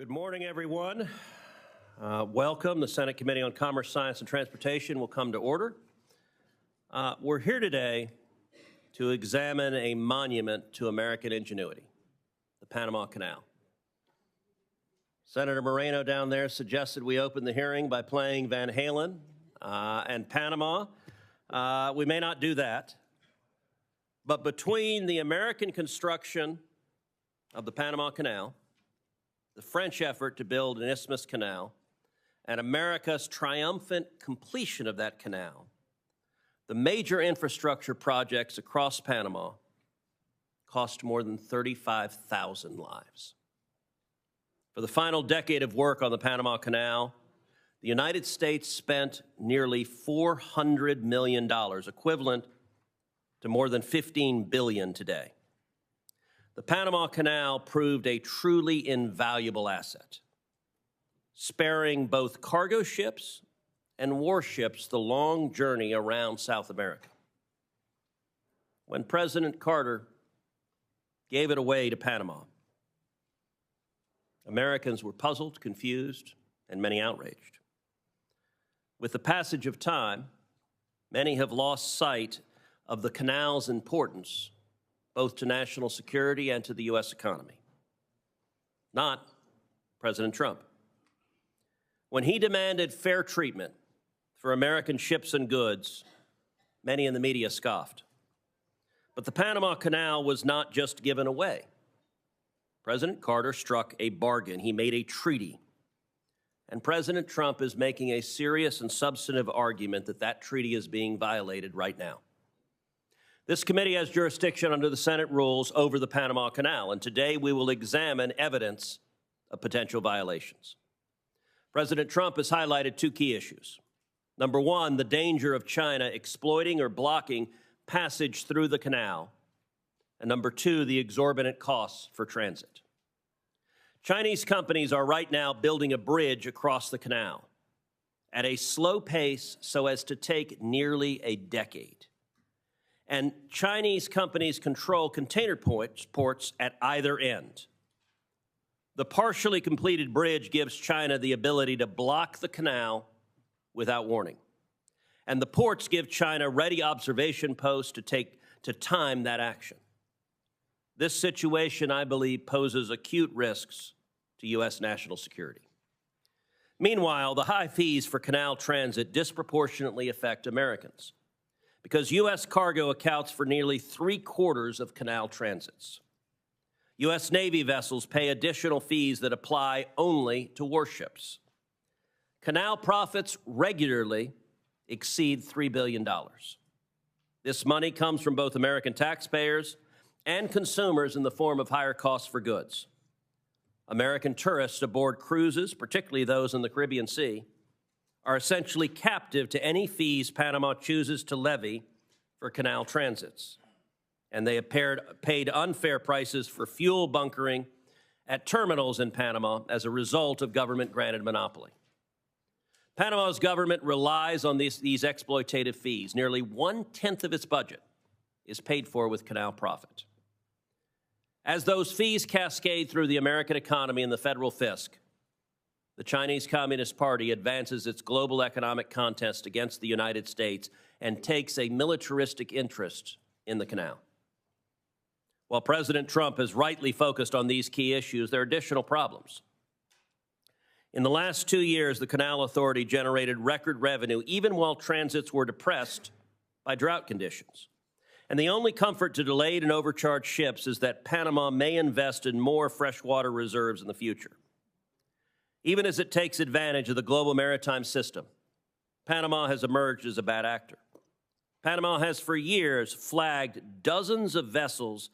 Good morning, everyone. Welcome. The Senate Committee on Commerce, Science, and Transportation will come to order. We're here today to examine a monument to American ingenuity, the Panama Canal. Senator Moreno down there suggested we open the hearing by playing Van Halen and Panama. We may not do that, but between the American construction of the Panama Canal, the French effort to build an isthmus canal, and America's triumphant completion of that canal, the major infrastructure projects across Panama cost more than 35,000 lives. For the final decade of work on the Panama Canal, the United States spent nearly $400 million, equivalent to more than $15 billion today. The Panama Canal proved a truly invaluable asset, sparing both cargo ships and warships the long journey around South America. When President Carter gave it away to Panama, Americans were puzzled, confused, and many outraged. With the passage of time, many have lost sight of the canal's importance both to national security and to the U.S. economy. Not President Trump. When he demanded fair treatment for American ships and goods, many in the media scoffed. But the Panama Canal was not just given away. President Carter struck a bargain. He made a treaty. And President Trump is making a serious and substantive argument that that treaty is being violated right now. This committee has jurisdiction under the Senate rules over the Panama Canal, and today we will examine evidence of potential violations. President Trump has highlighted two key issues. Number one, the danger of China exploiting or blocking passage through the canal. And number two, the exorbitant costs for transit. Chinese companies are right now building a bridge across the canal at a slow pace so as to take nearly a decade. And Chinese companies control container ports at either end. The partially completed bridge gives China the ability to block the canal without warning. And the ports give China ready observation posts to time that action. This situation, I believe, poses acute risks to U.S. national security. Meanwhile, the high fees for canal transit disproportionately affect Americans, because U.S. cargo accounts for nearly 3/4 of canal transits. U.S. Navy vessels pay additional fees that apply only to warships. Canal profits regularly exceed $3 billion. This money comes from both American taxpayers and consumers in the form of higher costs for goods. American tourists aboard cruises, particularly those in the Caribbean Sea, are essentially captive to any fees Panama chooses to levy for canal transits. And they have paid unfair prices for fuel bunkering at terminals in Panama as a result of government-granted monopoly. Panama's government relies on these exploitative fees. Nearly 1/10 of its budget is paid for with canal profit. As those fees cascade through the American economy and the federal fisc, the Chinese Communist Party advances its global economic contest against the United States and takes a militaristic interest in the canal. While President Trump has rightly focused on these key issues, there are additional problems. In the last 2 years, the Canal Authority generated record revenue, even while transits were depressed by drought conditions. And the only comfort to delayed and overcharged ships is that Panama may invest in more freshwater reserves in the future. Even as it takes advantage of the global maritime system, Panama has emerged as a bad actor. Panama has for years flagged dozens of vessels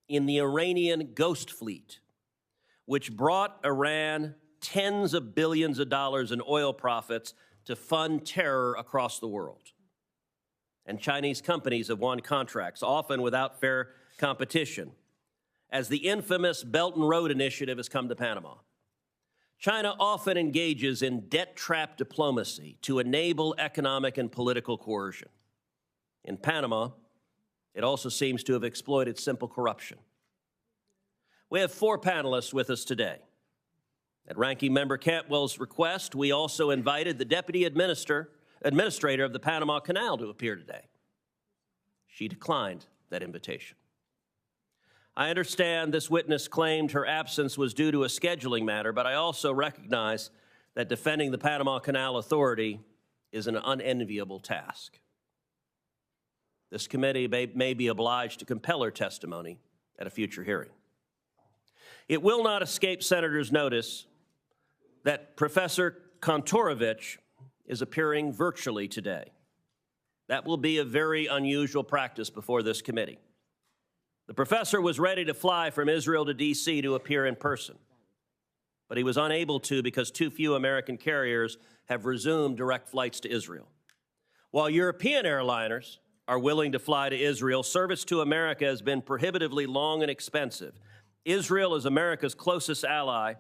in the Iranian Ghost Fleet, which brought Iran tens of billions of dollars in oil profits to fund terror across the world. And Chinese companies have won contracts, often without fair competition, as the infamous Belt and Road Initiative has come to Panama. China often engages in debt trap diplomacy to enable economic and political coercion. In Panama, it also seems to have exploited simple corruption. We have 4 panelists with us today. At Ranking Member Cantwell's request, we also invited the Deputy Administrator of the Panama Canal to appear today. She declined that invitation. I understand this witness claimed her absence was due to a scheduling matter, but I also recognize that defending the Panama Canal Authority is an unenviable task. This committee may be obliged to compel her testimony at a future hearing. It will not escape senators' notice that Professor Kontorovich is appearing virtually today. That will be a very unusual practice before this committee. The professor was ready to fly from Israel to D.C. to appear in person, but he was unable to because too few American carriers have resumed direct flights to Israel. While European airliners are willing to fly to Israel, service to America has been prohibitively long and expensive. Israel is America's closest ally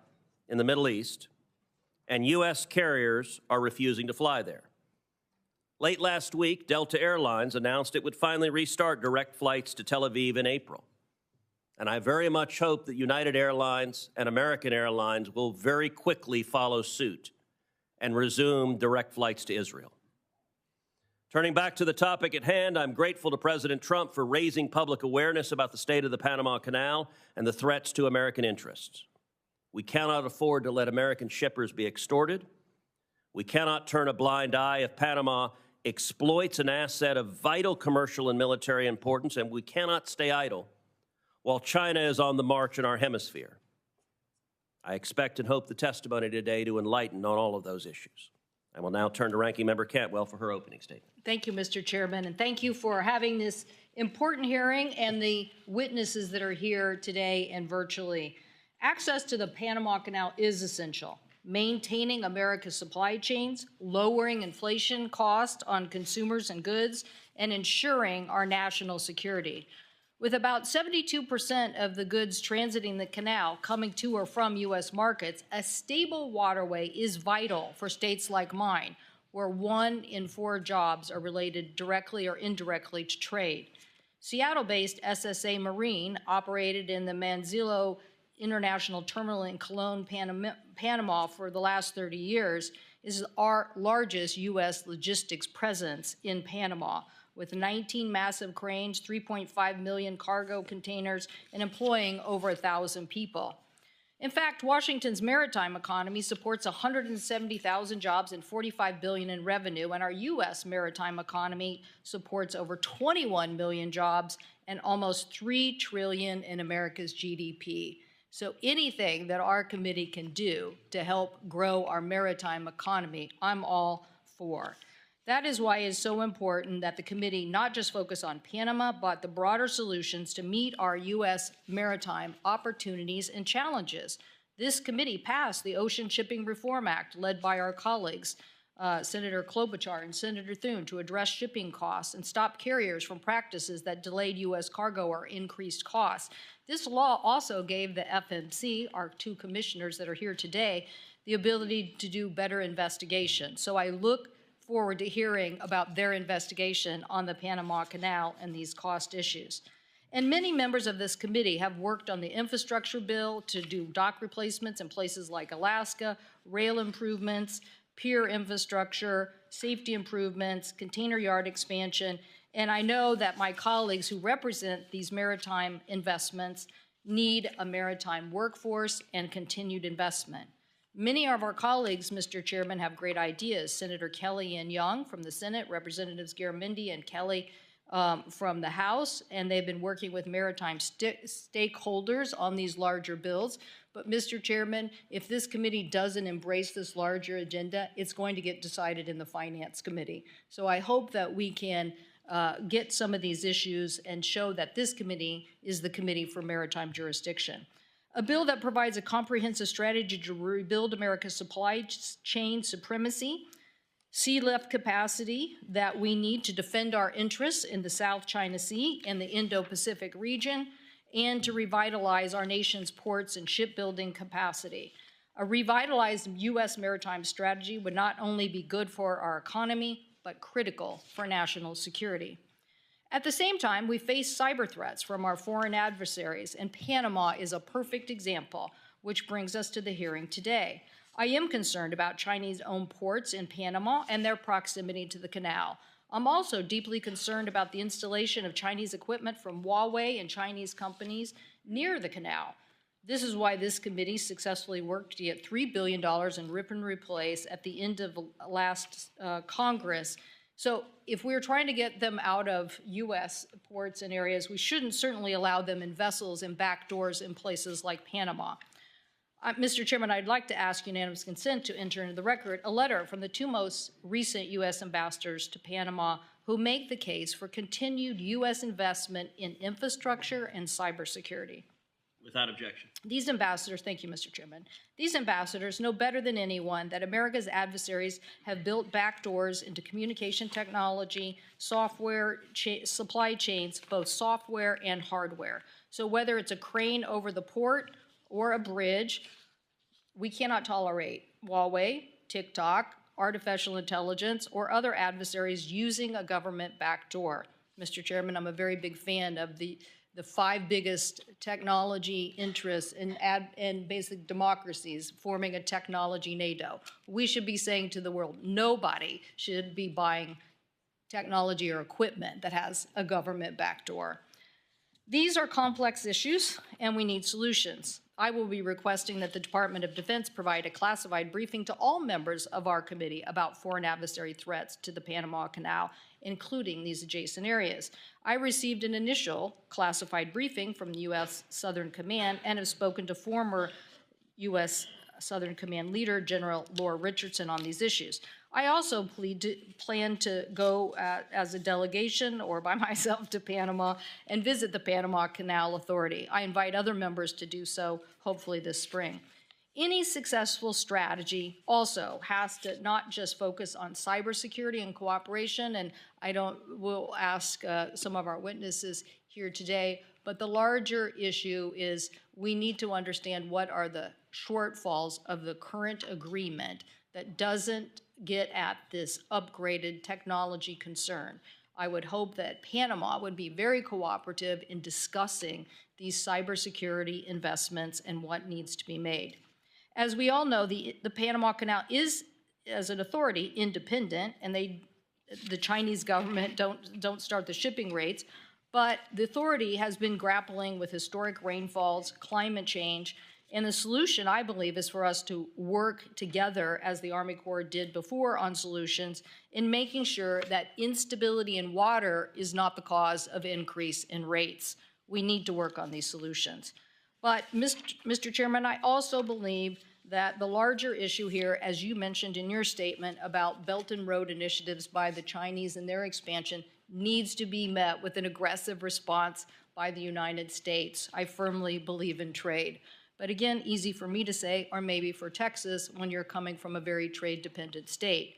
in the Middle East, and U.S. carriers are refusing to fly there. Late last week, Delta Airlines announced it would finally restart direct flights to Tel Aviv in April. And I very much hope that United Airlines and American Airlines will very quickly follow suit and resume direct flights to Israel. Turning back to the topic at hand, I'm grateful to President Trump for raising public awareness about the state of the Panama Canal and the threats to American interests. We cannot afford to let American shippers be extorted. We cannot turn a blind eye if Panama exploits an asset of vital commercial and military importance, and we cannot stay idle while China is on the march in our hemisphere. I expect and hope the testimony today to enlighten on all of those issues. I will now turn to Ranking Member Cantwell for her opening statement. Thank you, Mr. Chairman, and thank you for having this important hearing and the witnesses that are here today and virtually. Access to the Panama Canal is essential. Maintaining America's supply chains, lowering inflation costs on consumers and goods, and ensuring our national security. With about 72% of the goods transiting the canal coming to or from U.S. markets, a stable waterway is vital for states like mine, where 1 in 4 jobs are related directly or indirectly to trade. Seattle-based SSA Marine, operated in the Manzillo International Terminal in Cologne, Panama for the last 30 years, is our largest U.S. logistics presence in Panama, with 19 massive cranes, 3.5 million cargo containers, and employing over 1,000 people. In fact, Washington's maritime economy supports 170,000 jobs and $45 billion in revenue, and our U.S. maritime economy supports over 21 million jobs and almost $3 trillion in America's GDP. So anything that our committee can do to help grow our maritime economy, I'm all for. That is why it's so important that the committee not just focus on Panama, but the broader solutions to meet our U.S. maritime opportunities and challenges. This committee passed the Ocean Shipping Reform Act, led by our colleagues, Senator Klobuchar and Senator Thune, to address shipping costs and stop carriers from practices that delayed U.S. cargo or increased costs. This law also gave the FMC, our 2 commissioners that are here today, the ability to do better investigation. So I look forward to hearing about their investigation on the Panama Canal and these cost issues. And many members of this committee have worked on the infrastructure bill to do dock replacements in places like Alaska, rail improvements, pier infrastructure, safety improvements, container yard expansion, and I know that my colleagues who represent these maritime investments need a maritime workforce and continued investment. Many of our colleagues, Mr. Chairman, have great ideas. Senator Kelly and Young from the Senate, Representatives Garamendi and Kelly from the House, and they've been working with maritime stakeholders on these larger bills. But, Mr. Chairman, if this committee doesn't embrace this larger agenda, it's going to get decided in the Finance Committee. So I hope that we can get some of these issues and show that this committee is the committee for maritime jurisdiction. A bill that provides a comprehensive strategy to rebuild America's supply chain supremacy, sea-left capacity that we need to defend our interests in the South China Sea and the Indo-Pacific region, and to revitalize our nation's ports and shipbuilding capacity. A revitalized U.S. maritime strategy would not only be good for our economy, but critical for national security. At the same time, we face cyber threats from our foreign adversaries, and Panama is a perfect example, which brings us to the hearing today. I am concerned about Chinese-owned ports in Panama and their proximity to the canal. I'm also deeply concerned about the installation of Chinese equipment from Huawei and Chinese companies near the canal. This is why this committee successfully worked to get $3 billion in rip and replace at the end of last Congress. So if we're trying to get them out of U.S. ports and areas, we shouldn't certainly allow them in vessels and back doors in places like Panama. Mr. Chairman, I'd like to ask unanimous consent to enter into the record a letter from the two most recent U.S. ambassadors to Panama who make the case for continued U.S. investment in infrastructure and cybersecurity. Without objection. These ambassadors, thank you, Mr. Chairman, these ambassadors know better than anyone that America's adversaries have built backdoors into communication technology, software, supply chains, both software and hardware. So whether it's a crane over the port or a bridge, we cannot tolerate Huawei, TikTok, artificial intelligence, or other adversaries using a government backdoor. Mr. Chairman, I'm a very big fan of the five biggest technology interests and basic democracies forming a technology NATO. We should be saying to the world, nobody should be buying technology or equipment that has a government backdoor. These are complex issues, and we need solutions. I will be requesting that the Department of Defense provide a classified briefing to all members of our committee about foreign adversary threats to the Panama Canal, including these adjacent areas. I received an initial classified briefing from the U.S. Southern Command and have spoken to former U.S. Southern Command leader, General Laura Richardson, on these issues. I also plan to go as a delegation or by myself to Panama and visit the Panama Canal Authority. I invite other members to do so, hopefully this spring. Any successful strategy also has to not just focus on cybersecurity and cooperation, and we'll ask some of our witnesses here today, but the larger issue is we need to understand what are the shortfalls of the current agreement that doesn't get at this upgraded technology concern. I would hope that Panama would be very cooperative in discussing these cybersecurity investments and what needs to be made. As we all know, the Panama Canal is, as an authority, independent, and the Chinese government don't start the shipping rates, but the authority has been grappling with historic rainfalls, climate change, and the solution, I believe, is for us to work together, as the Army Corps did before, on solutions in making sure that instability in water is not the cause of increase in rates. We need to work on these solutions. But, Mr. Chairman, I also believe that the larger issue here, as you mentioned in your statement about Belt and Road initiatives by the Chinese and their expansion, needs to be met with an aggressive response by the United States. I firmly believe in trade. But again, easy for me to say, or maybe for Texas, when you're coming from a very trade-dependent state.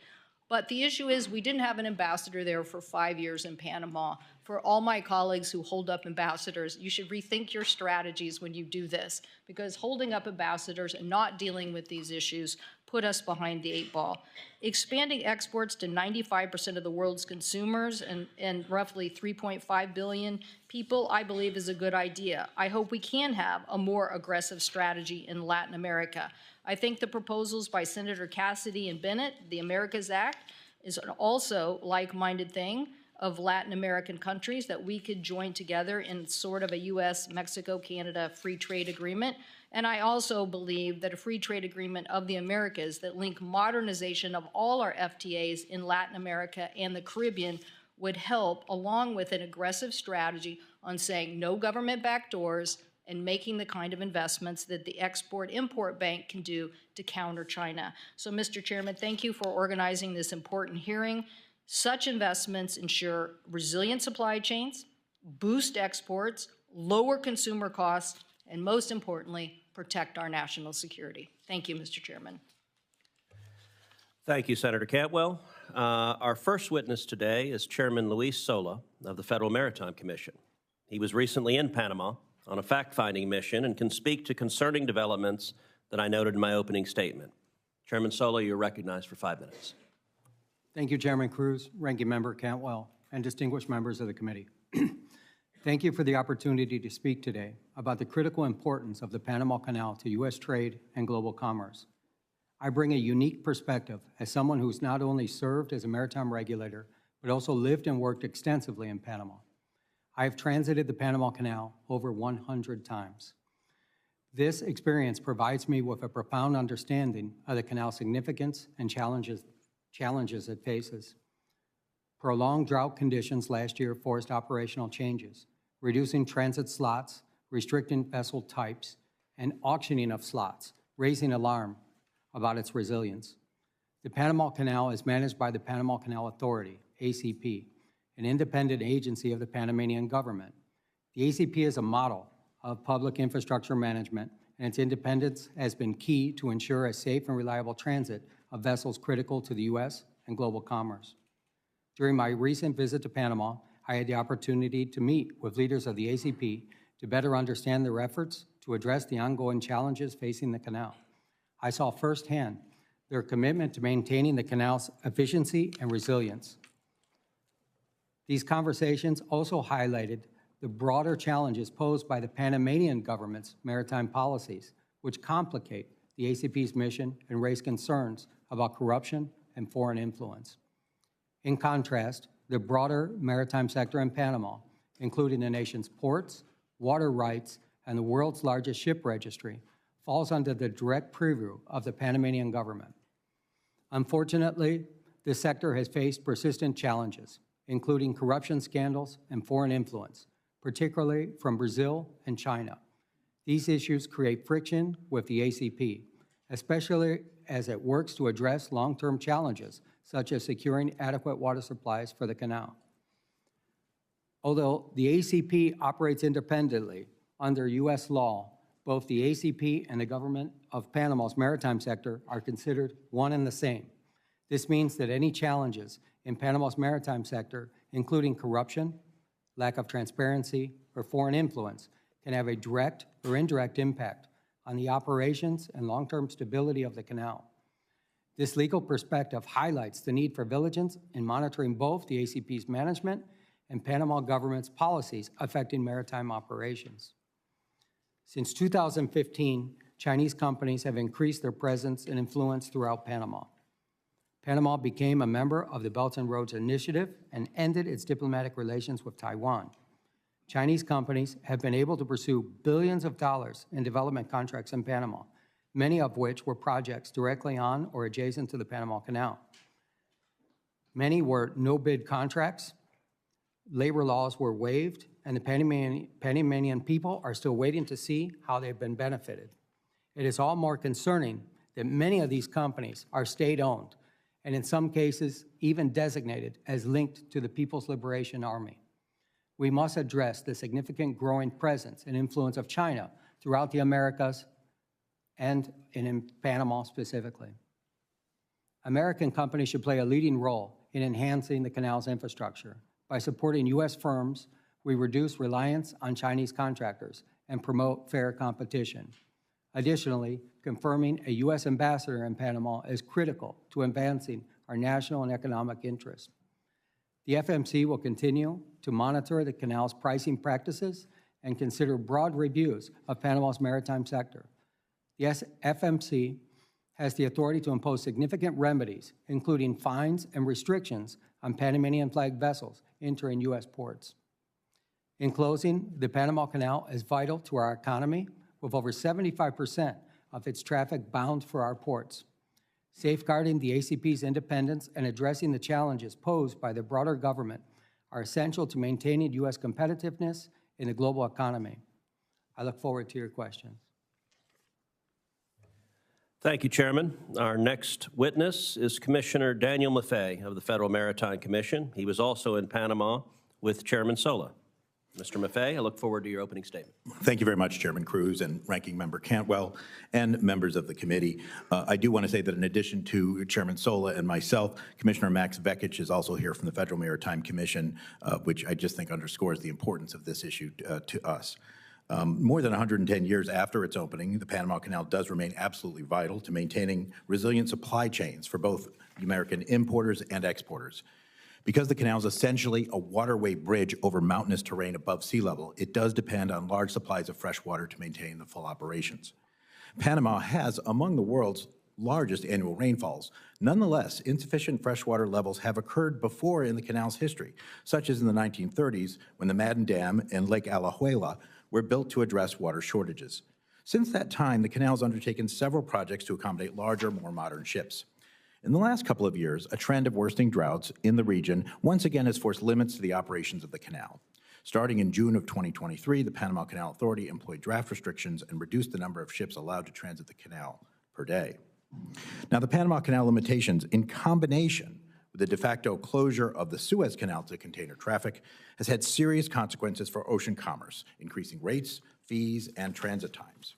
But the issue is we didn't have an ambassador there for 5 years in Panama. For all my colleagues who hold up ambassadors, you should rethink your strategies when you do this, because holding up ambassadors and not dealing with these issues put us behind the 8 ball. Expanding exports to 95% of the world's consumers and roughly 3.5 billion people, I believe, is a good idea. I hope we can have a more aggressive strategy in Latin America. I think the proposals by Senator Cassidy and Bennett, the Americas Act, is an also like-minded thing of Latin American countries that we could join together in sort of a U.S., Mexico, Canada free trade agreement. And I also believe that a free trade agreement of the Americas that link modernization of all our FTAs in Latin America and the Caribbean would help, along with an aggressive strategy on saying no government backdoors and making the kind of investments that the Export-Import Bank can do to counter China. So, Mr. Chairman, thank you for organizing this important hearing. Such investments ensure resilient supply chains, boost exports, lower consumer costs, and most importantly, protect our national security. Thank you, Mr. Chairman. Thank you, Senator Cantwell. Our first witness today is Chairman Luis Sola of the Federal Maritime Commission. He was recently in Panama on a fact-finding mission and can speak to concerning developments that I noted in my opening statement. Chairman Sola, you're recognized for 5 minutes. Thank you, Chairman Cruz, Ranking Member Cantwell, and distinguished members of the committee. Thank you for the opportunity to speak today about the critical importance of the Panama Canal to U.S. trade and global commerce. I bring a unique perspective as someone who's not only served as a maritime regulator, but also lived and worked extensively in Panama. I have transited the Panama Canal over 100 times. This experience provides me with a profound understanding of the canal's significance and challenges it faces. Prolonged drought conditions last year forced operational changes, reducing transit slots, restricting vessel types, and auctioning of slots, raising alarm about its resilience. The Panama Canal is managed by the Panama Canal Authority, ACP, an independent agency of the Panamanian government. The ACP is a model of public infrastructure management, and its independence has been key to ensure a safe and reliable transit of vessels critical to the U.S. and global commerce. During my recent visit to Panama, I had the opportunity to meet with leaders of the ACP to better understand their efforts to address the ongoing challenges facing the canal. I saw firsthand their commitment to maintaining the canal's efficiency and resilience. These conversations also highlighted the broader challenges posed by the Panamanian government's maritime policies, which complicate the ACP's mission and raise concerns about corruption and foreign influence. In contrast, the broader maritime sector in Panama, including the nation's ports, water rights, and the world's largest ship registry, falls under the direct purview of the Panamanian government. Unfortunately, this sector has faced persistent challenges, including corruption scandals and foreign influence, particularly from Brazil and China. These issues create friction with the ACP, especially as it works to address long-term challenges, such as securing adequate water supplies for the canal. Although the ACP operates independently under U.S. law, both the ACP and the government of Panama's maritime sector are considered one and the same. This means that any challenges in Panama's maritime sector, including corruption, lack of transparency, or foreign influence, can have a direct or indirect impact on the operations and long-term stability of the canal. This legal perspective highlights the need for vigilance in monitoring both the ACP's management and Panama government's policies affecting maritime operations. Since 2015, Chinese companies have increased their presence and influence throughout Panama. Panama became a member of the Belt and Roads Initiative and ended its diplomatic relations with Taiwan. Chinese companies have been able to pursue billions of dollars in development contracts in Panama, many of which were projects directly on or adjacent to the Panama Canal. Many were no-bid contracts, labor laws were waived, and the Panamanian people are still waiting to see how they've been benefited. It is all more concerning that many of these companies are state-owned, and in some cases, even designated as linked to the People's Liberation Army. We must address the significant growing presence and influence of China throughout the Americas and in Panama specifically. American companies should play a leading role in enhancing the canal's infrastructure. By supporting U.S. firms, we reduce reliance on Chinese contractors and promote fair competition. Additionally, confirming a U.S. ambassador in Panama is critical to advancing our national and economic interests. The FMC will continue to monitor the canal's pricing practices and consider broad reviews of Panama's maritime sector. The FMC has the authority to impose significant remedies, including fines and restrictions on Panamanian flagged vessels entering U.S. ports. In closing, the Panama Canal is vital to our economy, with over 75% of its traffic bound for our ports. Safeguarding the ACP's independence and addressing the challenges posed by the broader government are essential to maintaining U.S. competitiveness in the global economy. I look forward to your questions. Thank you, Chairman. Our next witness is Commissioner Daniel Maffei of the Federal Maritime Commission. He was also in Panama with Chairman Sola. Mr. Maffei, I look forward to your opening statement. Thank you very much, Chairman Cruz and Ranking Member Cantwell and members of the committee. I do want to say that in addition to Chairman Sola and myself, Commissioner Max Vekic is also here from the Federal Maritime Commission, which I just think underscores the importance of this issue to us. More than 110 years after its opening, the Panama Canal does remain absolutely vital to maintaining resilient supply chains for both American importers and exporters. Because the canal is essentially a waterway bridge over mountainous terrain above sea level, it does depend on large supplies of fresh water to maintain the full operations. Panama has among the world's largest annual rainfalls. Nonetheless, insufficient freshwater levels have occurred before in the canal's history, such as in the 1930s when the Madden Dam and Lake Alajuela were built to address water shortages. Since that time, the canal has undertaken several projects to accommodate larger, more modern ships. In the last couple of years, a trend of worsening droughts in the region once again has forced limits to the operations of the canal. Starting in June of 2023, the Panama Canal Authority employed draft restrictions and reduced the number of ships allowed to transit the canal per day. Now, the Panama Canal limitations, in combination with the de facto closure of the Suez Canal to container traffic, has had serious consequences for ocean commerce, increasing rates, fees, and transit times.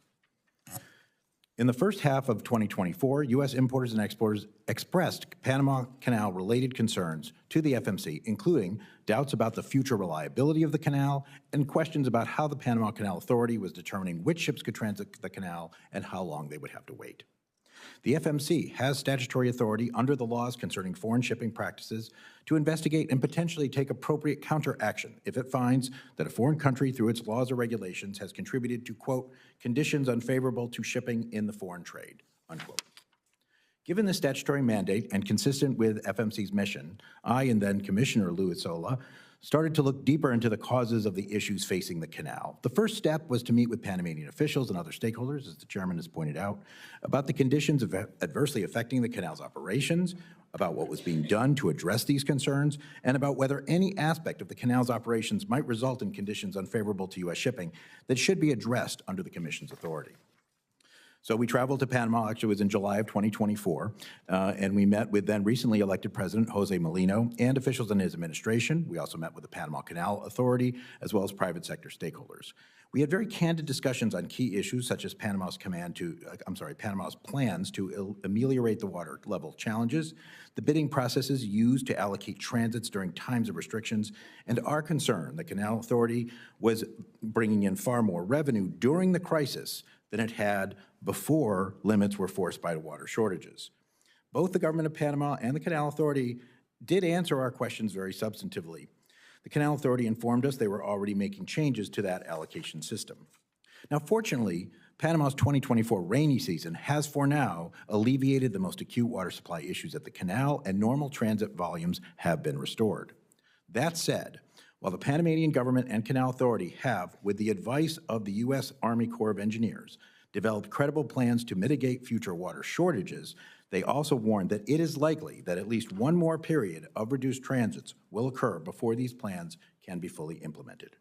In the first half of 2024, U.S. importers and exporters expressed Panama Canal-related concerns to the FMC, including doubts about the future reliability of the canal and questions about how the Panama Canal Authority was determining which ships could transit the canal and how long they would have to wait. The FMC has statutory authority under the laws concerning foreign shipping practices to investigate and potentially take appropriate counteraction if it finds that a foreign country, through its laws or regulations, has contributed to, quote, conditions unfavorable to shipping in the foreign trade, unquote. Given the statutory mandate and consistent with FMC's mission, I and then Commissioner Sola started to look deeper into the causes of the issues facing the canal. The first step was to meet with Panamanian officials and other stakeholders, as the chairman has pointed out, about the conditions adversely affecting the canal's operations, about what was being done to address these concerns, and about whether any aspect of the canal's operations might result in conditions unfavorable to U.S. shipping that should be addressed under the Commission's authority. So we traveled to Panama, actually it was in July of 2024, and we met with then recently elected President Jose Molino and officials in his administration. We also met with the Panama Canal Authority, as well as private sector stakeholders. We had very candid discussions on key issues such as Panama's plans to ameliorate the water level challenges, the bidding processes used to allocate transits during times of restrictions, and our concern the Canal Authority was bringing in far more revenue during the crisis than it had before limits were forced by the water shortages. Both the government of Panama and the Canal Authority did answer our questions very substantively. The Canal Authority informed us they were already making changes to that allocation system. Now, fortunately, Panama's 2024 rainy season has for now alleviated the most acute water supply issues at the canal, and normal transit volumes have been restored. That said, while the Panamanian government and Canal Authority have, with the advice of the U.S. Army Corps of Engineers, developed credible plans to mitigate future water shortages, they also warned that it is likely that at least one more period of reduced transits will occur before these plans can be fully implemented.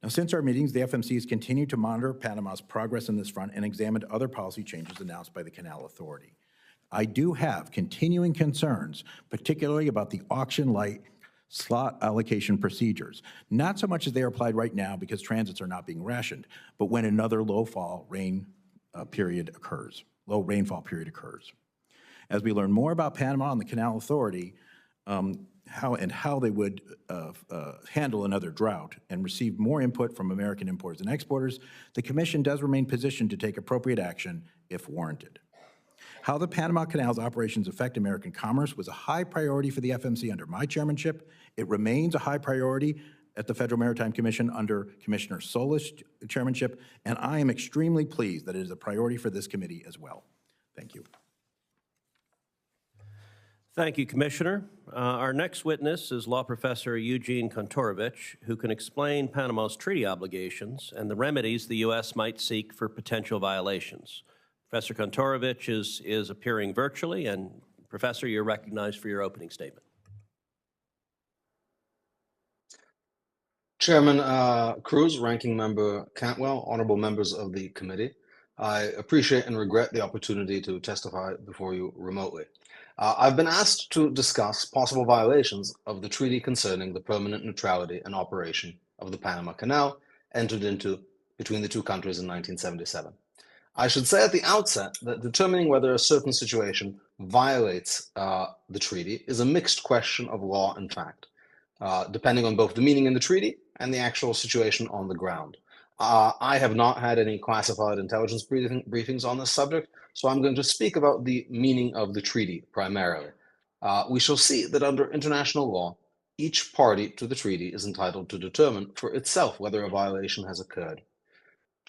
Now, since our meetings, the FMC has continued to monitor Panama's progress in this front and examined other policy changes announced by the Canal Authority. I do have continuing concerns, particularly about the auction-like slot allocation procedures, not so much as they are applied right now because transits are not being rationed, but when another low rainfall period occurs. As we learn more about Panama and the Canal Authority, how they would handle another drought and receive more input from American importers and exporters, the Commission does remain positioned to take appropriate action if warranted. How the Panama Canal's operations affect American commerce was a high priority for the FMC under my chairmanship. It remains a high priority at the Federal Maritime Commission under Commissioner Sola's chairmanship, and I am extremely pleased that it is a priority for this committee as well. Thank you. Thank you, Commissioner. Our next witness is law professor Eugene Kontorovich, who can explain Panama's treaty obligations and the remedies the U.S. might seek for potential violations. Professor Kontorovich is appearing virtually, and Professor, you're recognized for your opening statement. Chairman Cruz, Ranking Member Cantwell, honorable members of the committee, I appreciate and regret the opportunity to testify before you remotely. I've been asked to discuss possible violations of the treaty concerning the permanent neutrality and operation of the Panama Canal entered into between the two countries in 1977. I should say at the outset that determining whether a certain situation violates the treaty is a mixed question of law and fact, depending on both the meaning in the treaty and the actual situation on the ground. I have not had any classified intelligence briefings on this subject, so I'm going to speak about the meaning of the treaty primarily. We shall see that under international law, each party to the treaty is entitled to determine for itself whether a violation has occurred.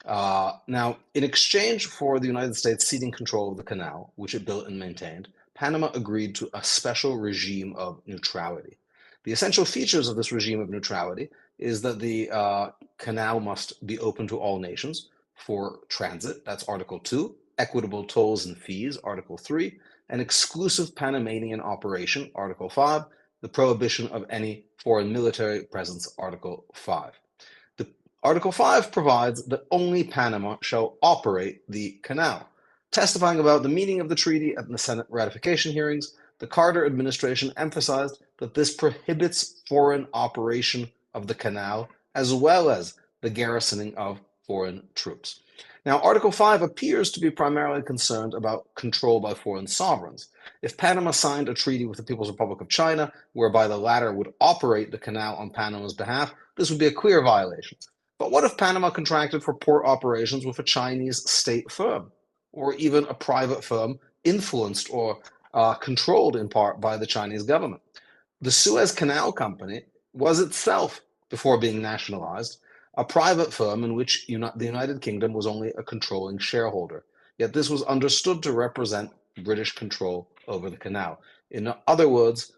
Now, in exchange for the United States ceding control of the canal, which it built and maintained, Panama agreed to a special regime of neutrality. The essential features of this regime of neutrality is that the canal must be open to all nations for transit, that's Article 2, equitable tolls and fees, Article 3, an exclusive Panamanian operation, Article 5, the prohibition of any foreign military presence, Article 5. Article 5 provides that only Panama shall operate the canal. Testifying about the meaning of the treaty at the Senate ratification hearings, the Carter administration emphasized that this prohibits foreign operation of the canal as well as the garrisoning of foreign troops. Now, Article 5 appears to be primarily concerned about control by foreign sovereigns. If Panama signed a treaty with the People's Republic of China, whereby the latter would operate the canal on Panama's behalf, this would be a clear violation. But what if Panama contracted for port operations with a Chinese state firm, or even a private firm influenced or controlled in part by the Chinese government? The Suez Canal Company was itself, before being nationalized, a private firm in which the United Kingdom was only a controlling shareholder. Yet this was understood to represent British control over the canal. In other words,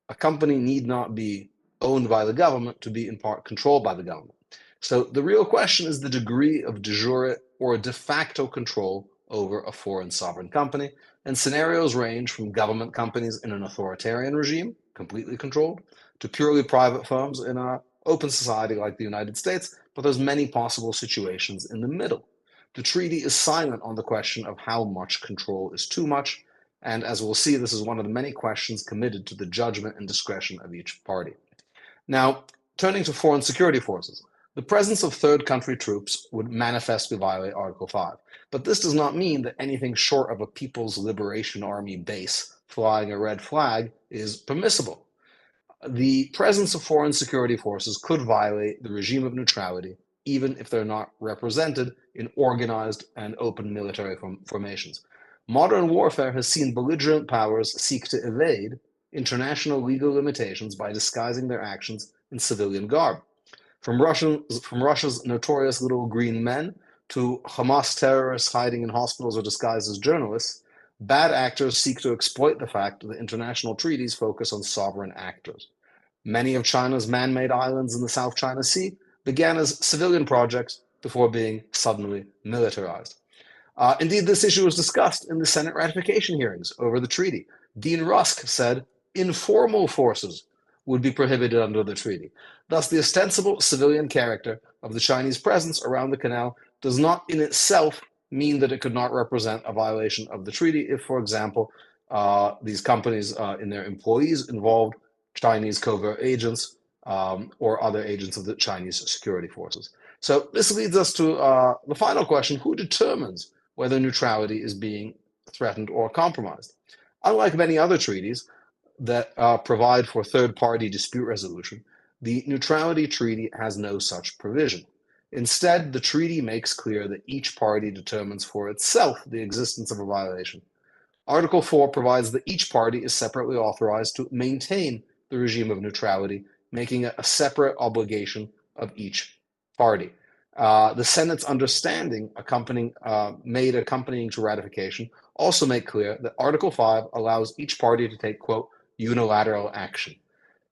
a company need not be owned by the government to be in part controlled by the government. So the real question is the degree of de jure or de facto control over a foreign sovereign company, and scenarios range from government companies in an authoritarian regime, completely controlled, to purely private firms in an open society like the United States, but there's many possible situations in the middle. The treaty is silent on the question of how much control is too much, and as we'll see, this is one of the many questions committed to the judgment and discretion of each party. Now, turning to foreign security forces. The presence of third country troops would manifestly violate Article 5, but this does not mean that anything short of a People's Liberation Army base flying a red flag is permissible. The presence of foreign security forces could violate the regime of neutrality, even if they're not represented in organized and open military formations. Modern warfare has seen belligerent powers seek to evade international legal limitations by disguising their actions in civilian garb. From Russia's notorious little green men to Hamas terrorists hiding in hospitals or disguised as journalists, bad actors seek to exploit the fact that international treaties focus on sovereign actors. Many of China's man-made islands in the South China Sea began as civilian projects before being suddenly militarized. Indeed, this issue was discussed in the Senate ratification hearings over the treaty. Dean Rusk said informal forces would be prohibited under the treaty. Thus, the ostensible civilian character of the Chinese presence around the canal does not in itself mean that it could not represent a violation of the treaty if, for example, these companies and their employees involved Chinese covert agents or other agents of the Chinese security forces. So this leads us to the final question: who determines whether neutrality is being threatened or compromised? Unlike many other treaties that provide for third-party dispute resolution, the Neutrality Treaty has no such provision. Instead, the treaty makes clear that each party determines for itself the existence of a violation. Article 4 provides that each party is separately authorized to maintain the regime of neutrality, making it a separate obligation of each party. The Senate's understanding accompanying to ratification also make clear that Article 5 allows each party to take, quote, unilateral action.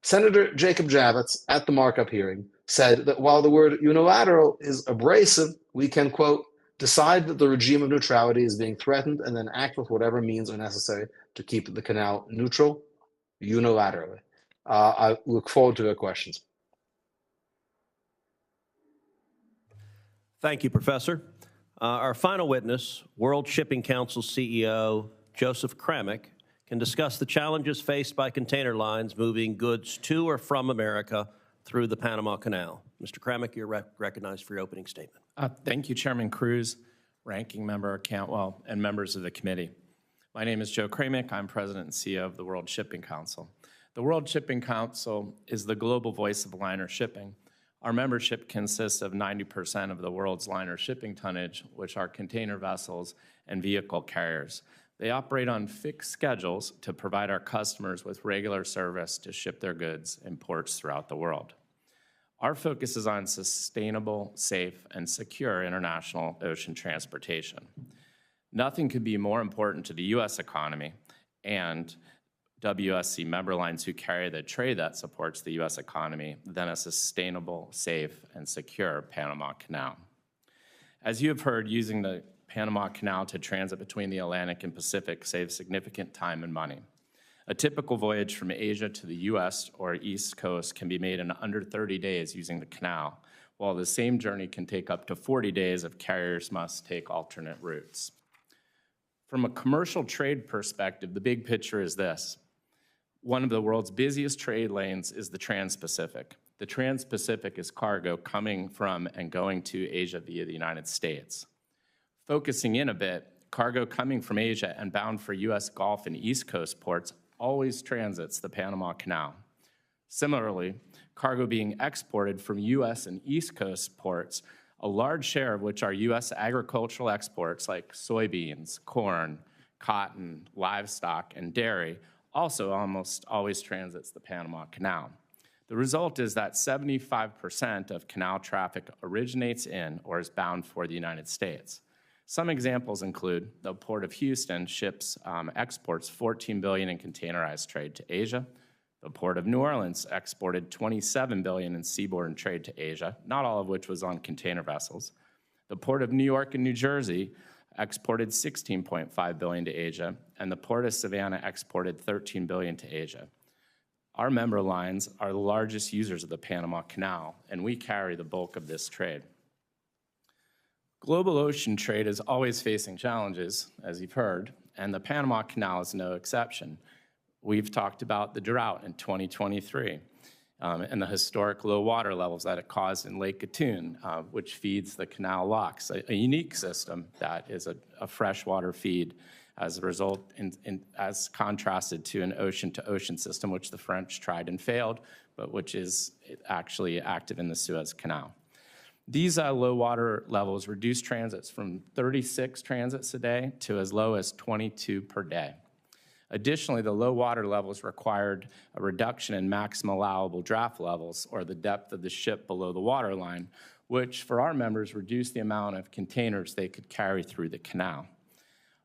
Senator Jacob Javits, at the markup hearing, said that while the word unilateral is abrasive, we can, quote, decide that the regime of neutrality is being threatened and then act with whatever means are necessary to keep the canal neutral unilaterally. I look forward to their questions. Thank you, Professor. Our final witness, World Shipping Council CEO Joseph Kramick, can discuss the challenges faced by container lines moving goods to or from America through the Panama Canal. Mr. Kramick, you're recognized for your opening statement. Thank you, Chairman Cruz, Ranking Member Cantwell, and members of the committee. My name is Joe Kramick. I'm President and CEO of the World Shipping Council. The World Shipping Council is the global voice of liner shipping. Our membership consists of 90% of the world's liner shipping tonnage, which are container vessels and vehicle carriers. They operate on fixed schedules to provide our customers with regular service to ship their goods in ports throughout the world. Our focus is on sustainable, safe, and secure international ocean transportation. Nothing could be more important to the U.S. economy and WSC member lines who carry the trade that supports the U.S. economy than a sustainable, safe, and secure Panama Canal. As you have heard, using the Panama Canal to transit between the Atlantic and Pacific saves significant time and money. A typical voyage from Asia to the U.S. or East Coast can be made in under 30 days using the canal, while the same journey can take up to 40 days if carriers must take alternate routes. From a commercial trade perspective, the big picture is this. One of the world's busiest trade lanes is the Trans-Pacific. The Trans-Pacific is cargo coming from and going to Asia via the United States. Focusing in a bit, cargo coming from Asia and bound for U.S. Gulf and East Coast ports always transits the Panama Canal. Similarly, cargo being exported from U.S. and East Coast ports, a large share of which are U.S. agricultural exports like soybeans, corn, cotton, livestock, and dairy, also almost always transits the Panama Canal. The result is that 75% of canal traffic originates in or is bound for the United States. Some examples include the Port of Houston exports $14 billion in containerized trade to Asia. The Port of New Orleans exported $27 billion in seaborne trade to Asia, not all of which was on container vessels. The Port of New York and New Jersey exported $16.5 billion to Asia, and the Port of Savannah exported $13 billion to Asia. Our member lines are the largest users of the Panama Canal, and we carry the bulk of this trade. Global ocean trade is always facing challenges, as you've heard, and the Panama Canal is no exception. We've talked about the drought in 2023 and the historic low water levels that it caused in Lake Gatun, which feeds the canal locks, a unique system that is a freshwater feed as a result, as contrasted to an ocean-to-ocean system, which the French tried and failed, but which is actually active in the Suez Canal. These low water levels reduce transits from 36 transits a day to as low as 22 per day. Additionally, the low water levels required a reduction in maximum allowable draft levels, or the depth of the ship below the waterline, which for our members reduced the amount of containers they could carry through the canal.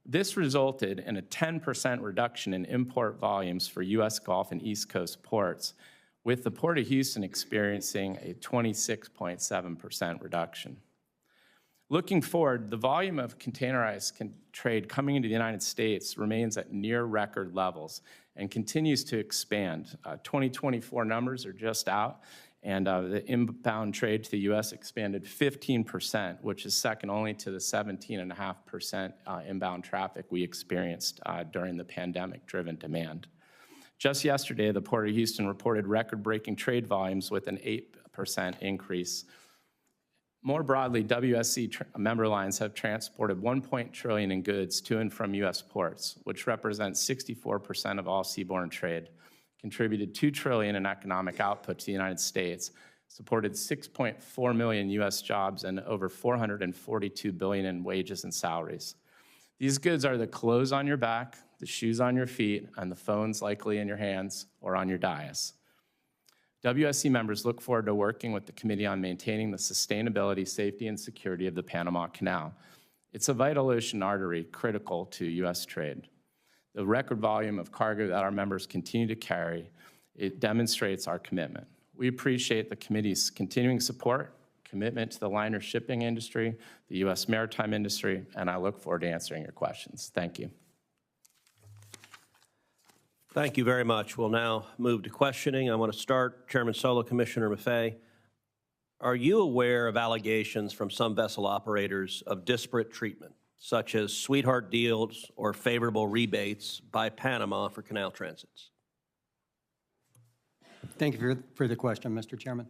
This resulted in a 10% reduction in import volumes for U.S. Gulf and East Coast ports, with the Port of Houston experiencing a 26.7% reduction. Looking forward, the volume of containerized trade coming into the United States remains at near record levels and continues to expand. 2024 numbers are just out, and the inbound trade to the U.S. expanded 15%, which is second only to the 17.5% inbound traffic we experienced during the pandemic-driven demand. Just yesterday, the Port of Houston reported record-breaking trade volumes with an 8% increase. More broadly, WSC member lines have transported $1 trillion in goods to and from U.S. ports, which represents 64% of all seaborne trade, contributed $2 trillion in economic output to the United States, supported 6.4 million U.S. jobs, and over $442 billion in wages and salaries. These goods are the clothes on your back, the shoes on your feet, and the phones likely in your hands or on your dais. WSC members look forward to working with the committee on maintaining the sustainability, safety, and security of the Panama Canal. It's a vital ocean artery critical to U.S. trade. The record volume of cargo that our members continue to carry, it demonstrates our commitment. We appreciate the committee's continuing support, commitment to the liner shipping industry, the U.S. maritime industry, and I look forward to answering your questions. Thank you. Thank you very much. We'll now move to questioning. I want to start, Chairman Sola, Commissioner Maffei. Are you aware of allegations from some vessel operators of disparate treatment, such as sweetheart deals or favorable rebates by Panama for canal transits? Thank you for the question, Mr. Chairman.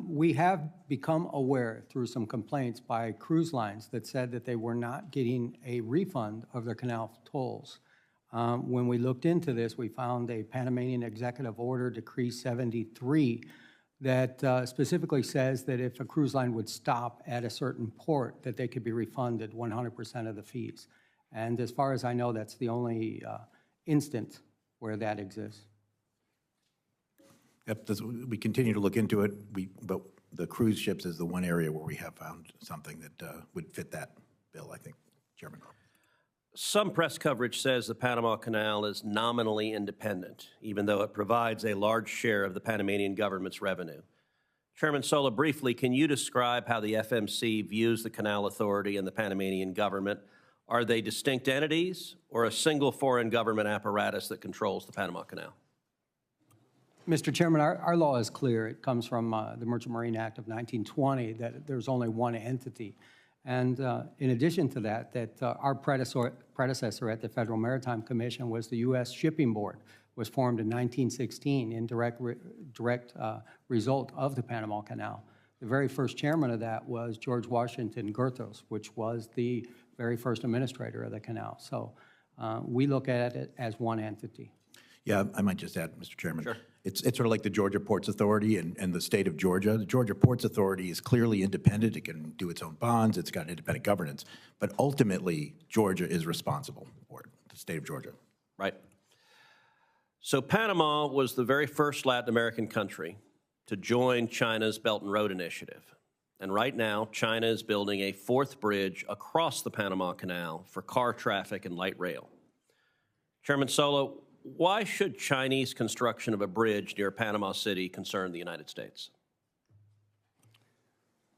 We have become aware through some complaints by cruise lines that said that they were not getting a refund of their canal tolls. When we looked into this, we found a Panamanian Executive Order, Decree 73, that specifically says that if a cruise line would stop at a certain port, that they could be refunded 100% of the fees. And as far as I know, that's the only instance where that exists. Yep, we continue to look into it, but the cruise ships is the one area where we have found something that would fit that bill, I think, Chairman. Some press coverage says the Panama Canal is nominally independent, even though it provides a large share of the Panamanian government's revenue. Chairman Sola, briefly, can you describe how the FMC views the Canal Authority and the Panamanian government? Are they distinct entities or a single foreign government apparatus that controls the Panama Canal? Mr. Chairman, our law is clear. It comes from the Merchant Marine Act of 1920 that there's only one entity. And in addition to that, our predecessor at the Federal Maritime Commission was the U.S. Shipping Board, was formed in 1916 in direct result of the Panama Canal. The very first chairman of that was George Washington Goethals, which was the very first administrator of the canal. So we look at it as one entity. Yeah, I might just add, Mr. Chairman. Sure. It's sort of like the Georgia Ports Authority and the state of Georgia. The Georgia Ports Authority is clearly independent. It can do its own bonds. It's got independent governance. But ultimately, Georgia is responsible for it, the state of Georgia. Right. So Panama was the very first Latin American country to join China's Belt and Road Initiative. And right now, China is building a fourth bridge across the Panama Canal for car traffic and light rail. Chairman Sola, why should Chinese construction of a bridge near Panama City concern the United States?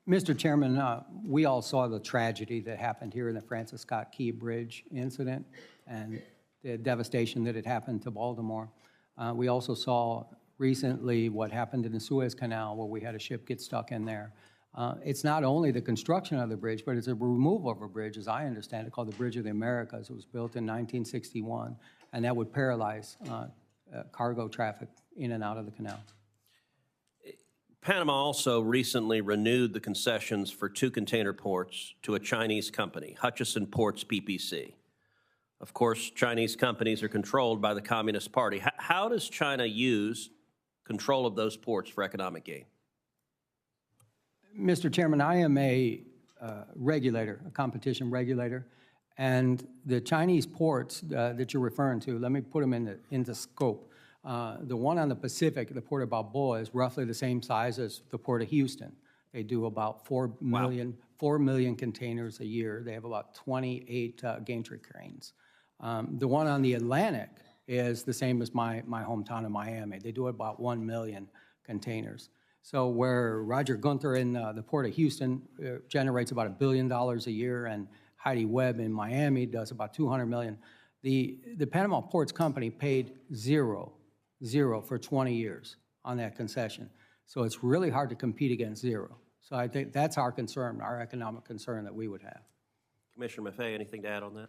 Mr. Chairman, we all saw the tragedy that happened here in the Francis Scott Key Bridge incident and the devastation that had happened to Baltimore. We also saw recently what happened in the Suez Canal, where we had a ship get stuck in there. It's not only the construction of the bridge, but it's a removal of a bridge, as I understand it, called the Bridge of the Americas. It was built in 1961, and that would paralyze cargo traffic in and out of the canal. Panama also recently renewed the concessions for 2 container ports to a Chinese company, Hutchison Ports PPC. Of course, Chinese companies are controlled by the Communist Party. How does China use control of those ports for economic gain? Mr. Chairman, I am a regulator, a competition regulator, and the Chinese ports that you're referring to, let me put them into scope. The one on the Pacific, the Port of Balboa, is roughly the same size as the Port of Houston. They do about 4 million containers a year. They have about 28 gantry cranes. The one on the Atlantic is the same as my hometown of Miami. They do about 1 million containers. So where Roger Gunther in the Port of Houston generates about $1 billion a year, and Heidi Webb in Miami does about 200 million, the Panama Ports Company paid zero for 20 years on that concession. So it's really hard to compete against zero. So I think that's our concern, our economic concern that we would have. Commissioner Maffei, anything to add on that?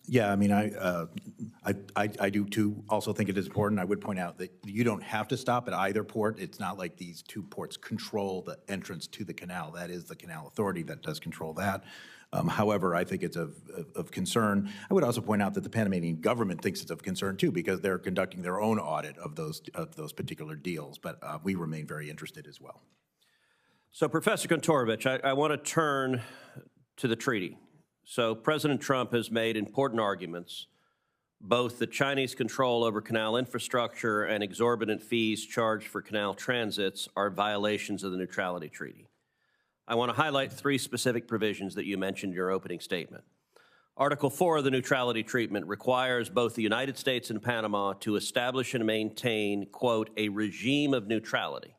Yeah, I mean, I do too also think it is important. I would point out that you don't have to stop at either port. It's not like these 2 ports control the entrance to the canal. That is the Canal Authority that does control that. However, I think it's of concern. I would also point out that the Panamanian government thinks it's of concern too, because they're conducting their own audit of those particular deals. But we remain very interested as well. So, Professor Kontorovich, I want to turn to the treaty. So President Trump has made important arguments, both that Chinese control over canal infrastructure and exorbitant fees charged for canal transits are violations of the Neutrality Treaty. I want to highlight 3 specific provisions that you mentioned in your opening statement. Article 4 of the Neutrality Treaty requires both the United States and Panama to establish and maintain, quote, a regime of neutrality.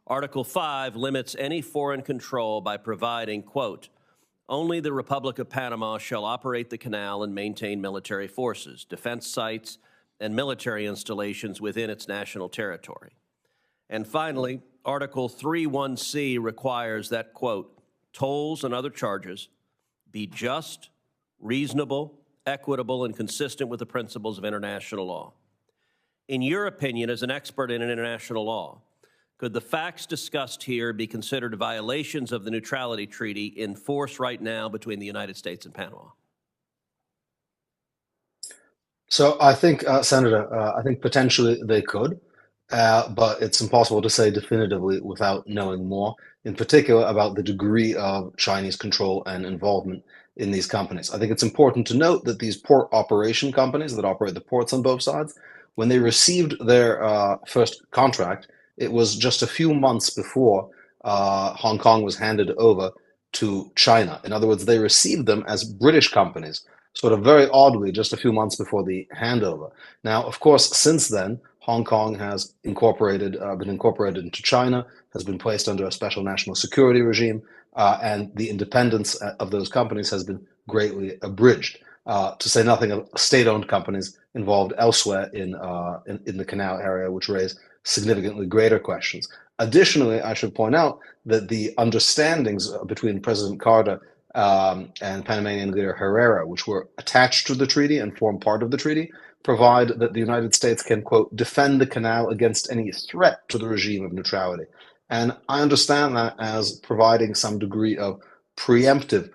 Article 5 limits any foreign control by providing, quote, only the Republic of Panama shall operate the canal and maintain military forces, defense sites, and military installations within its national territory. And finally, Article 3(1)(c) requires that, quote, tolls and other charges be just, reasonable, equitable, and consistent with the principles of international law. In your opinion, as an expert in international law, could the facts discussed here be considered violations of the Neutrality Treaty in force right now between the United States and Panama? So I think, Senator, I think potentially they could, but it's impossible to say definitively without knowing more, in particular about the degree of Chinese control and involvement in these companies. I think it's important to note that these port operation companies that operate the ports on both sides, when they received their first contract, it was just a few months before Hong Kong was handed over to China. In other words, they received them as British companies, sort of very oddly, just a few months before the handover. Now, of course, since then, Hong Kong has been incorporated into China, has been placed under a special national security regime, and the independence of those companies has been greatly abridged. To say nothing of state-owned companies involved elsewhere in the canal area, which raise significantly greater questions. Additionally, I should point out that the understandings between President Carter and Panamanian leader Herrera, which were attached to the treaty and form part of the treaty, provide that the United States can, quote, defend the canal against any threat to the regime of neutrality. And I understand that as providing some degree of preemptive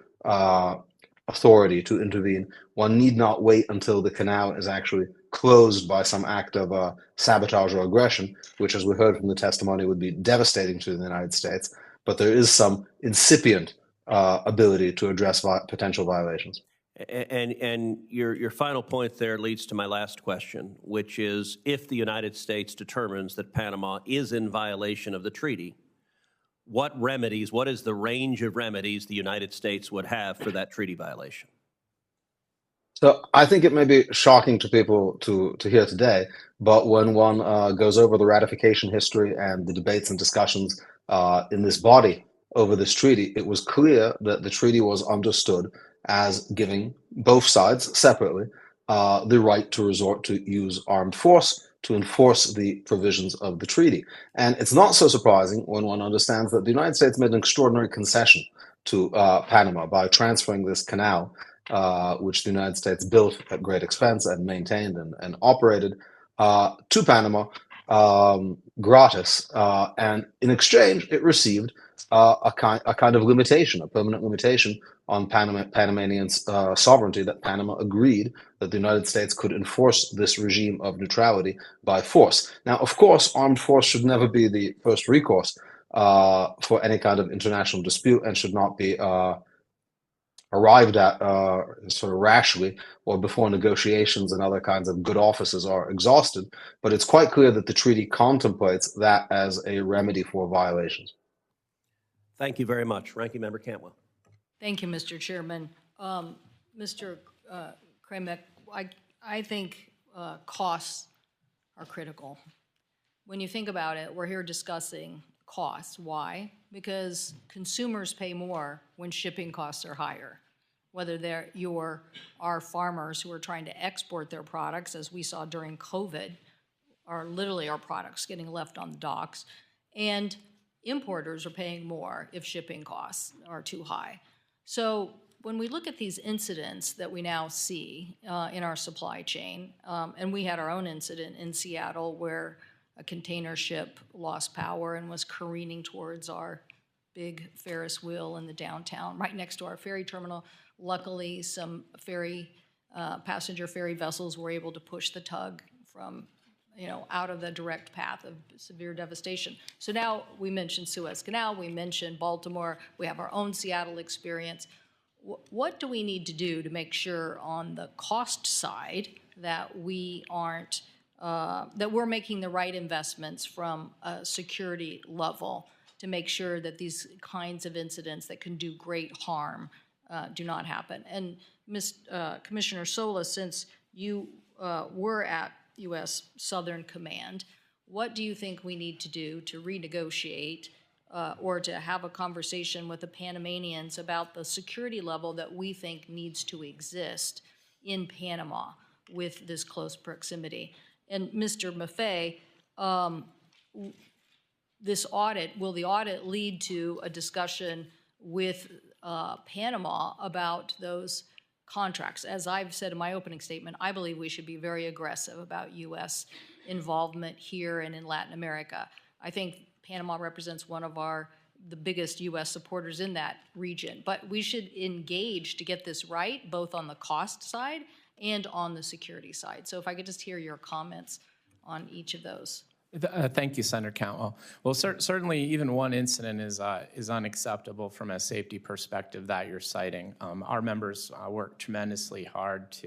authority to intervene. One need not wait until the canal is actually closed by some act of sabotage or aggression, which, as we heard from the testimony, would be devastating to the United States. But there is some incipient ability to address potential violations. And your final point there leads to my last question, which is, if the United States determines that Panama is in violation of the treaty, what remedies, what is the range of remedies the United States would have for that treaty violation? So I think it may be shocking to people to hear today, but when one goes over the ratification history and the debates and discussions in this body over this treaty, it was clear that the treaty was understood as giving both sides separately the right to resort to use armed force to enforce the provisions of the treaty. And it's not so surprising when one understands that the United States made an extraordinary concession to Panama by transferring this canal, which the United States built at great expense and maintained and operated, to Panama gratis. And in exchange, it received a kind of limitation, a permanent limitation on Panamanian sovereignty, that Panama agreed that the United States could enforce this regime of neutrality by force. Now, of course, armed force should never be the first recourse for any kind of international dispute and should not be arrived at sort of rashly or before negotiations and other kinds of good offices are exhausted. But it's quite clear that the treaty contemplates that as a remedy for violations. Thank you very much. Ranking Member Cantwell. Thank you, Mr. Chairman. Mr. Kramek, I think costs are critical. When you think about it, we're here discussing costs. Why? Because consumers pay more when shipping costs are higher. Whether are farmers who are trying to export their products, as we saw during COVID, are literally our products getting left on the docks, and importers are paying more if shipping costs are too high. So when we look at these incidents that we now see in our supply chain, and we had our own incident in Seattle where a container ship lost power and was careening towards our big Ferris wheel in the downtown, right next to our ferry terminal. Luckily, some passenger ferry vessels were able to push the tug from, out of the direct path of severe devastation. So now we mentioned Suez Canal, we mentioned Baltimore, we have our own Seattle experience. What do we need to do to make sure on the cost side that we aren't that we're making the right investments from a security level to make sure that these kinds of incidents that can do great harm do not happen? And Commissioner Sola, since you were at U.S. Southern Command, what do you think we need to do to renegotiate or to have a conversation with the Panamanians about the security level that we think needs to exist in Panama with this close proximity? And Mr. Maffei, this audit, will the audit lead to a discussion with Panama about those contracts? As I've said in my opening statement, I believe we should be very aggressive about U.S. involvement here and in Latin America. I think Panama represents one of the biggest U.S. supporters in that region, but we should engage to get this right, both on the cost side and on the security side. So if I could just hear your comments on each of those. Thank you, Senator Cantwell. Well, certainly even one incident is unacceptable from a safety perspective that you're citing. Our members work tremendously hard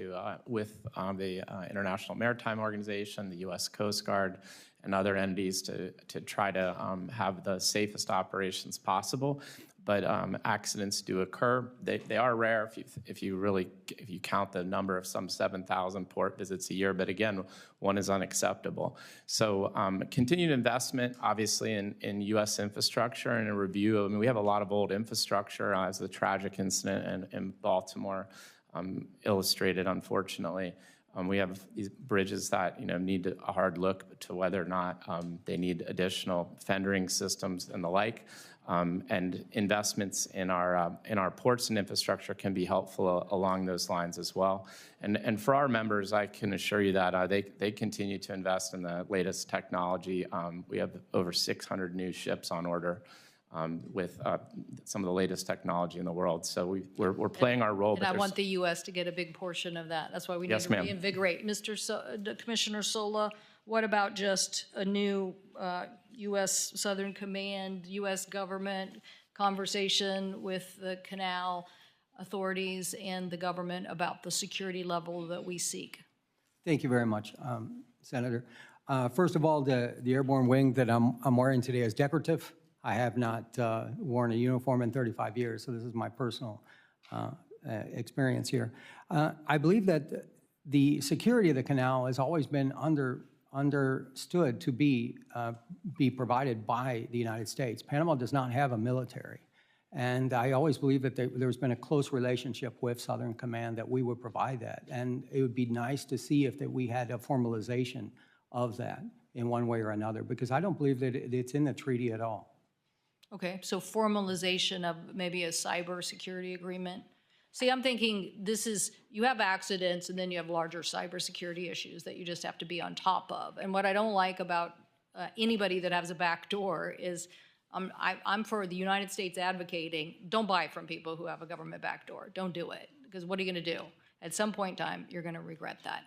with the International Maritime Organization, the U.S. Coast Guard, and other entities to try to have the safest operations possible. But accidents do occur. They are rare if you count the number of some 7,000 port visits a year. But again, one is unacceptable. So continued investment, obviously, in U.S. infrastructure and a review. I mean, we have a lot of old infrastructure, as the tragic incident in Baltimore illustrated, unfortunately. We have these bridges that need a hard look to whether or not they need additional fendering systems and the like. And investments in our ports and infrastructure can be helpful along those lines as well. And for our members, I can assure you that they continue to invest in the latest technology. We have over 600 new ships on order with some of the latest technology in the world. So we're playing our role. And I want the U.S. to get a big portion of that. That's why we need to reinvigorate. Commissioner Sola, what about just a new U.S. Southern Command, U.S. government conversation with the canal authorities and the government about the security level that we seek? Thank you very much, Senator. First of all, the airborne wing that I'm wearing today is decorative. I have not worn a uniform in 35 years, so this is my personal experience here. I believe that the security of the canal has always been understood to be provided by the United States. Panama does not have a military, and I always believe that there's been a close relationship with Southern Command that we would provide that, and it would be nice to see if that we had a formalization of that in one way or another, because I don't believe that it's in the treaty at all. Okay, so formalization of maybe a cybersecurity agreement. See, I'm thinking you have accidents and then you have larger cybersecurity issues that you just have to be on top of. And what I don't like about anybody that has a back door is I'm for the United States advocating, don't buy from people who have a government back door. Don't do it, because what are you going to do? At some point in time, you're going to regret that.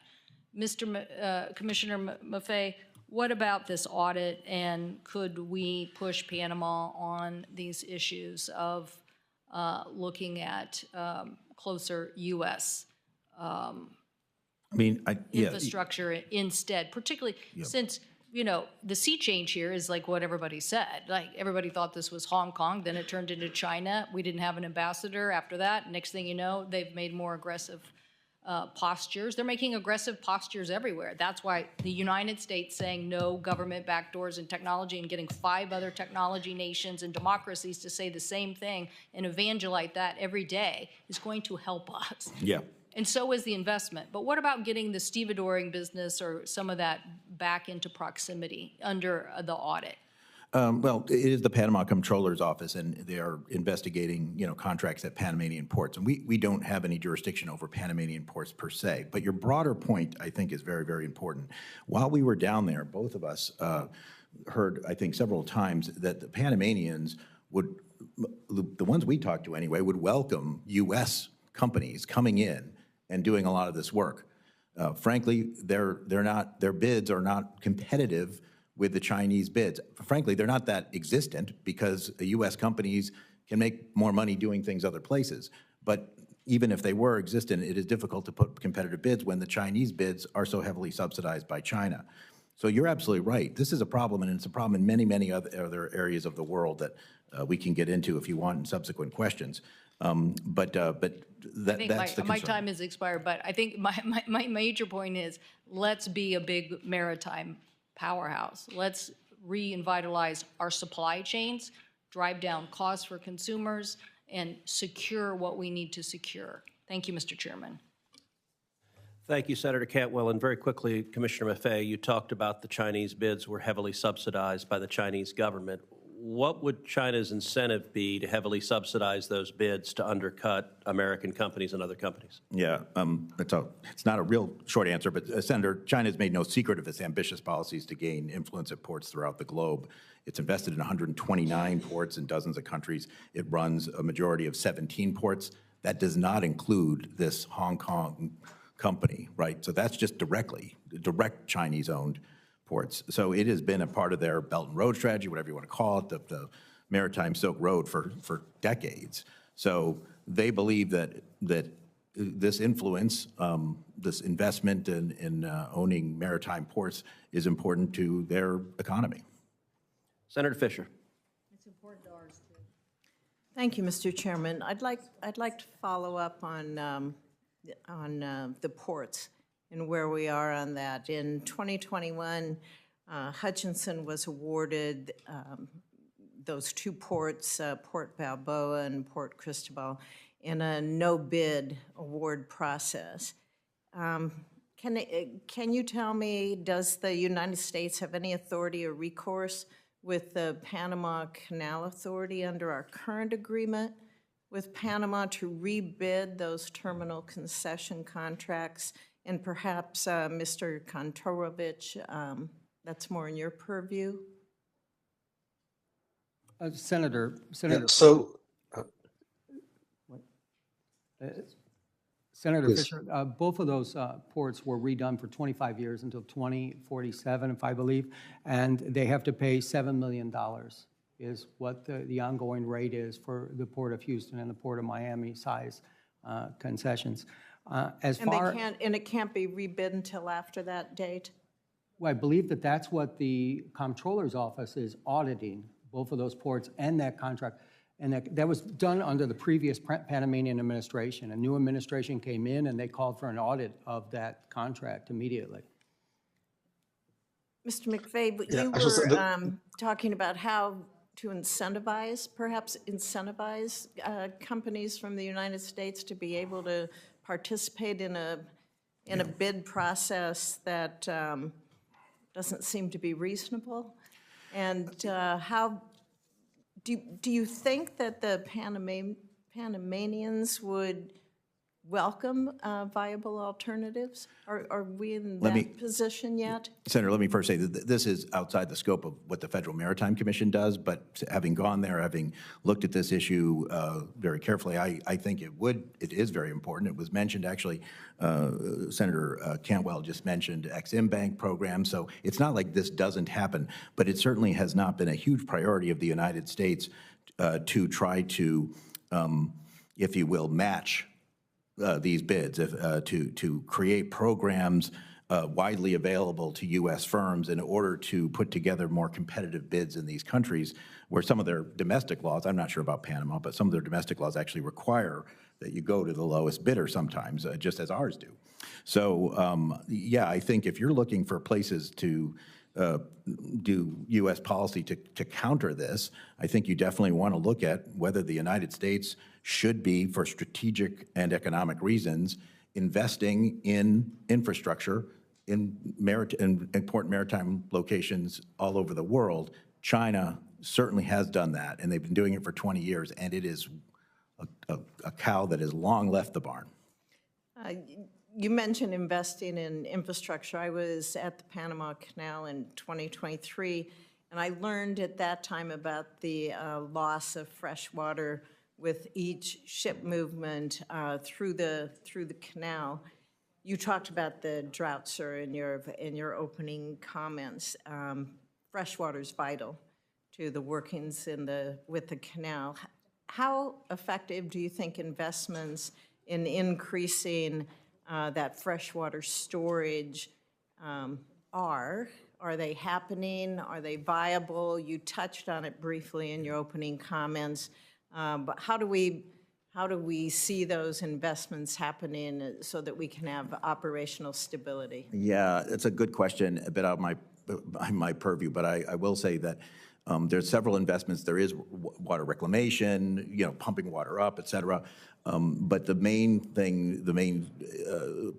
Commissioner Maffei, what about this audit, and could we push Panama on these issues of looking at closer U.S. infrastructure instead, particularly since, the sea change here is like what everybody said. Like, everybody thought this was Hong Kong, then it turned into China. We didn't have an ambassador after that. Next thing you know, they've made more aggressive postures. They're making aggressive postures everywhere. That's why the United States saying no government backdoors in technology and getting 5 other technology nations and democracies to say the same thing and evangelize that every day is going to help us. Yeah. And so is the investment. But what about getting the stevedoring business or some of that back into proximity under the audit? Well, it is the Panama Comptroller's Office, and they are investigating, contracts at Panamanian ports. And we don't have any jurisdiction over Panamanian ports per se. But your broader point, I think, is very, very important. While we were down there, both of us heard, I think, several times that the Panamanians would, the ones we talked to anyway, would welcome U.S. companies coming in and doing a lot of this work. Frankly, their bids are not competitive with the Chinese bids. Frankly, they're not that existent because U.S. companies can make more money doing things other places. But even if they were existent, it is difficult to put competitive bids when the Chinese bids are so heavily subsidized by China. So you're absolutely right. This is a problem, and it's a problem in many, many other areas of the world that we can get into if you want in subsequent questions. That's the concern. My time has expired, but I think my major point is let's be a big maritime powerhouse. Let's revitalize our supply chains, drive down costs for consumers, and secure what we need to secure. Thank you, Mr. Chairman. Thank you, Senator Cantwell. And very quickly, Commissioner Maffei, you talked about the Chinese bids were heavily subsidized by the Chinese government. What would China's incentive be to heavily subsidize those bids to undercut American companies and other companies? Yeah, it's not a real short answer, but Senator, China has made no secret of its ambitious policies to gain influence at ports throughout the globe. It's invested in 129 ports in dozens of countries. It runs a majority of 17 ports. That does not include this Hong Kong company, right? So that's just direct Chinese-owned ports. So it has been a part of their Belt and Road strategy, whatever you want to call it, the Maritime Silk Road for decades. So they believe that this influence, this investment in owning maritime ports is important to their economy. Senator Fisher. It's important to ours, too. Thank you, Mr. Chairman. I'd like to follow up on the ports and where we are on that. In 2021, Hutchinson was awarded those two ports, Port Balboa and Port Cristobal, in a no-bid award process. Can you tell me, does the United States have any authority or recourse with the Panama Canal Authority under our current agreement with Panama to rebid those terminal concession contracts? And perhaps, Mr. Kontorovich, that's more in your purview? Senator, Yeah, Senator Please. Fisher, both of those ports were redone for 25 years until 2047, if I believe, and they have to pay $7 million is what the ongoing rate is for the Port of Houston and the Port of Miami size concessions. And it can't be rebid until after that date? Well, I believe that's what the Comptroller's Office is auditing, both of those ports and that contract. And that was done under the previous Panamanian administration. A new administration came in and they called for an audit of that contract immediately. Mr. McVeigh, but Yeah, you I just- were talking about how to perhaps incentivize companies from the United States to be able to participate in a bid process that doesn't seem to be reasonable. And how do you think that the Panamanians would welcome viable alternatives? Are we in that position yet? Senator, let me first say that this is outside the scope of what the Federal Maritime Commission does, but having gone there, having looked at this issue very carefully, I think it is very important. It was mentioned, actually, Senator Cantwell just mentioned Ex-Im Bank program, so it's not like this doesn't happen, but it certainly has not been a huge priority of the United States to try to, if you will, match these bids, to create programs widely available to U.S. firms in order to put together more competitive bids in these countries where some of their domestic laws, I'm not sure about Panama, but some of their domestic laws actually require that you go to the lowest bidder sometimes, just as ours do. So, yeah, I think if you're looking for places to do U.S. policy to counter this, I think you definitely want to look at whether the United States should be, for strategic and economic reasons, investing in infrastructure in important maritime locations all over the world. China certainly has done that, and they've been doing it for 20 years, and it is a cow that has long left the barn. You mentioned investing in infrastructure. I was at the Panama Canal in 2023, and I learned at that time about the loss of fresh water with each ship movement through the canal. You talked about the drought, sir, in your opening comments. Fresh water is vital to the workings with the canal. How effective do you think investments in increasing that freshwater storage are? Are they happening? Are they viable? You touched on it briefly in your opening comments, but how do we see those investments happening so that we can have operational stability? Yeah, it's a good question, a bit out of my purview, but I will say that there's several investments. There is water reclamation, pumping water up, et cetera. But the main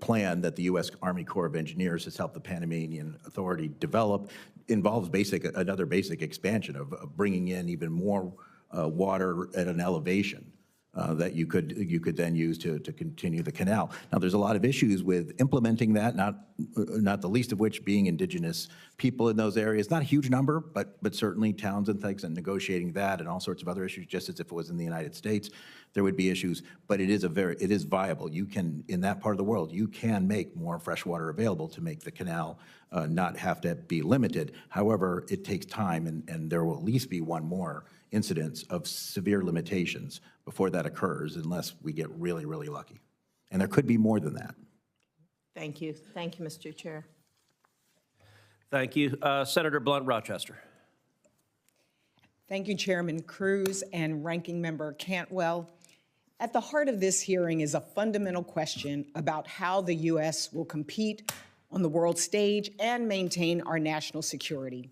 plan that the U.S. Army Corps of Engineers has helped the Panamanian Authority develop involves another basic expansion of bringing in even more water at an elevation that you could then use to continue the canal. Now, there's a lot of issues with implementing that, not the least of which being indigenous people in those areas. Not a huge number, but certainly towns and things, and negotiating that and all sorts of other issues, just as if it was in the United States, there would be issues. But it is viable. You can, in that part of the world, you can make more fresh water available to make the canal not have to be limited. However, it takes time, and there will at least be one more incidence of severe limitations before that occurs, unless we get really, really lucky. And there could be more than that. Thank you. Thank you, Mr. Chair. Thank you. Senator Blunt Rochester. Thank you, Chairman Cruz and Ranking Member Cantwell. At the heart of this hearing is a fundamental question about how the U.S. will compete on the world stage and maintain our national security.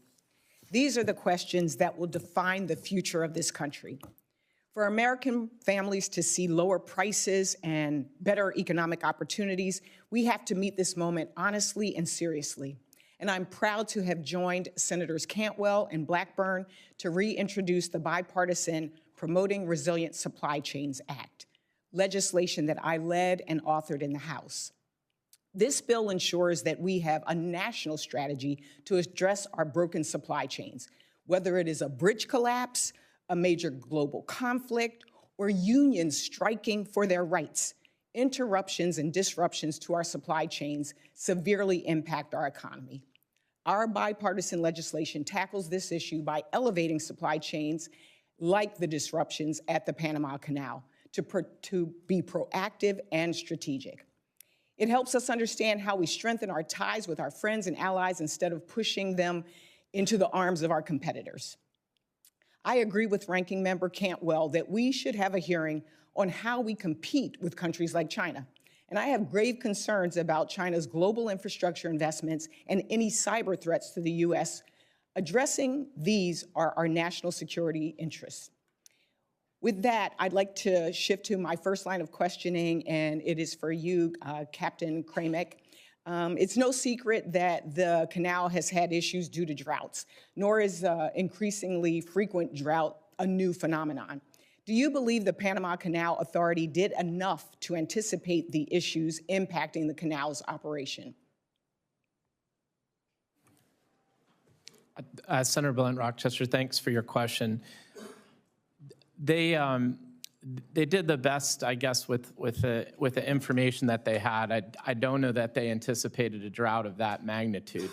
These are the questions that will define the future of this country. For American families to see lower prices and better economic opportunities, we have to meet this moment honestly and seriously. And I'm proud to have joined Senators Cantwell and Blackburn to reintroduce the bipartisan Promoting Resilient Supply Chains Act, legislation that I led and authored in the House. This bill ensures that we have a national strategy to address our broken supply chains, whether it is a bridge collapse, a major global conflict, or unions striking for their rights. Interruptions and disruptions to our supply chains severely impact our economy. Our bipartisan legislation tackles this issue by elevating supply chains like the disruptions at the Panama Canal to be proactive and strategic. It helps us understand how we strengthen our ties with our friends and allies instead of pushing them into the arms of our competitors. I agree with Ranking Member Cantwell that we should have a hearing on how we compete with countries like China. And I have grave concerns about China's global infrastructure investments and any cyber threats to the U.S. Addressing these are our national security interests. With that, I'd like to shift to my first line of questioning, and it is for you, Captain Kramick. It's no secret that the canal has had issues due to droughts, nor is increasingly frequent drought a new phenomenon. Do you believe the Panama Canal Authority did enough to anticipate the issues impacting the canal's operation? Senator Blunt Rochester, thanks for your question. They did the best, I guess, with the information that they had. I don't know that they anticipated a drought of that magnitude.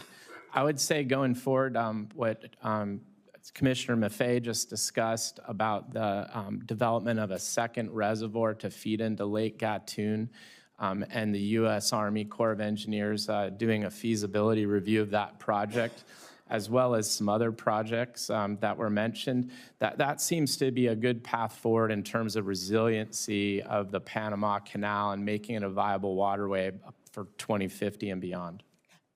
I would say going forward, what Commissioner Maffei just discussed about the development of a second reservoir to feed into Lake Gatun, and the U.S. Army Corps of Engineers doing a feasibility review of that project, as well as some other projects that were mentioned, that seems to be a good path forward in terms of resiliency of the Panama Canal and making it a viable waterway for 2050 and beyond.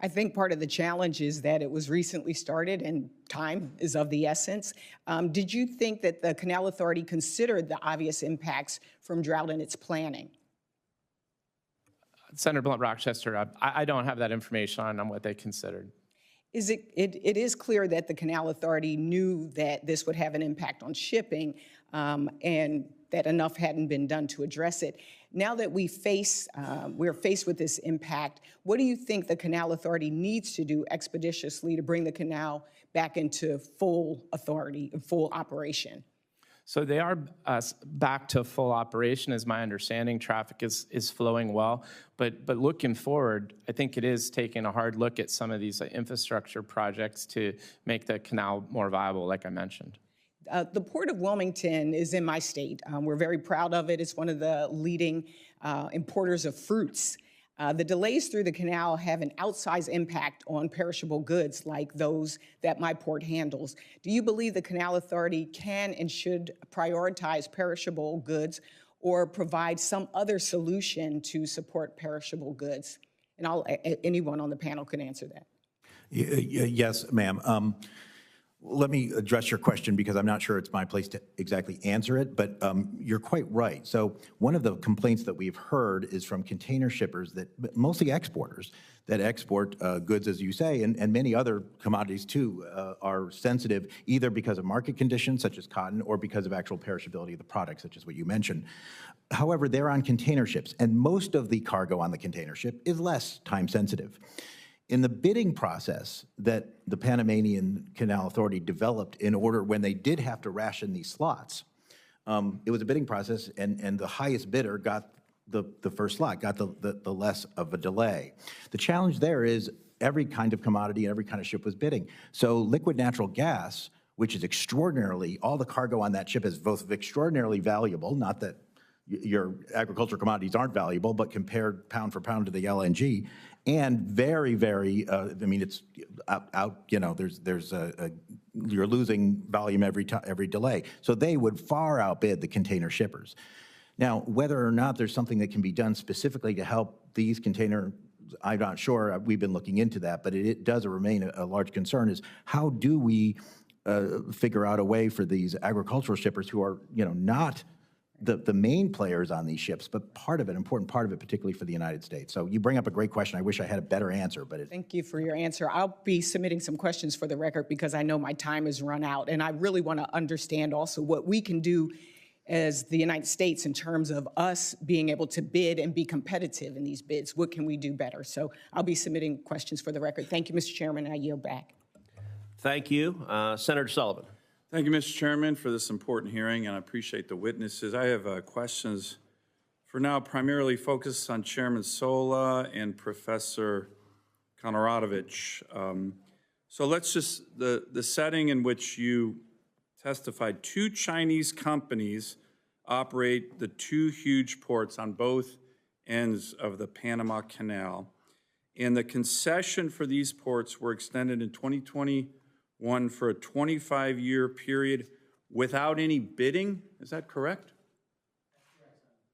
I think part of the challenge is that it was recently started and time is of the essence. Did you think that the Canal Authority considered the obvious impacts from drought in its planning? Senator Blunt Rochester, I don't have that information on what they considered. It is clear that the Canal Authority knew that this would have an impact on shipping, and that enough hadn't been done to address it. Now that we're faced with this impact, what do you think the Canal Authority needs to do expeditiously to bring the canal back into full authority, full operation? So they are back to full operation, is my understanding. Traffic is flowing well. But looking forward, I think it is taking a hard look at some of these infrastructure projects to make the canal more viable, like I mentioned. The Port of Wilmington is in my state. We're very proud of it. It's one of the leading importers of fruits. The delays through the canal have an outsized impact on perishable goods like those that my port handles. Do you believe the Canal Authority can and should prioritize perishable goods or provide some other solution to support perishable goods? And anyone on the panel can answer that. Yes, ma'am. Let me address your question because I'm not sure it's my place to exactly answer it, but you're quite right. So one of the complaints that we've heard is from container shippers, that mostly exporters, that export goods, as you say, and many other commodities too, are sensitive either because of market conditions, such as cotton, or because of actual perishability of the product, such as what you mentioned. However, they're on container ships, and most of the cargo on the container ship is less time sensitive. In the bidding process that the Panamanian Canal Authority developed in order when they did have to ration these slots, it was a bidding process, and the highest bidder got the first slot, got the less of a delay. The challenge there is every kind of commodity and every kind of ship was bidding. So liquid natural gas, which is extraordinarily, all the cargo on that ship is both extraordinarily valuable, not that your agricultural commodities aren't valuable, but compared pound for pound to the LNG, and very, very, I mean, it's out, you know, you're losing volume every delay. So they would far outbid the container shippers. Now, whether or not there's something that can be done specifically to help these container, I'm not sure. We've been looking into that, but it does remain a large concern, is how do we figure out a way for these agricultural shippers who are, you know, not the main players on these ships, but part of it, important part of it, particularly for the United States. So you bring up a great question. I wish I had a better answer, but Thank you for your answer. I'll be submitting some questions for the record because I know my time has run out, and I really want to understand also what we can do as the United States in terms of us being able to bid and be competitive in these bids. What can we do better? So I'll be submitting questions for the record. Thank you, Mr. Chairman, and I yield back. Thank you. Senator Sullivan. Thank you, Mr. Chairman, for this important hearing, and I appreciate the witnesses. I have questions for now primarily focused on Chairman Sola and Professor Konradovich. So let's just, the setting in which you testified, 2 Chinese companies operate the 2 huge ports on both ends of the Panama Canal, and the concession for these ports were extended in 2021 for a 25-year period without any bidding. Is that correct?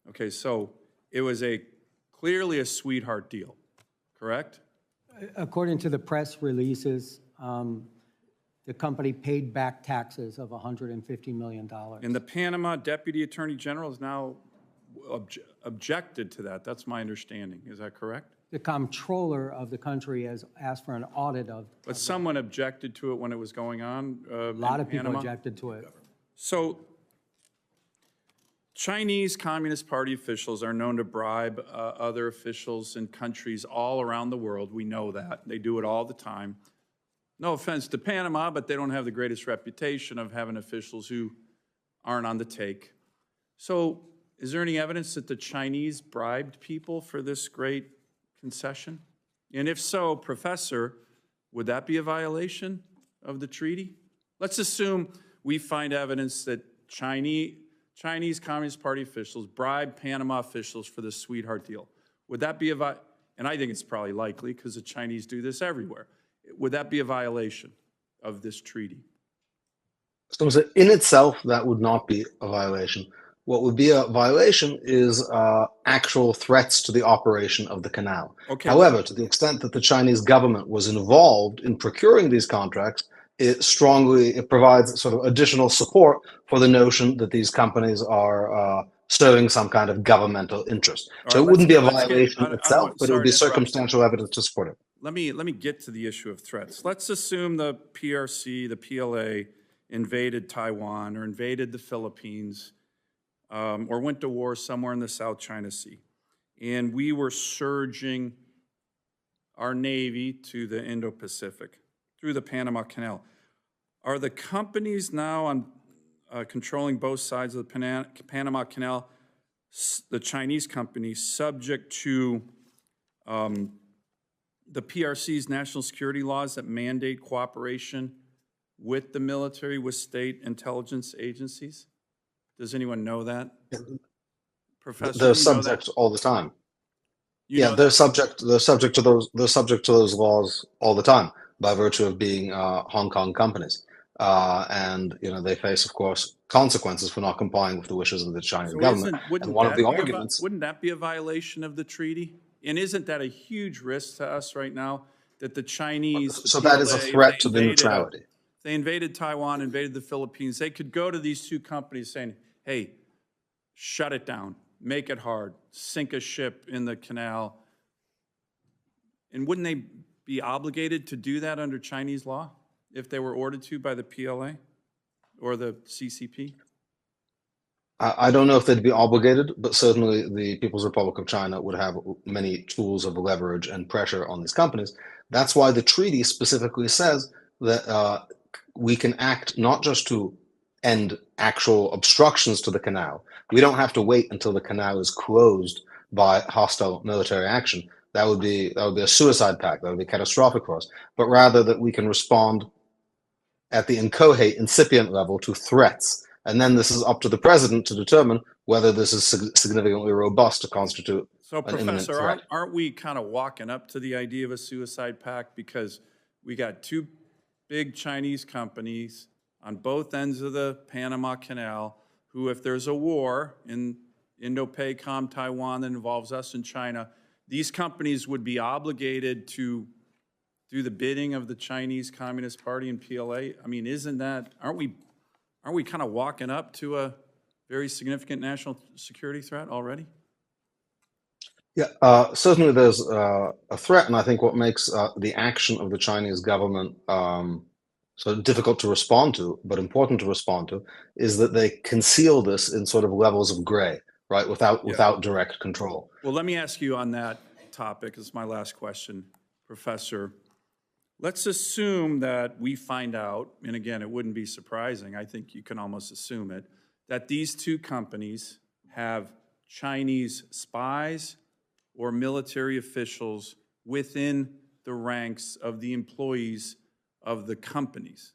Okay, so it was clearly a sweetheart deal, correct? According to the press releases, the company paid back taxes of $150 million. And the Panama Deputy Attorney General has now objected to that. That's my understanding. Is that correct? The comptroller of the country has asked for an audit of. But someone objected to it when it was going on. A lot of people objected to it. So Chinese Communist Party officials are known to bribe other officials in countries all around the world. We know that. They do it all the time. No offense to Panama, but they don't have the greatest reputation of having officials who aren't on the take. So is there any evidence that the Chinese bribed people for this great concession? And if so, Professor, would that be a violation of the treaty? Let's assume we find evidence that Chinese Communist Party officials bribed Panama officials for this sweetheart deal. Would that be and I think it's probably likely because the Chinese do this everywhere. Would that be a violation of this treaty? So in itself, that would not be a violation. What would be a violation is actual threats to the operation of the canal. Okay. However, to the extent that the Chinese government was involved in procuring these contracts, it provides sort of additional support for the notion that these companies are serving some kind of governmental interest. So it wouldn't be a violation itself, but it would be circumstantial evidence to support it. Let me get to the issue of threats. Let's assume the PRC, the PLA, invaded Taiwan or invaded the Philippines, or went to war somewhere in the South China Sea, and we were surging our Navy to the Indo-Pacific through the Panama Canal. Are the companies now on controlling both sides of the Panama Canal, the Chinese companies, subject to the PRC's national security laws that mandate cooperation with the military, with state intelligence agencies? Does anyone know that? Professor, they're subject all the time. Yeah, they're subject to those laws all the time by virtue of being Hong Kong companies. And they face, of course, consequences for not complying with the wishes of the Chinese government. And one of the arguments, wouldn't that be a violation of the treaty? And isn't that a huge risk to us right now that the Chinese? So that is a threat to the neutrality. they invaded Taiwan, invaded the Philippines, they could go to these two companies saying, hey, shut it down, make it hard, sink a ship in the canal. And wouldn't they be obligated to do that under Chinese law if they were ordered to by the PLA or the CCP? I don't know if they'd be obligated, but certainly the People's Republic of China would have many tools of leverage and pressure on these companies. That's why the treaty specifically says that we can act not just to end actual obstructions to the canal. We don't have to wait until the canal is closed by hostile military action. That would be a suicide pact. That would be catastrophic for us. But rather that we can respond at the inchoate, incipient level to threats. And then this is up to the president to determine whether this is significantly robust to constitute So, an imminent Professor, threat. aren't we kind of walking up to the idea of a suicide pact because we got two big Chinese companies on both ends of the Panama Canal who, if there's a war in Indo-PACOM, Taiwan that involves us and China, these companies would be obligated to do the bidding of the Chinese Communist Party and PLA? I mean, aren't we kind of walking up to a very significant national security threat already? Yeah, certainly there's a threat, and I think what makes the action of the Chinese government so difficult to respond to, but important to respond to, is that they conceal this in sort of levels of gray, right, without direct control. Well, let me ask you on that topic. This is my last question, Professor. Let's assume that we find out, and again, it wouldn't be surprising, I think you can almost assume it, that these two companies have Chinese spies or military officials within the ranks of the employees of the companies.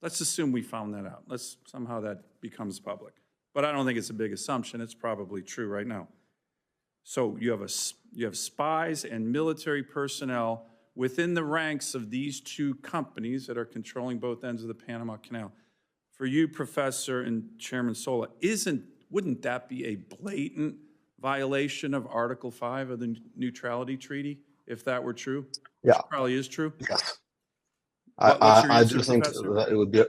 Let's assume we found that out. Somehow that becomes public. But I don't think it's a big assumption. It's probably true right now. So you have spies and military personnel within the ranks of these two companies that are controlling both ends of the Panama Canal. For you, Professor and Chairman Sola, wouldn't that be a blatant violation of Article 5 of the Neutrality Treaty, if that were true? Yeah. Which probably is true. Yes. I do think that it would be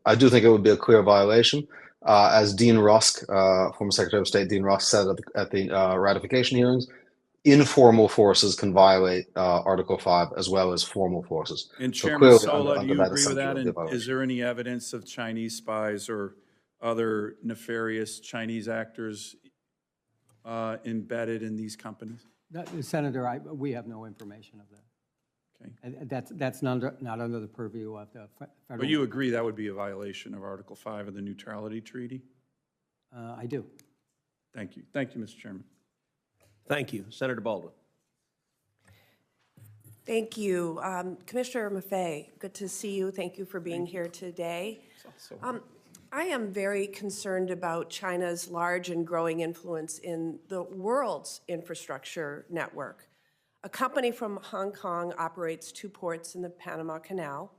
I do think it would be a clear violation. As Dean Rusk, former Secretary of State Dean Rusk said at the ratification hearings, informal forces can violate Article 5 as well as formal forces. And So Chairman clearly, Sola, do you agree with that? assumption, it would be a And is violation. there any evidence of Chinese spies or other nefarious Chinese actors embedded in these companies? Senator, we have no information of that. Okay. And that's not under the purview of the federal. But you agree that would be a violation of Article 5 of the Neutrality Treaty? I do. Thank you. Thank you, Mr. Chairman. Thank you. Senator Baldwin. Thank you. Commissioner Maffei, good to see you. Thank you for being here today. I am very concerned about China's large and growing influence in the world's infrastructure network. A company from Hong Kong operates 2 ports in the Panama Canal,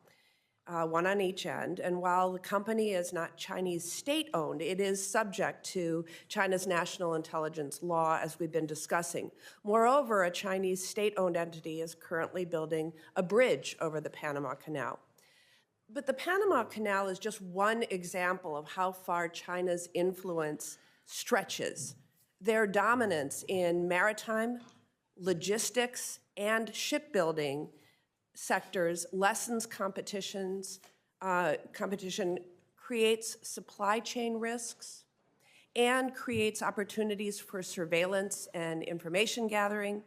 one on each end. And while the company is not Chinese state-owned, it is subject to China's national intelligence law, as we've been discussing. Moreover, a Chinese state-owned entity is currently building a bridge over the Panama Canal. But the Panama Canal is just one example of how far China's influence stretches. Their dominance in maritime, logistics, and shipbuilding sectors lessens competition, creates supply chain risks, and creates opportunities for surveillance and information gathering.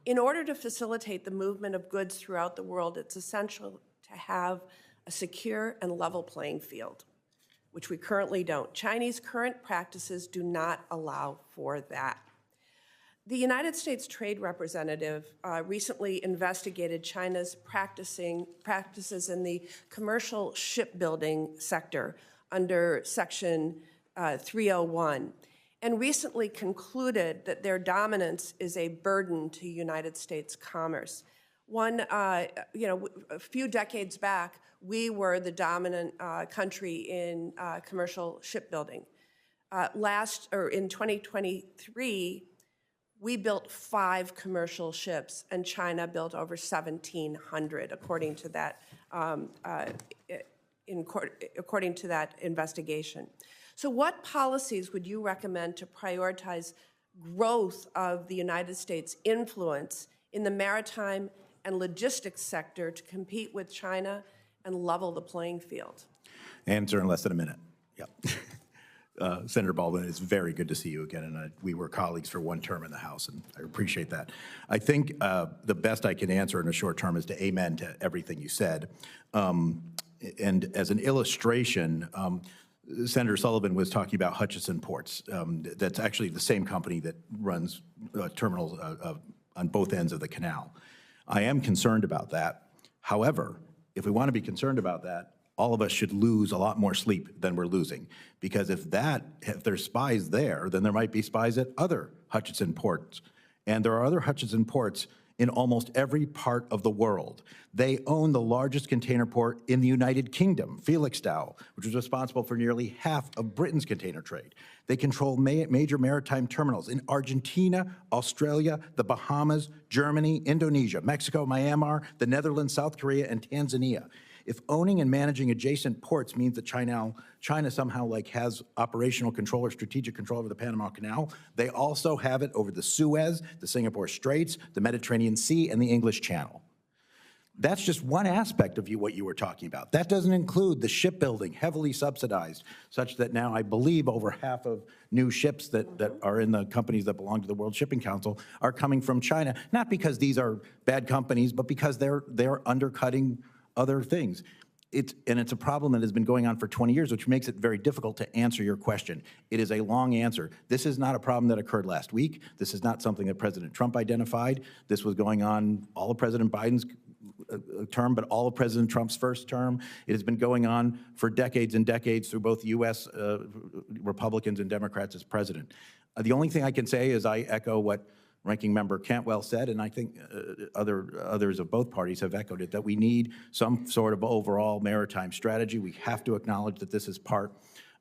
In order to facilitate the movement of goods throughout the world, it's essential to have a secure and level playing field, which we currently don't. Chinese current practices do not allow for that. The United States Trade Representative recently investigated China's practices in the commercial shipbuilding sector under Section 301, and recently concluded that their dominance is a burden to United States commerce. A few decades back, we were the dominant country in commercial shipbuilding. In 2023, we built 5 commercial ships, and China built over 1,700, according to that according to that investigation. So what policies would you recommend to prioritize growth of the United States' influence in the maritime and logistics sector to compete with China and level the playing field? Answer in less than a minute. Yep. Senator Baldwin, it's very good to see you again, and we were colleagues for one term in the House, and I appreciate that. I think the best I can answer in a short term is to amen to everything you said. And as an illustration, Senator Sullivan was talking about Hutchison Ports. That's actually the same company that runs terminals on both ends of the canal. I am concerned about that. However, if we want to be concerned about that, all of us should lose a lot more sleep than we're losing. Because if there's spies there, then there might be spies at other Hutchison ports. And there are other Hutchison ports in almost every part of the world. They own the largest container port in the United Kingdom, Felixstowe, which is responsible for nearly half of Britain's container trade. They control major maritime terminals in Argentina, Australia, the Bahamas, Germany, Indonesia, Mexico, Myanmar, the Netherlands, South Korea, and Tanzania. If owning and managing adjacent ports means that China somehow has operational control or strategic control over the Panama Canal, they also have it over the Suez, the Singapore Straits, the Mediterranean Sea, and the English Channel. That's just one aspect of what you were talking about. That doesn't include the shipbuilding, heavily subsidized, such that now I believe over half of new ships that are in the companies that belong to the World Shipping Council are coming from China, not because these are bad companies, but because they're undercutting other things. It's a problem that has been going on for 20 years, which makes it very difficult to answer your question. It is a long answer. This is not a problem that occurred last week. This is not something that President Trump identified. This was going on all of President Biden's term, but all of President Trump's first term. It has been going on for decades and decades through both U.S. Republicans and Democrats as president. The only thing I can say is I echo what Ranking Member Cantwell said, and I think others of both parties have echoed it, that we need some sort of overall maritime strategy. We have to acknowledge that this is part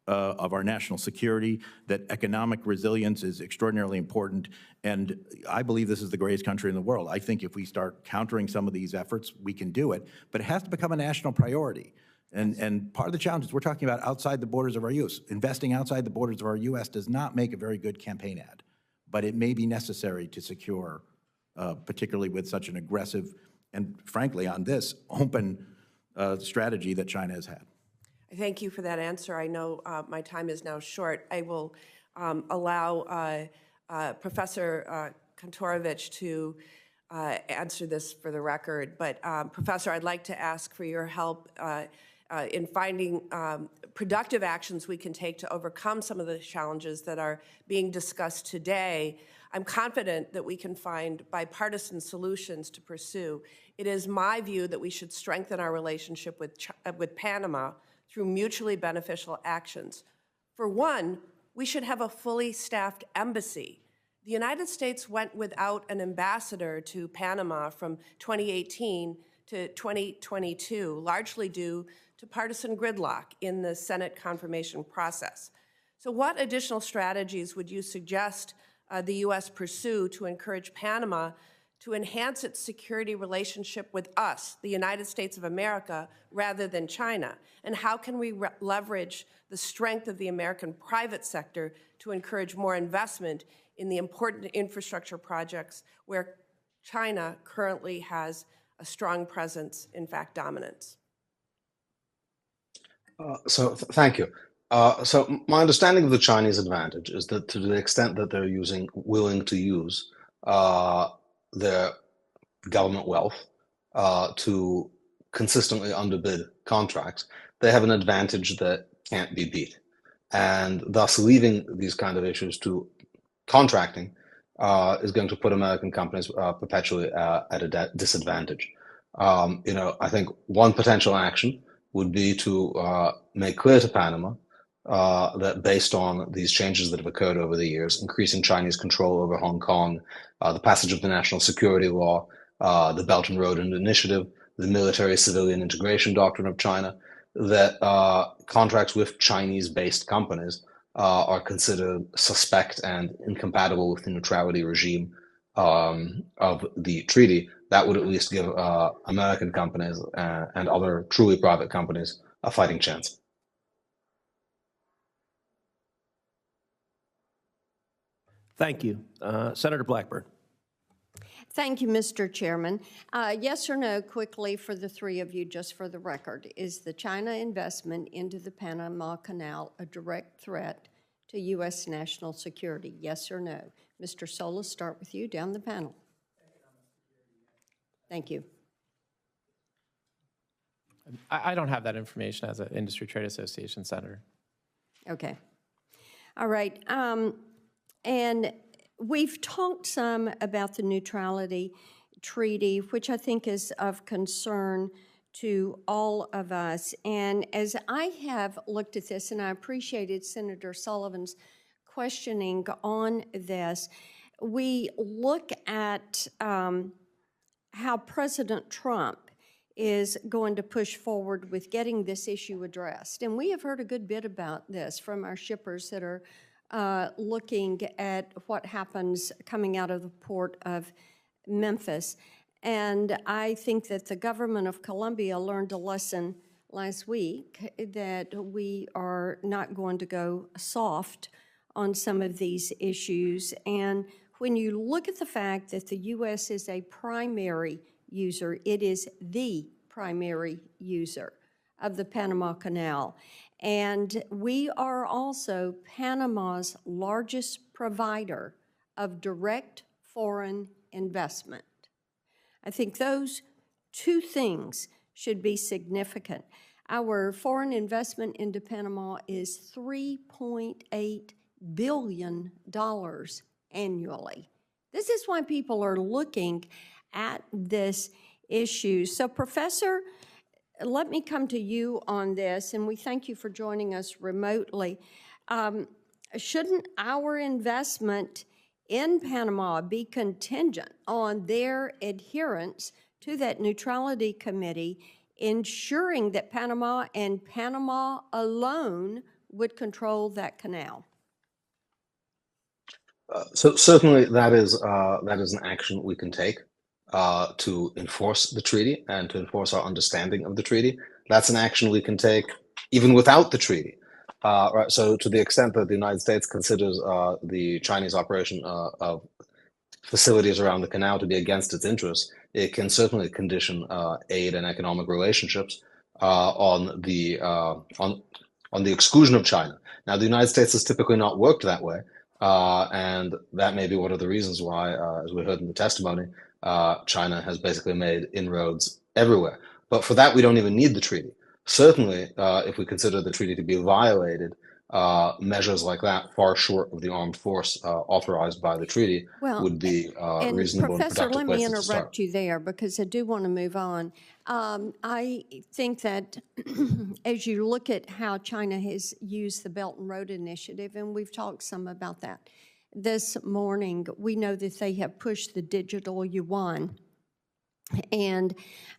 of our national security, that economic resilience is extraordinarily important, and I believe this is the greatest country in the world. I think if we start countering some of these efforts, we can do it, but it has to become a national priority. And part of the challenge is we're talking about outside the borders of our U.S. Investing outside the borders of our U.S. does not make a very good campaign ad, but it may be necessary to secure, particularly with such an aggressive and, frankly, on this, open strategy that China has had. Thank you for that answer. I know my time is now short. I will allow Professor Kantorovich to answer this for the record. But Professor, I'd like to ask for your help in finding productive actions we can take to overcome some of the challenges that are being discussed today. I'm confident that we can find bipartisan solutions to pursue. It is my view that we should strengthen our relationship with Panama through mutually beneficial actions. For one, we should have a fully staffed embassy. The United States went without an ambassador to Panama from 2018 to 2022, largely due to partisan gridlock in the Senate confirmation process. So what additional strategies would you suggest the U.S. pursue to encourage Panama to enhance its security relationship with us, the United States of America, rather than China? And how can we leverage the strength of the American private sector to encourage more investment in the important infrastructure projects where China currently has a strong presence, in fact, dominance? Thank you. So my understanding of the Chinese advantage is that to the extent that they're willing to use their government wealth to consistently underbid contracts, they have an advantage that can't be beat. And thus leaving these kind of issues to contracting is going to put American companies perpetually at a disadvantage. I think one potential action would be to make clear to Panama that based on these changes that have occurred over the years, increasing Chinese control over Hong Kong, the passage of the National Security Law, the Belt and Road Initiative, the military-civilian integration doctrine of China, that contracts with Chinese-based companies are considered suspect and incompatible with the neutrality regime of the treaty, that would at least give American companies and other truly private companies a fighting chance. Thank you. Senator Blackburn. Thank you, Mr. Chairman. Yes or no, quickly for the three of you, just for the record, is the China investment into the Panama Canal a direct threat to U.S. national security? Yes or no? Mr. Sola, start with you down the panel. Thank you. I don't have that information as an industry trade association senator. Okay. All right. And we've talked some about the neutrality treaty, which I think is of concern to all of us. And as I have looked at this, and I appreciated Senator Sullivan's questioning on this, we look at how President Trump is going to push forward with getting this issue addressed. And we have heard a good bit about this from our shippers that are looking at what happens coming out of the port of Memphis. And I think that the government of Colombia learned a lesson last week that we are not going to go soft on some of these issues. And when you look at the fact that the U.S. is a primary user, it is the primary user of the Panama Canal. And we are also Panama's largest provider of direct foreign investment. I think those two things should be significant. Our foreign investment into Panama is $3.8 billion annually. This is why people are looking at this issue. So, Professor, let me come to you on this, and we thank you for joining us remotely. Shouldn't our investment in Panama be contingent on their adherence to that neutrality committee, ensuring that Panama and Panama alone would control that canal? So certainly that is an action we can take to enforce the treaty and to enforce our understanding of the treaty. That's an action we can take even without the treaty. Right. So to the extent that the United States considers the Chinese operation of facilities around the canal to be against its interests, it can certainly condition aid and economic relationships on the exclusion of China. Now, the United States has typically not worked that way. And that may be one of the reasons why, as we heard in the testimony, China has basically made inroads everywhere. But for that, we don't even need the treaty. Certainly, if we consider the treaty to be violated, measures like that, far short of the armed force authorized by the treaty, would be reasonable and Professor, productive let me places to start. interrupt you there because I do want to move on. I think that as you look at how China has used the Belt and Road Initiative, and we've talked some about that this morning, we know that they have pushed the digital yuan. And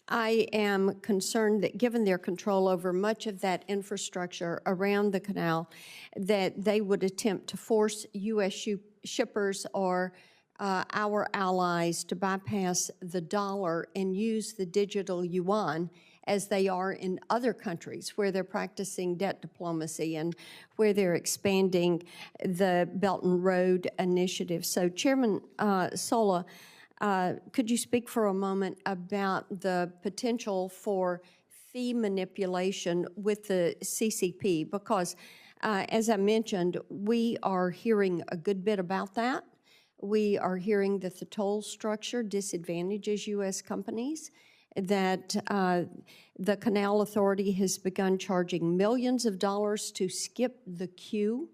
I am concerned that given their control over much of that infrastructure around the canal, that they would attempt to force U.S. shippers or our allies to bypass the dollar and use the digital yuan as they are in other countries where they're practicing debt diplomacy and where they're expanding the Belt and Road Initiative. So, Chairman Sola, could you speak for a moment about the potential for fee manipulation with the CCP? Because, as I mentioned, we are hearing a good bit about that. We are hearing that the toll structure disadvantages U.S. companies, that the Canal Authority has begun charging millions of dollars to skip the queue,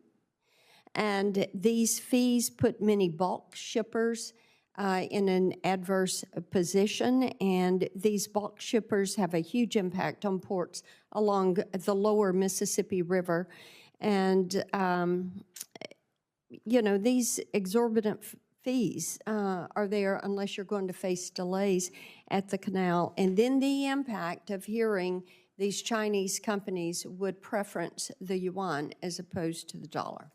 and these fees put many bulk shippers in an adverse position, and these bulk shippers have a huge impact on ports along the lower Mississippi River. And, you know, these exorbitant fees are there unless you're going to face delays at the canal. And then the impact of hearing these Chinese companies would preference the yuan as opposed to the dollar.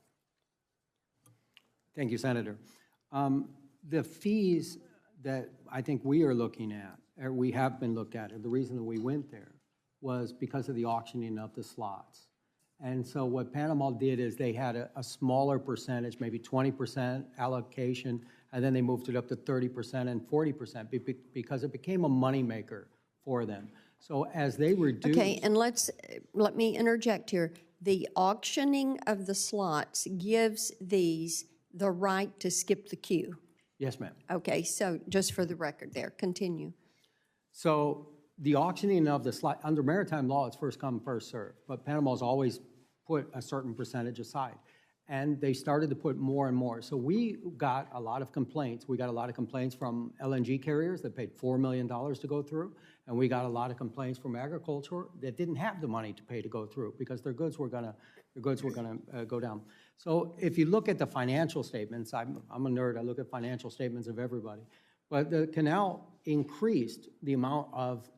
Thank you, Senator. The fees that I think we are looking at, or we have been looked at, and the reason that we went there was because of the auctioning of the slots. And so what Panama did is they had a smaller percentage, maybe 20% allocation, and then they moved it up to 30% and 40% because it became a moneymaker for them. So as they reduced... Okay, and let me interject here. The auctioning of the slots gives these the right to skip the queue. Yes, ma'am. Okay, so just for the record there, continue. So the auctioning of the slot, under maritime law, it's first come, first served, but Panama's always put a certain percentage aside. And they started to put more and more. So we got a lot of complaints. We got a lot of complaints from LNG carriers that paid $4 million to go through. And we got a lot of complaints from agriculture that didn't have the money to pay to go through because their goods were gonna go down. So if you look at the financial statements, I'm a nerd, I look at financial statements of everybody. But the canal increased the amount of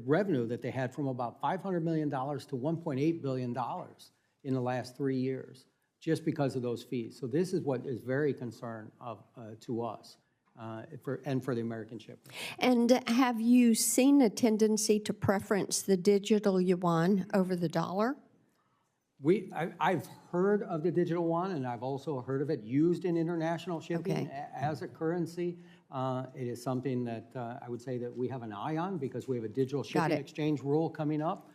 revenue that they had from about $500 million to $1.8 billion in the last 3 years, just because of those fees. So this is what is very concerned to us and for the American shippers. And have you seen a tendency to preference the digital yuan over the dollar? I've heard of the digital yuan, and I've also heard of it used in international shipping as a currency. It is something that I would say that we have an eye on because we have a digital shipping exchange rule coming up,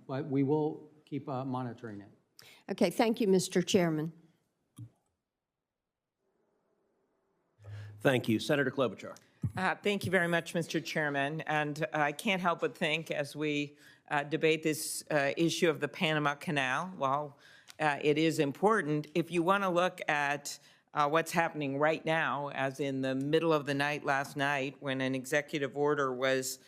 but we will keep monitoring it. Okay, thank you, Mr. Chairman. Thank you. Senator Klobuchar. Thank you very much, Mr. Chairman. And I can't help but think as we debate this issue of the Panama Canal, while it is important, if you want to look at what's happening right now, as in the middle of the night last night when an executive order was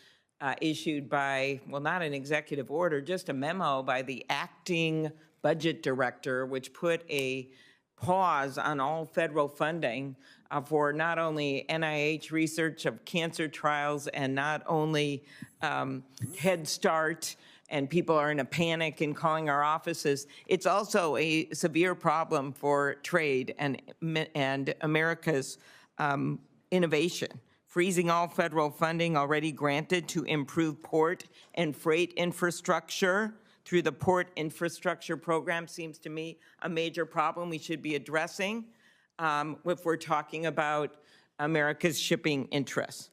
issued by, well, not an executive order, just a memo by the acting budget director, which put a pause on all federal funding for not only NIH research of cancer trials and not only Head Start, and people are in a panic and calling our offices. It's also a severe problem for trade and America's innovation. Freezing all federal funding already granted to improve port and freight infrastructure through the Port Infrastructure Program seems to me a major problem we should be addressing if we're talking about America's shipping interests.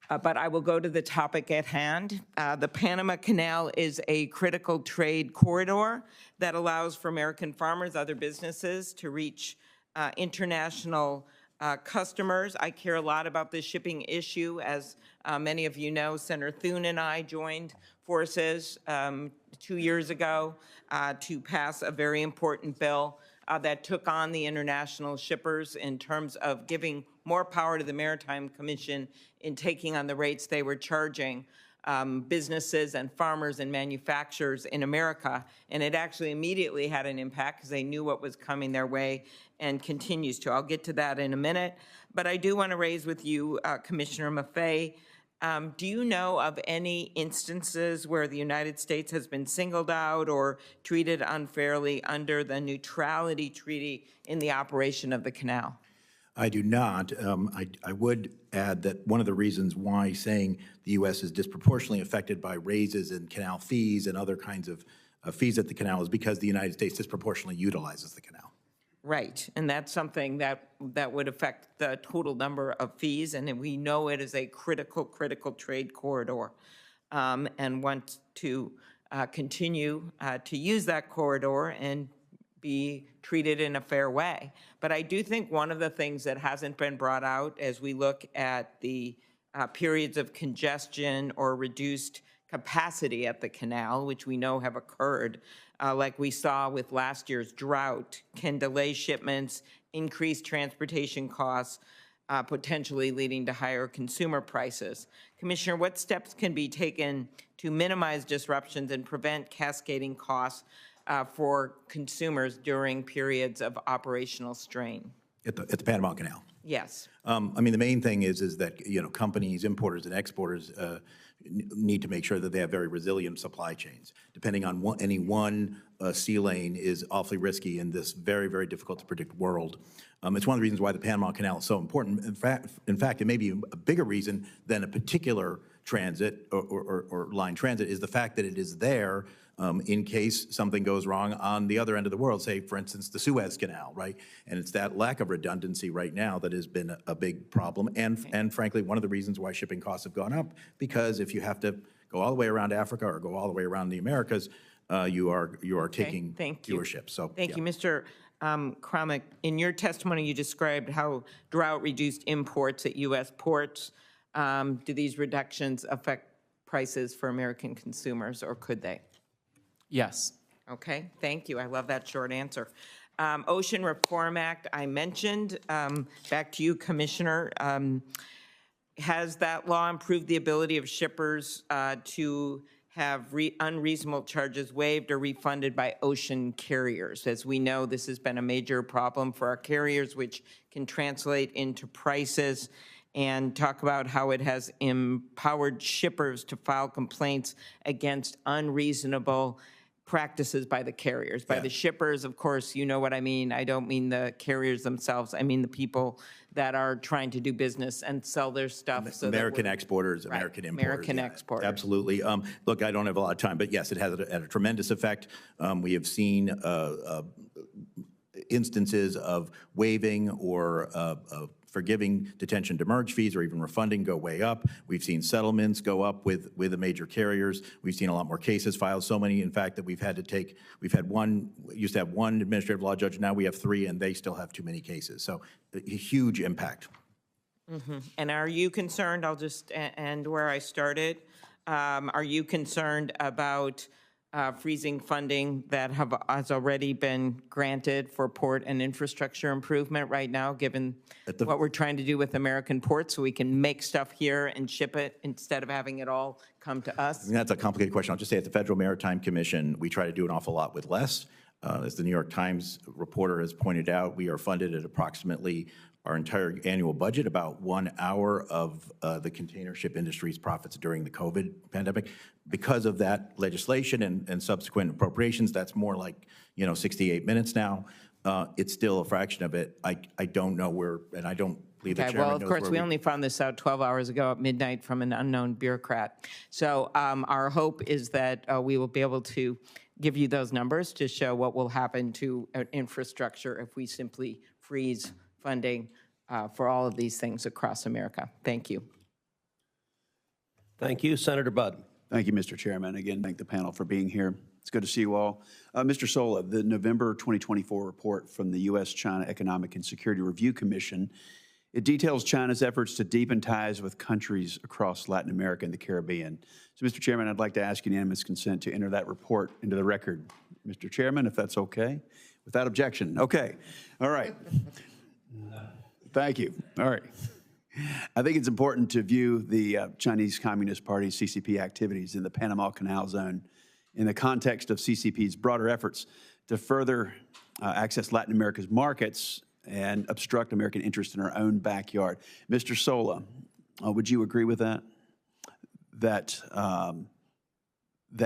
But I will go to the topic at hand. The Panama Canal is a critical trade corridor that allows for American farmers, other businesses to reach international customers. I care a lot about this shipping issue. As many of you know, Senator Thune and I joined forces 2 years ago to pass a very important bill that took on the international shippers in terms of giving more power to the Maritime Commission in taking on the rates they were charging businesses and farmers and manufacturers in America. And it actually immediately had an impact because they knew what was coming their way and continues to. I'll get to that in a minute. But I do want to raise with you, Commissioner Maffei, do you know of any instances where the United States has been singled out or treated unfairly under the Neutrality Treaty in the operation of the canal? I do not. I would add that one of the reasons why saying the U.S. is disproportionately affected by raises in canal fees and other kinds of fees at the canal is because the United States disproportionately utilizes the canal. Right, and that's something that would affect the total number of fees, and we know it is a critical trade corridor, and want to continue to use that corridor and be treated in a fair way. But I do think one of the things that hasn't been brought out as we look at the periods of congestion or reduced capacity at the canal, which we know have occurred, like we saw with last year's drought, can delay shipments, increase transportation costs, potentially leading to higher consumer prices. Commissioner, what steps can be taken to minimize disruptions and prevent cascading costs for consumers during periods of operational strain? At the Panama Canal. Yes. I mean, the main thing is that, you know, companies, importers and exporters need to make sure that they have very resilient supply chains. Depending on any one sea lane is awfully risky in this very, very difficult to predict world. It's one of the reasons why the Panama Canal is so important. In fact, it may be a bigger reason than a particular transit or line transit is the fact that it is there in case something goes wrong on the other end of the world, say, for instance, the Suez Canal, right? And it's that lack of redundancy right now that has been a big problem. And frankly, one of the reasons why shipping costs have gone up, because if you have to go all the way around Africa or go all the way around the Americas, you are taking fewer ships. So Thank you, Mr. Cramick. In your testimony, you described how drought reduced imports at U.S. ports. Do these reductions affect prices for American consumers, or could they? Yes. Okay, thank you. I love that short answer. Ocean Reform Act, I mentioned. Back to you, Commissioner. Has that law improved the ability of shippers to have unreasonable charges waived or refunded by ocean carriers? As we know, this has been a major problem for our carriers, which can translate into prices. And talk about how it has empowered shippers to file complaints against unreasonable practices by the carriers. By the shippers, of course, you know what I mean. I don't mean the carriers themselves. I mean the people that are trying to do business and sell their stuff. So American exporters, American importers. American exporters. Absolutely. Look, I don't have a lot of time, but yes, it has had a tremendous effect. We have seen instances of waiving or forgiving detention demurrage fees or even refunding go way up. We've seen settlements go up with the major carriers. We've seen a lot more cases filed, so many, in fact, that we used to have one administrative law judge, now we have 3, and they still have too many cases. So a huge impact. Mm-hmm. And are you concerned, I'll just end where I started, are you concerned about freezing funding that has already been granted for port and infrastructure improvement right now, given what we're trying to do with American ports, so we can make stuff here and ship it instead of having it all come to us? I mean, that's a complicated question. I'll just say at the Federal Maritime Commission, we try to do an awful lot with less. As the New York Times reporter has pointed out, we are funded at approximately our entire annual budget, about 1 hour of the container ship industry's profits during the COVID pandemic. Because of that legislation and subsequent appropriations, that's more like, 68 minutes now. It's still a fraction of it. I don't know where, and I don't believe the chairman knows. Well, of course, we only found this out 12 hours ago at midnight from an unknown bureaucrat. So our hope is that we will be able to give you those numbers to show what will happen to infrastructure if we simply freeze funding for all of these things across America. Thank you. Thank you. Senator Budd. Thank you, Mr. Chairman. Again, thank the panel for being here. It's good to see you all. Mr. Sola, the November 2024 report from the U.S.-China Economic and Security Review Commission, it details China's efforts to deepen ties with countries across Latin America and the Caribbean. So, Mr. Chairman, I'd like to ask unanimous consent to enter that report into the record. Mr. Chairman, if that's okay? Without objection. Okay. All right. Thank you. All right. I think it's important to view the Chinese Communist Party's CCP activities in the Panama Canal Zone in the context of CCP's broader efforts to further access Latin America's markets and obstruct American interest in our own backyard. Mr. Sola, would you agree with that? That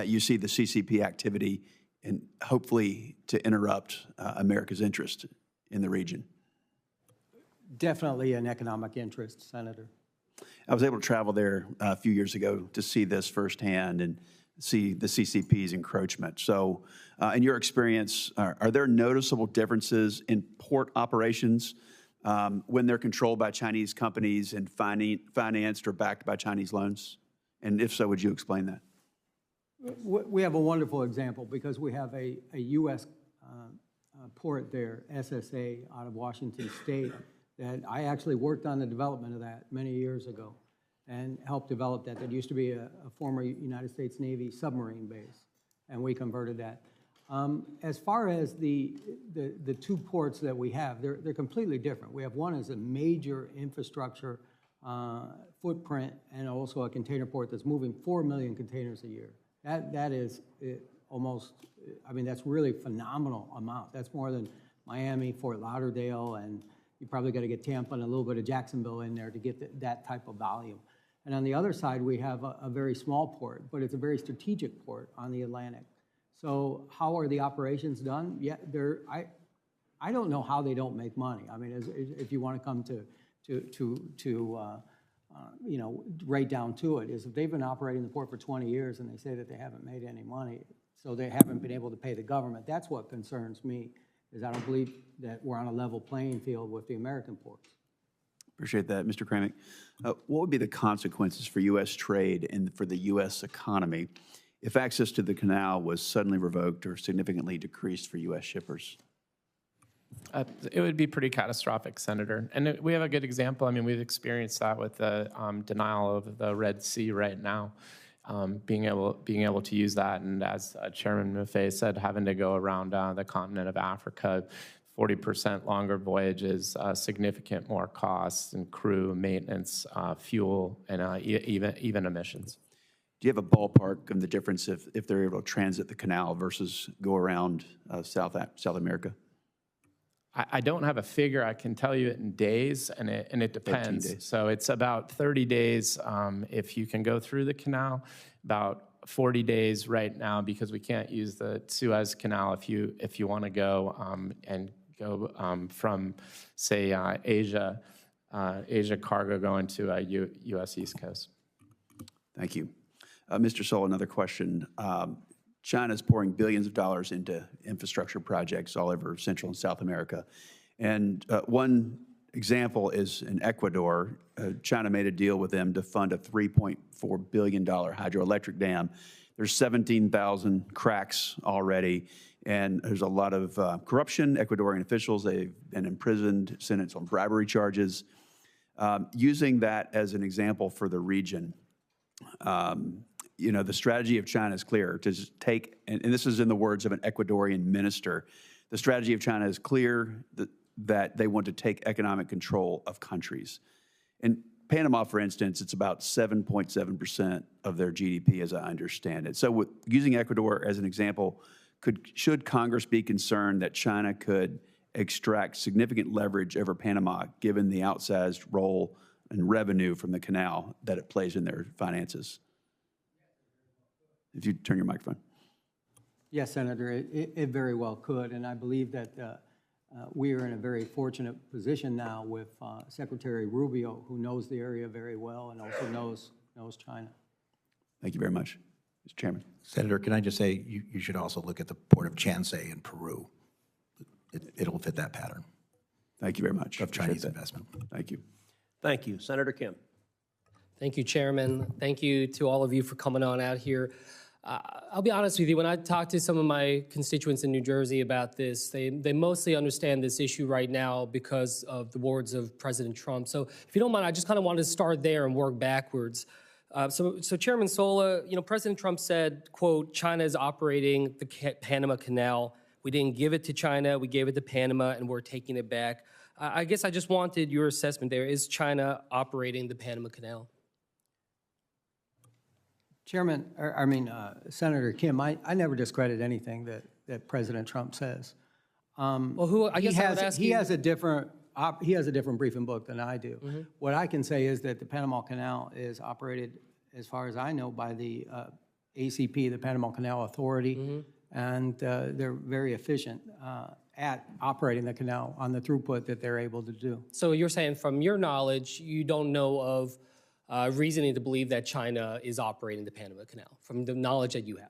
you see the CCP activity and hopefully to interrupt America's interest in the region? Definitely an economic interest, Senator. I was able to travel there a few years ago to see this firsthand and see the CCP's encroachment. So in your experience, are there noticeable differences in port operations when they're controlled by Chinese companies and financed or backed by Chinese loans? And if so, would you explain that? We have a wonderful example because we have a U.S. Port there, SSA, out of Washington State, that I actually worked on the development of that many years ago and helped develop that. That used to be a former United States Navy submarine base, and we converted that. As far as the two ports that we have, they're completely different. We have one as a major infrastructure footprint and also a container port that's moving 4 million containers a year. That is almost, I mean, that's really phenomenal amount. That's more than Miami, Fort Lauderdale, and You probably got to get Tampa and a little bit of Jacksonville in there to get that type of volume. And on the other side, we have a very small port, but it's a very strategic port on the Atlantic. So how are the operations done? Yeah, I don't know how they don't make money. I mean, if you want to come you know, right down to it, is if they've been operating the port for 20 years and they say that they haven't made any money, so they haven't been able to pay the government. That's what concerns me, is I don't believe that we're on a level playing field with the American ports. Appreciate that. Mr. Kramick, what would be the consequences for U.S. trade and for the U.S. economy if access to the canal was suddenly revoked or significantly decreased for U.S. shippers? It would be pretty catastrophic, Senator. And we have a good example. I mean, we've experienced that with the denial of the Red Sea right now. Being able to use that, and as Chairman Maffei said, having to go around the continent of Africa, 40% longer voyages, significant more costs and crew, maintenance, fuel, and even emissions. Do you have a ballpark of the difference if they're able to transit the canal versus go around South America? I don't have a figure. I can tell you it in days, and it depends. 13 days. So it's about 30 days if you can go through the canal, about 40 days right now, because we can't use the Suez Canal if you want to go and go from, say, Asia cargo going to U.S. East Coast. Thank you. Mr. Sola, another question. China's pouring billions of dollars into infrastructure projects all over Central and South America. And one example is in Ecuador. China made a deal with them to fund a $3.4 billion hydroelectric dam. There's 17,000 cracks already, and there's a lot of corruption. Ecuadorian officials, they've been imprisoned, sentenced on bribery charges. Using that as an example for the region, you know, the strategy of China is clear to just take, and this is in the words of an Ecuadorian minister, the strategy of China is clear that they want to take economic control of countries. In Panama, for instance, it's about 7.7% of their GDP, as I understand it. So using Ecuador as an example, should Congress be concerned that China could extract significant leverage over Panama, given the outsized role and revenue from the canal that it plays in their finances? If you turn your microphone. Yes, Senator, it very well could, and I believe that we are in a very fortunate position now with Secretary Rubio, who knows the area very well and also knows China. Thank you very much, Mr. Chairman. Senator, can I just say you should also look at the port of Chansay in Peru. It'll fit that pattern. Thank you very much. Of Chinese investment. Thank you. Thank you. Senator Kim. Thank you, Chairman. Thank you to all of you for coming on out here. I'll be honest with you, when I talk to some of my constituents in New Jersey about this, they mostly understand this issue right now because of the words of President Trump. So if you don't mind, I just kind of wanted to start there and work backwards. So Chairman Sola, you know, President Trump said, quote, China is operating the Panama Canal. We didn't give it to China, we gave it to Panama, and we're taking it back. I guess I just wanted your assessment there. Is China operating the Panama Canal? Chairman, Senator Kim, I never discredit anything that President Trump says. Well, who, I guess I would ask you. He has a different briefing book than I do. Mm-hmm. What I can say is that the Panama Canal is operated, as far as I know, by the ACP, the Panama Canal Authority, mm-hmm. and they're very efficient at operating the canal on the throughput that they're able to do. So you're saying, from your knowledge, you don't know of reasoning to believe that China is operating the Panama Canal, from the knowledge that you have?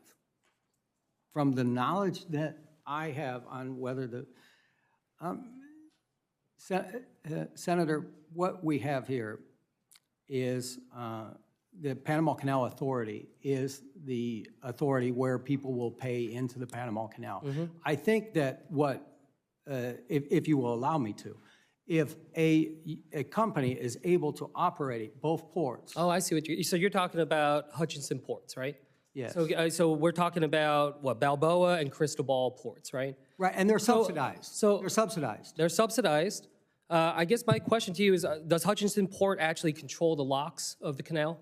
From the knowledge that I have on whether the, Senator, what we have here is the Panama Canal Authority is the authority where people will pay into the Panama Canal. Mm-hmm. I think that if you will allow me to, if a company is able to operate both ports. Oh, I see what so you're talking about Hutchinson ports, right? Yes. So we're talking about what, Balboa and Cristobal ports, right? Right, and they're subsidized. They're subsidized. They're subsidized. I guess my question to you is, does Hutchinson Port actually control the locks of the canal?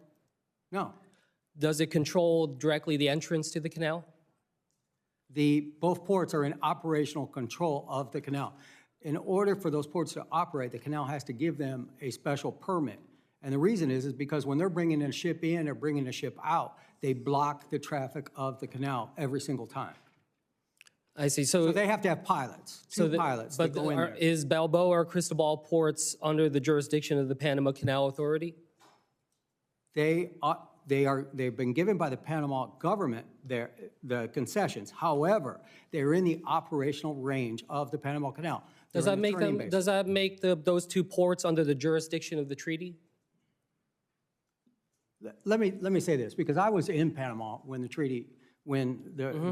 No. Does it control directly the entrance to the canal? Both ports are in operational control of the canal. in order for those ports to operate, the canal has to give them a special permit. And the reason is because when they're bringing a ship in or bringing a ship out, they block the traffic of the canal every single time. I see. So they have to have pilots, two pilots that But go in there. is Balboa or Cristobal ports under the jurisdiction of the Panama Canal Authority? They've been given by the Panama government the concessions. However, they're in the operational range of the Panama Canal. Does that make them? Does that make those two ports under the jurisdiction of the treaty? Let me say this, because I was in Panama when the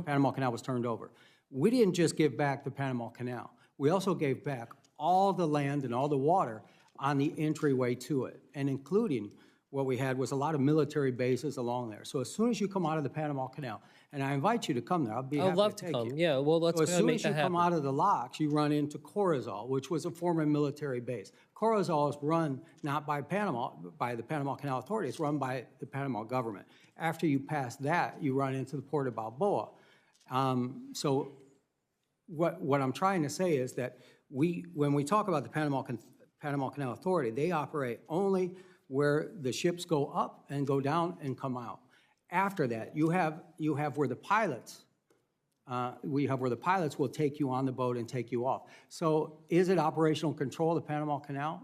Panama Canal was turned over. We didn't just give back the Panama Canal. We also gave back all the land and all the water on the entryway to it, and including what we had was a lot of military bases along there. So as soon as you come out of the Panama Canal, and I invite you to come there, I'll be happy to take you. Yeah, well, let's so as soon make as that you happen. come out of the locks, you run into Corazal, which was a former military base. Corazal is run not by the Panama Canal Authority, it's run by the Panama government. After you pass that, you run into the port of Balboa. So what I'm trying to say is that when we talk about the Panama Canal Authority, they operate only where the ships go up and go down and come out. After that, you have where the pilots, where the pilots will take you on the boat and take you off. So is it operational control of the Panama Canal?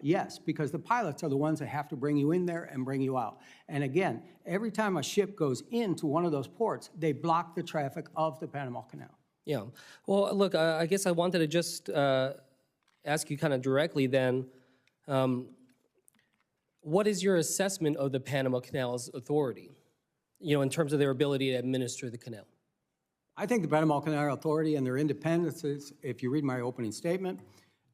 Yes, because the pilots are the ones that have to bring you in there and bring you out. And again, every time a ship goes into one of those ports, they block the traffic of the Panama Canal. Yeah. Well, look, I guess I wanted to just ask you kind of directly then, what is your assessment of the Panama Canal's authority, in terms of their ability to administer the canal? I think the Panama Canal Authority and their independences, if you read my opening statement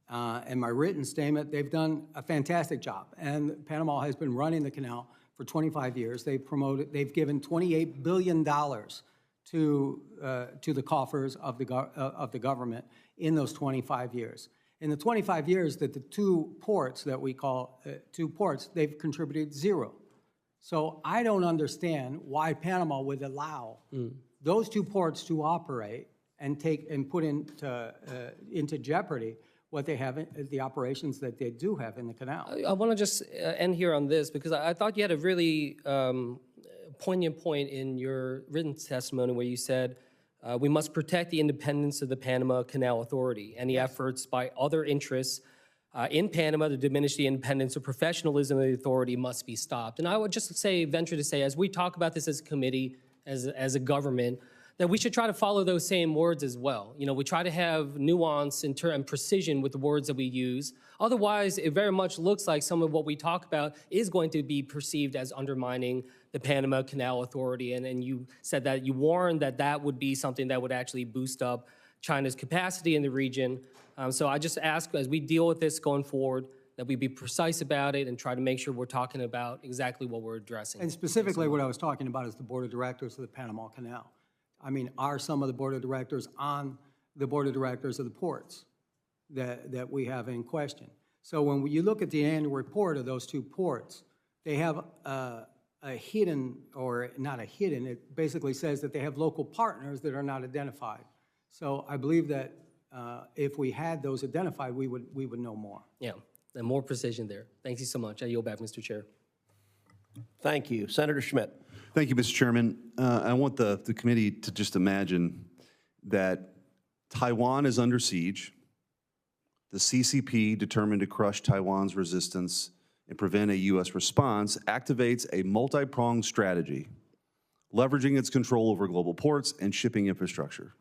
and my written statement, they've done a fantastic job. And Panama has been running the canal for 25 years. They've given $28 billion to the coffers of the government in those 25 years. In the 25 years that the two ports that we call two ports, they've contributed zero. So I don't understand why Panama would allow those two ports to operate and put into jeopardy what they have, the operations that they do have in the canal. I want to just end here on this, because I thought you had a really poignant point in your written testimony where you said, we must protect the independence of the Panama Canal Authority. Any efforts by other interests in Panama to diminish the independence or professionalism of the authority must be stopped. And I would just venture to say, as we talk about this as a committee, as a government, that we should try to follow those same words as well. We try to have nuance and precision with the words that we use. Otherwise, it very much looks like some of what we talk about is going to be perceived as undermining the Panama Canal Authority. And you said that you warned that would be something that would actually boost up China's capacity in the region. So I just ask, as we deal with this going forward, that we be precise about it and try to make sure we're talking about exactly what we're addressing. And specifically what I was talking about is the board of directors of the Panama Canal. I mean, are some of the board of directors on the board of directors of the ports that we have in question? So when you look at the annual report of those two ports, they have a hidden, or not a hidden, it basically says that they have local partners that are not identified. So I believe that if we had those identified, we would know more. Yeah, and more precision there. Thank you so much. I yield back, Mr. Chair. Thank you. Senator Schmidt. Thank you, Mr. Chairman. I want the committee to just imagine that Taiwan is under siege. The CCP, determined to crush Taiwan's resistance and prevent a U.S. response, activates a multi-pronged strategy, leveraging its control over global ports and shipping infrastructure.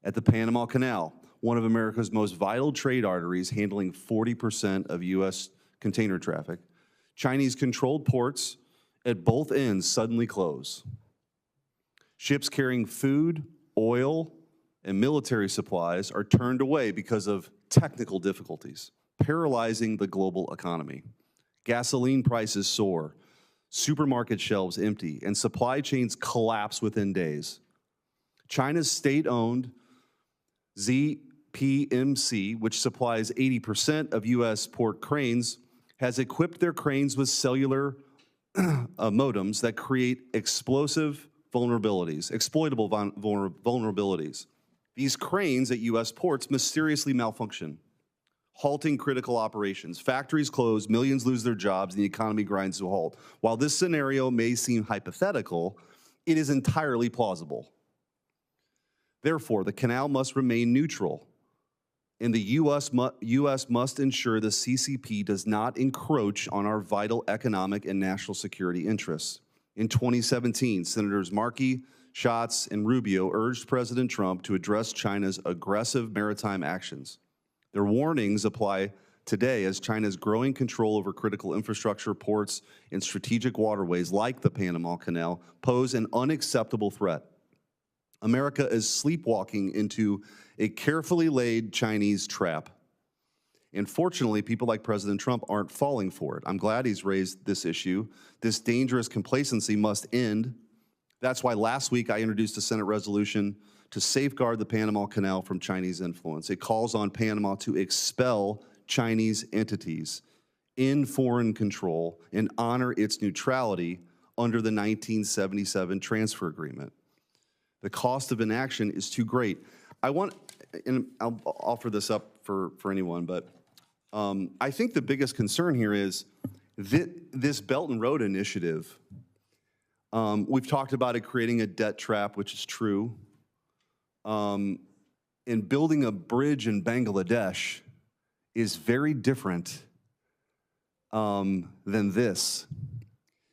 At the Panama Canal, one of America's most vital trade arteries, handling 40% of U.S. container traffic, Chinese-controlled ports at both ends suddenly close. Ships carrying food, oil, and military supplies are turned away because of technical difficulties, paralyzing the global economy. Gasoline prices soar, supermarket shelves empty, and supply chains collapse within days. China's state-owned ZPMC, which supplies 80% of U.S. port cranes, has equipped their cranes with cellular modems that create exploitable vulnerabilities. These cranes at U.S. ports mysteriously malfunction, halting critical operations. Factories close, millions lose their jobs, and the economy grinds to a halt. While this scenario may seem hypothetical, it is entirely plausible. Therefore, the canal must remain neutral, and the U.S. must ensure the CCP does not encroach on our vital economic and national security interests. In 2017, Senators Markey, Schatz, and Rubio urged President Trump to address China's aggressive maritime actions. Their warnings apply today as China's growing control over critical infrastructure, ports, and strategic waterways like the Panama Canal pose an unacceptable threat. America is sleepwalking into a carefully laid Chinese trap. And fortunately, people like President Trump aren't falling for it. I'm glad he's raised this issue. This dangerous complacency must end. That's why last week I introduced a Senate resolution to safeguard the Panama Canal from Chinese influence. It calls on Panama to expel Chinese entities in foreign control and honor its neutrality under the 1977 transfer agreement. The cost of inaction is too great. And I'll offer this up for anyone, but I think the biggest concern here is this Belt and Road Initiative. We've talked about it creating a debt trap, which is true. And building a bridge in Bangladesh is very different than this.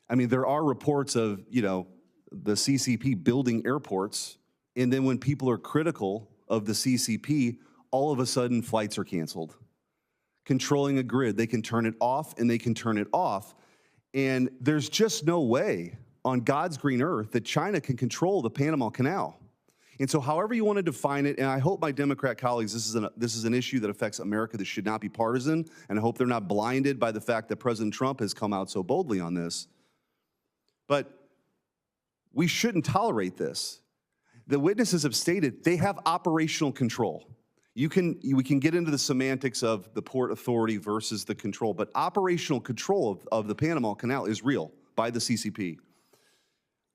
I mean, there are reports of, the CCP building airports, and then when people are critical of the CCP, all of a sudden flights are canceled. Controlling a grid, they can turn it off and they can turn it off. And there's just no way on God's green earth that China can control the Panama Canal. And so however you want to define it, and I hope my Democrat colleagues, this is an issue that affects America that should not be partisan, and I hope they're not blinded by the fact that President Trump has come out so boldly on this. But we shouldn't tolerate this. The witnesses have stated they have operational control. We can get into the semantics of the Port Authority versus the control, but operational control of the Panama Canal is real by the CCP.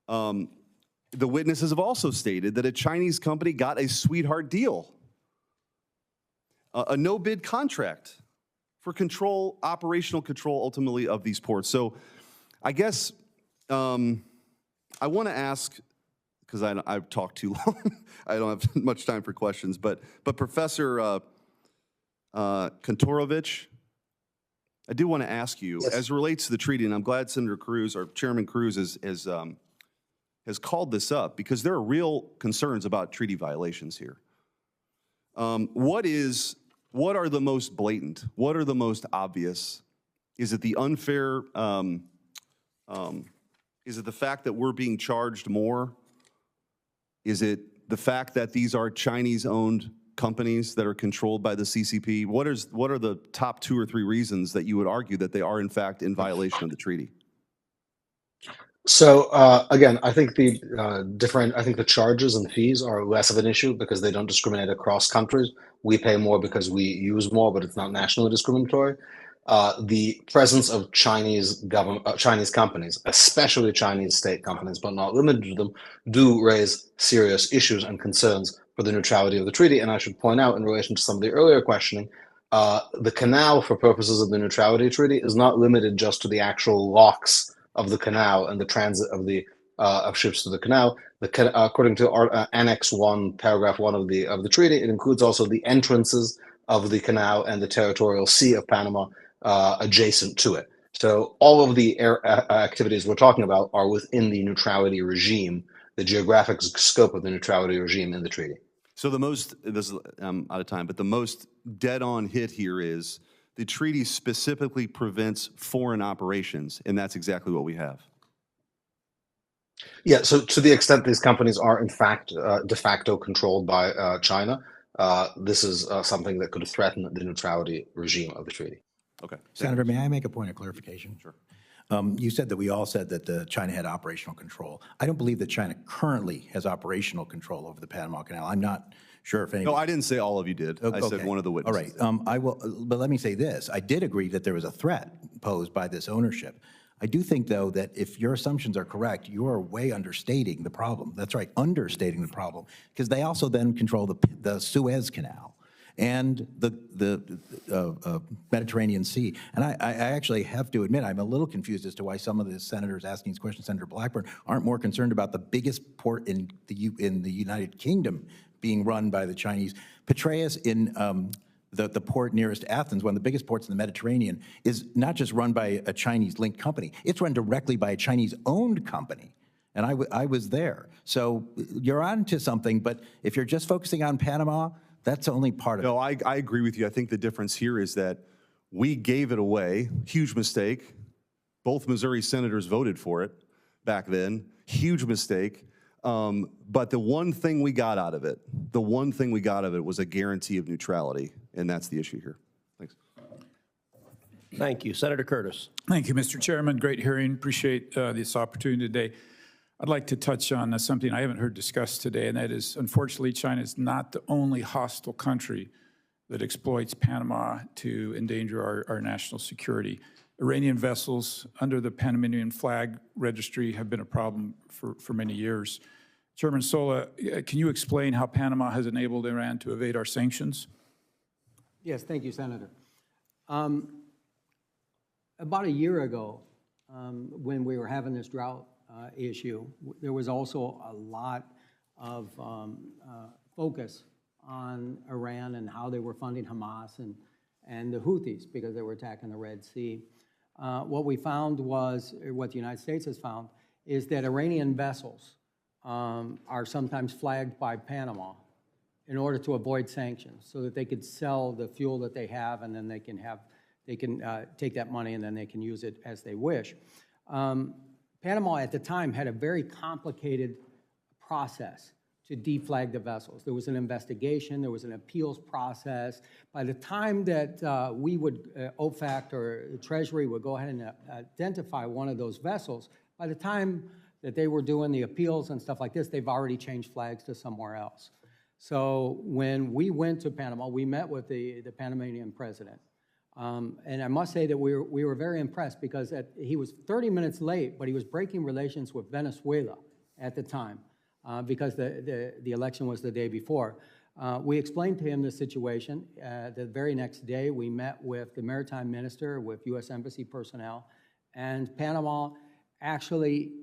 The witnesses have also stated that a Chinese company got a sweetheart deal, a no-bid contract for operational control ultimately of these ports. So I guess I want to ask, because I've talked too long, I don't have much time for questions, but Professor Kantorovich, I do want to ask you, yes, as it relates to the treaty, and I'm glad Senator Cruz, or Chairman Cruz, has called this up, because there are real concerns about treaty violations here. What are the most blatant? What are the most obvious? Is it the unfair, is it the fact that we're being charged more? Is it the fact that these are Chinese-owned companies that are controlled by the CCP? What are the top 2 or 3 reasons that you would argue that they are, in fact, in violation of the treaty? So again, I think the charges and fees are less of an issue because they don't discriminate across countries. We pay more because we use more, but it's not nationally discriminatory. The presence of Chinese companies, especially Chinese state companies, but not limited to them, do raise serious issues and concerns for the neutrality of the treaty. And I should point out, in relation to some of the earlier questioning, the canal, for purposes of the neutrality treaty, is not limited just to the actual locks of the canal and the transit of ships through the canal. According to Annex 1, Paragraph 1 of the treaty, it includes also the entrances of the canal and the territorial sea of Panama adjacent to it. So all of the activities we're talking about are within the neutrality regime, the geographic scope of the neutrality regime in the treaty. So I'm out of time, but the most dead-on hit here is the treaty specifically prevents foreign operations, and that's exactly what we have. Yeah, so to the extent these companies are in fact de facto controlled by China, this is something that could threaten the neutrality regime of the treaty. Okay. Senator, may I make a point of clarification? Sure. You said that we all said that China had operational control. I don't believe that China currently has operational control over the Panama Canal. I'm not sure if any. No, I didn't say all of you did. I said one of the witnesses. All right. I will, but let me say this. I did agree that there was a threat posed by this ownership. I do think, though, that if your assumptions are correct, you are way understating the problem. That's right, understating the problem, because they also then control the Suez Canal and the Mediterranean Sea. And I actually have to admit, I'm a little confused as to why some of the senators asking these questions, Senator Blackburn, aren't more concerned about the biggest port in the United Kingdom being run by the Chinese. Petraeus in the port nearest Athens, one of the biggest ports in the Mediterranean, is not just run by a Chinese-linked company, it's run directly by a Chinese-owned company. And I was there. So you're on to something, but if you're just focusing on Panama, that's only part of it. No, I agree with you. I think the difference here is that we gave it away, huge mistake. Both Missouri senators voted for it back then, huge mistake. But the one thing we got out of it, was a guarantee of neutrality, and that's the issue here. Thanks. Thank you. Senator Curtis. Thank you, Mr. Chairman. Great hearing. Appreciate this opportunity today. I'd like to touch on something I haven't heard discussed today, and that is, unfortunately, China is not the only hostile country that exploits Panama to endanger our national security. Iranian vessels under the Panamanian flag registry have been a problem for many years. Chairman Sola, can you explain how Panama has enabled Iran to evade our sanctions? Yes, thank you, Senator. About a year ago, when we were having this drought issue, there was also a lot of focus on Iran and how they were funding Hamas and the Houthis because they were attacking the Red Sea. What we found was, what the United States has found, is that Iranian vessels are sometimes flagged by Panama in order to avoid sanctions, so that they could sell the fuel that they have, and then they can take that money and then they can use it as they wish. Panama at the time had a very complicated process to deflag the vessels. There was an investigation, there was an appeals process. By the time that we would, OFAC or Treasury would go ahead and identify one of those vessels, by the time that they were doing the appeals and stuff like this, they've already changed flags to somewhere else. So when we went to Panama, we met with the Panamanian president. And I must say that we were very impressed because he was 30 minutes late, but he was breaking relations with Venezuela at the time because the election was the day before. We explained to him the situation. The very next day, we met with the Maritime Minister, with U.S. Embassy personnel, and Panama actually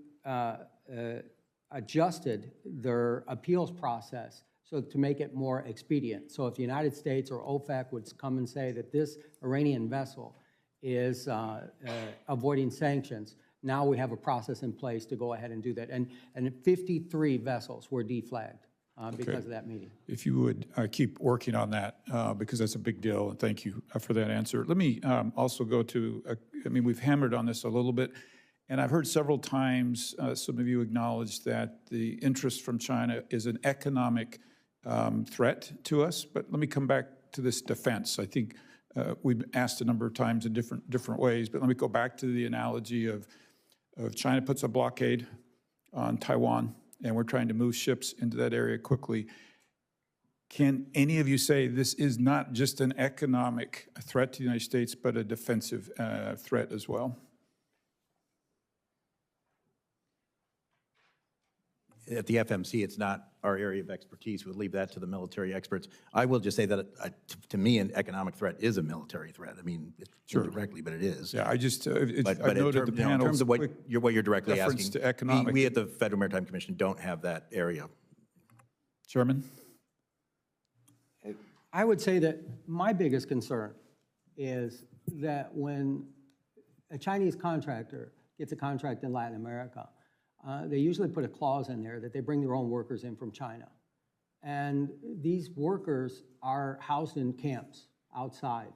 adjusted their appeals process so to make it more expedient. So if the United States or OFAC would come and say that this Iranian vessel is avoiding sanctions, now we have a process in place to go ahead and do that. And 53 vessels were deflagged because of that meeting. If you would keep working on that, because that's a big deal, and thank you for that answer. Let me also go to, we've hammered on this a little bit, and I've heard several times some of you acknowledge that the interest from China is an economic threat to us, but let me come back to this defense. I think we've asked a number of times in different ways, but let me go back to the analogy of China puts a blockade on Taiwan, and we're trying to move ships into that area quickly. Can any of you say this is not just an economic threat to the United States, but a defensive threat as well? At the FMC, it's not our area of expertise. We'll leave that to the military experts. I will just say that, to me, an economic threat is a military threat. I mean, Sure. Indirectly, but it is. Yeah, I just But I noted the panel's in terms of what quick you're directly reference asking, to economic. we at the Federal Maritime Commission don't have that area. Chairman? I would say that my biggest concern is that when a Chinese contractor gets a contract in Latin America, they usually put a clause in there that they bring their own workers in from China. And these workers are housed in camps outside.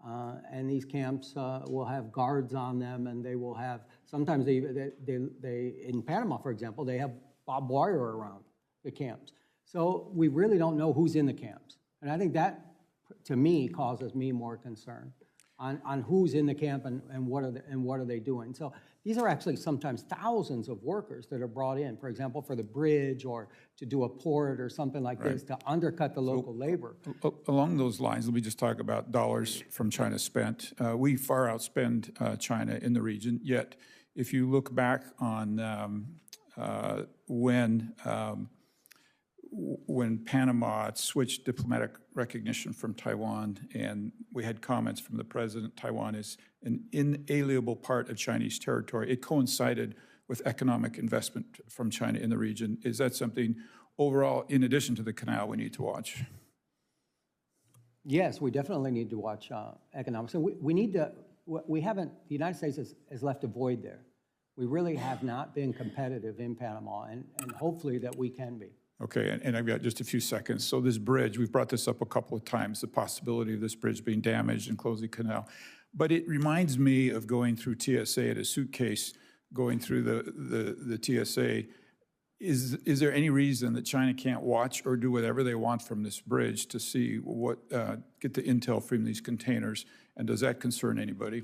And these camps will have guards on them, and they will have, sometimes they in Panama, for example, they have barbed wire around the camps. So we really don't know who's in the camps. And I think that, to me, causes me more concern on who's in the camp and what are they doing. So these are actually sometimes thousands of workers that are brought in, for example, for the bridge or to do a port or something like this to undercut the local labor. Along those lines, let me just talk about dollars from China spent. We far outspend China in the region, yet if you look back on when Panama switched diplomatic recognition from Taiwan, and we had comments from the president, Taiwan is an inalienable part of Chinese territory. It coincided with economic investment from China in the region. Is that something overall, in addition to the canal, we need to watch? Yes, we definitely need to watch economics. So we need to, we haven't, the United States has left a void there. We really have not been competitive in Panama, and hopefully that we can be. Okay, and I've got just a few seconds. So this bridge, we've brought this up a couple of times, the possibility of this bridge being damaged and closing the canal. But it reminds me of going through TSA at a suitcase, going through the TSA. Is there any reason that China can't watch or do whatever they want from this bridge to see what, get the intel from these containers? And does that concern anybody?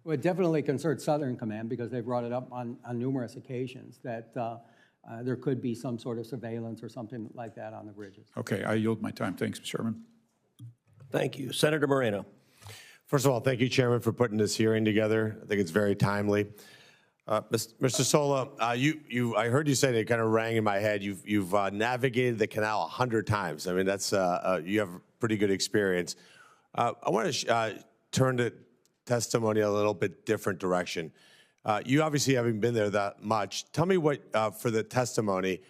Well, it definitely concerns Southern Command because they brought it up on numerous occasions that there could be some sort of surveillance or something like that on the bridges. Okay, I yield my time. Thanks, Mr. Chairman. Thank you. Senator Moreno. First of all, thank you, Chairman, for putting this hearing together. I think it's very timely. Mr. Sola, I heard you say that, it kind of rang in my head. You've navigated the canal 100 times. I mean, that's you have pretty good experience. I want to turn the testimony a little bit different direction. You obviously haven't been there that much. Tell me what, for the testimony,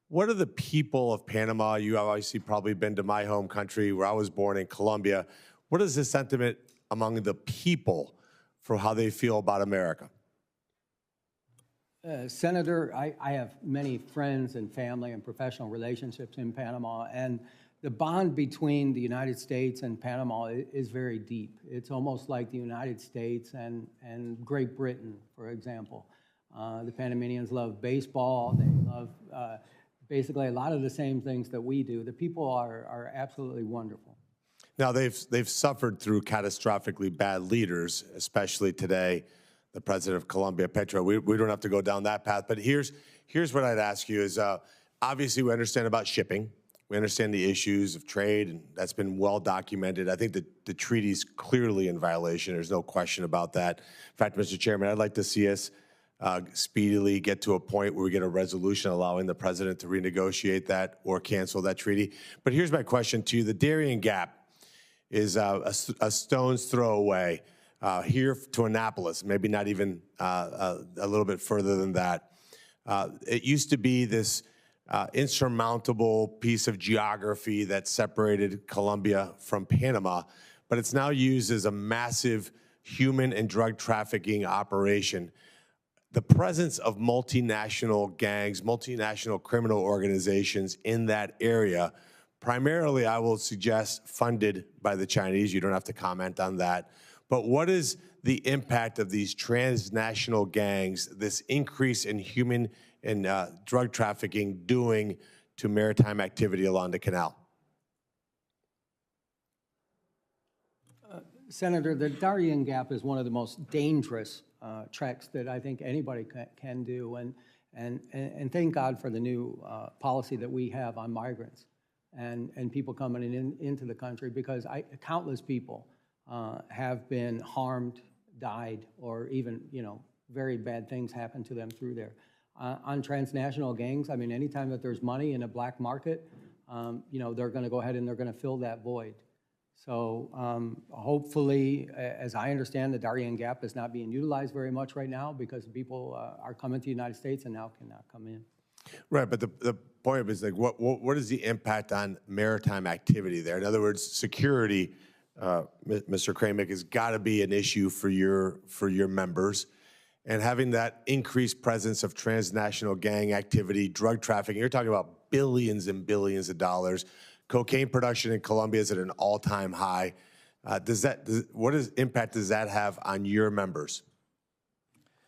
what are the people of Panama? You have obviously probably been to my home country where I was born in Colombia. What is the sentiment among the people for how they feel about America? Senator, I have many friends and family and professional relationships in Panama, and the bond between the United States and Panama is very deep. It's almost like the United States and Great Britain, for example. The Panamanians love baseball. They love basically a lot of the same things that we do. The people are absolutely wonderful. Now, they've suffered through catastrophically bad leaders, especially today, the president of Colombia, Petro. We don't have to go down that path, but here's what I'd ask you is, obviously we understand about shipping. We understand the issues of trade, and that's been well documented. I think that the treaty's clearly in violation. There's no question about that. In fact, Mr. Chairman, I'd like to see us speedily get to a point where we get a resolution allowing the president to renegotiate that or cancel that treaty. But here's my question to you. The Darien Gap is a stone's throw away here to Annapolis, maybe not even a little bit further than that. It used to be this insurmountable piece of geography that separated Colombia from Panama, but it's now used as a massive human and drug trafficking operation. The presence of multinational gangs, multinational criminal organizations in that area, primarily, I will suggest, funded by the Chinese. You don't have to comment on that. But what is the impact of these transnational gangs, this increase in human and drug trafficking doing to maritime activity along the canal? Senator, the Darien Gap is one of the most dangerous treks that I think anybody can do, and thank God for the new policy that we have on migrants and people coming into the country, because countless people have been harmed, died, or even, very bad things happen to them through there. On transnational gangs, I mean, anytime that there's money in a black market, they're going to go ahead and they're going to fill that void. So hopefully, as I understand, the Darien Gap is not being utilized very much right now because people are coming to the United States and now cannot come in. Right, but the point is, like, what is the impact on maritime activity there? In other words, security, Mr. Kramick, has got to be an issue for your members. And having that increased presence of transnational gang activity, drug trafficking, you're talking about billions and billions of dollars. Cocaine production in Colombia is at an all-time high. What impact does that have on your members?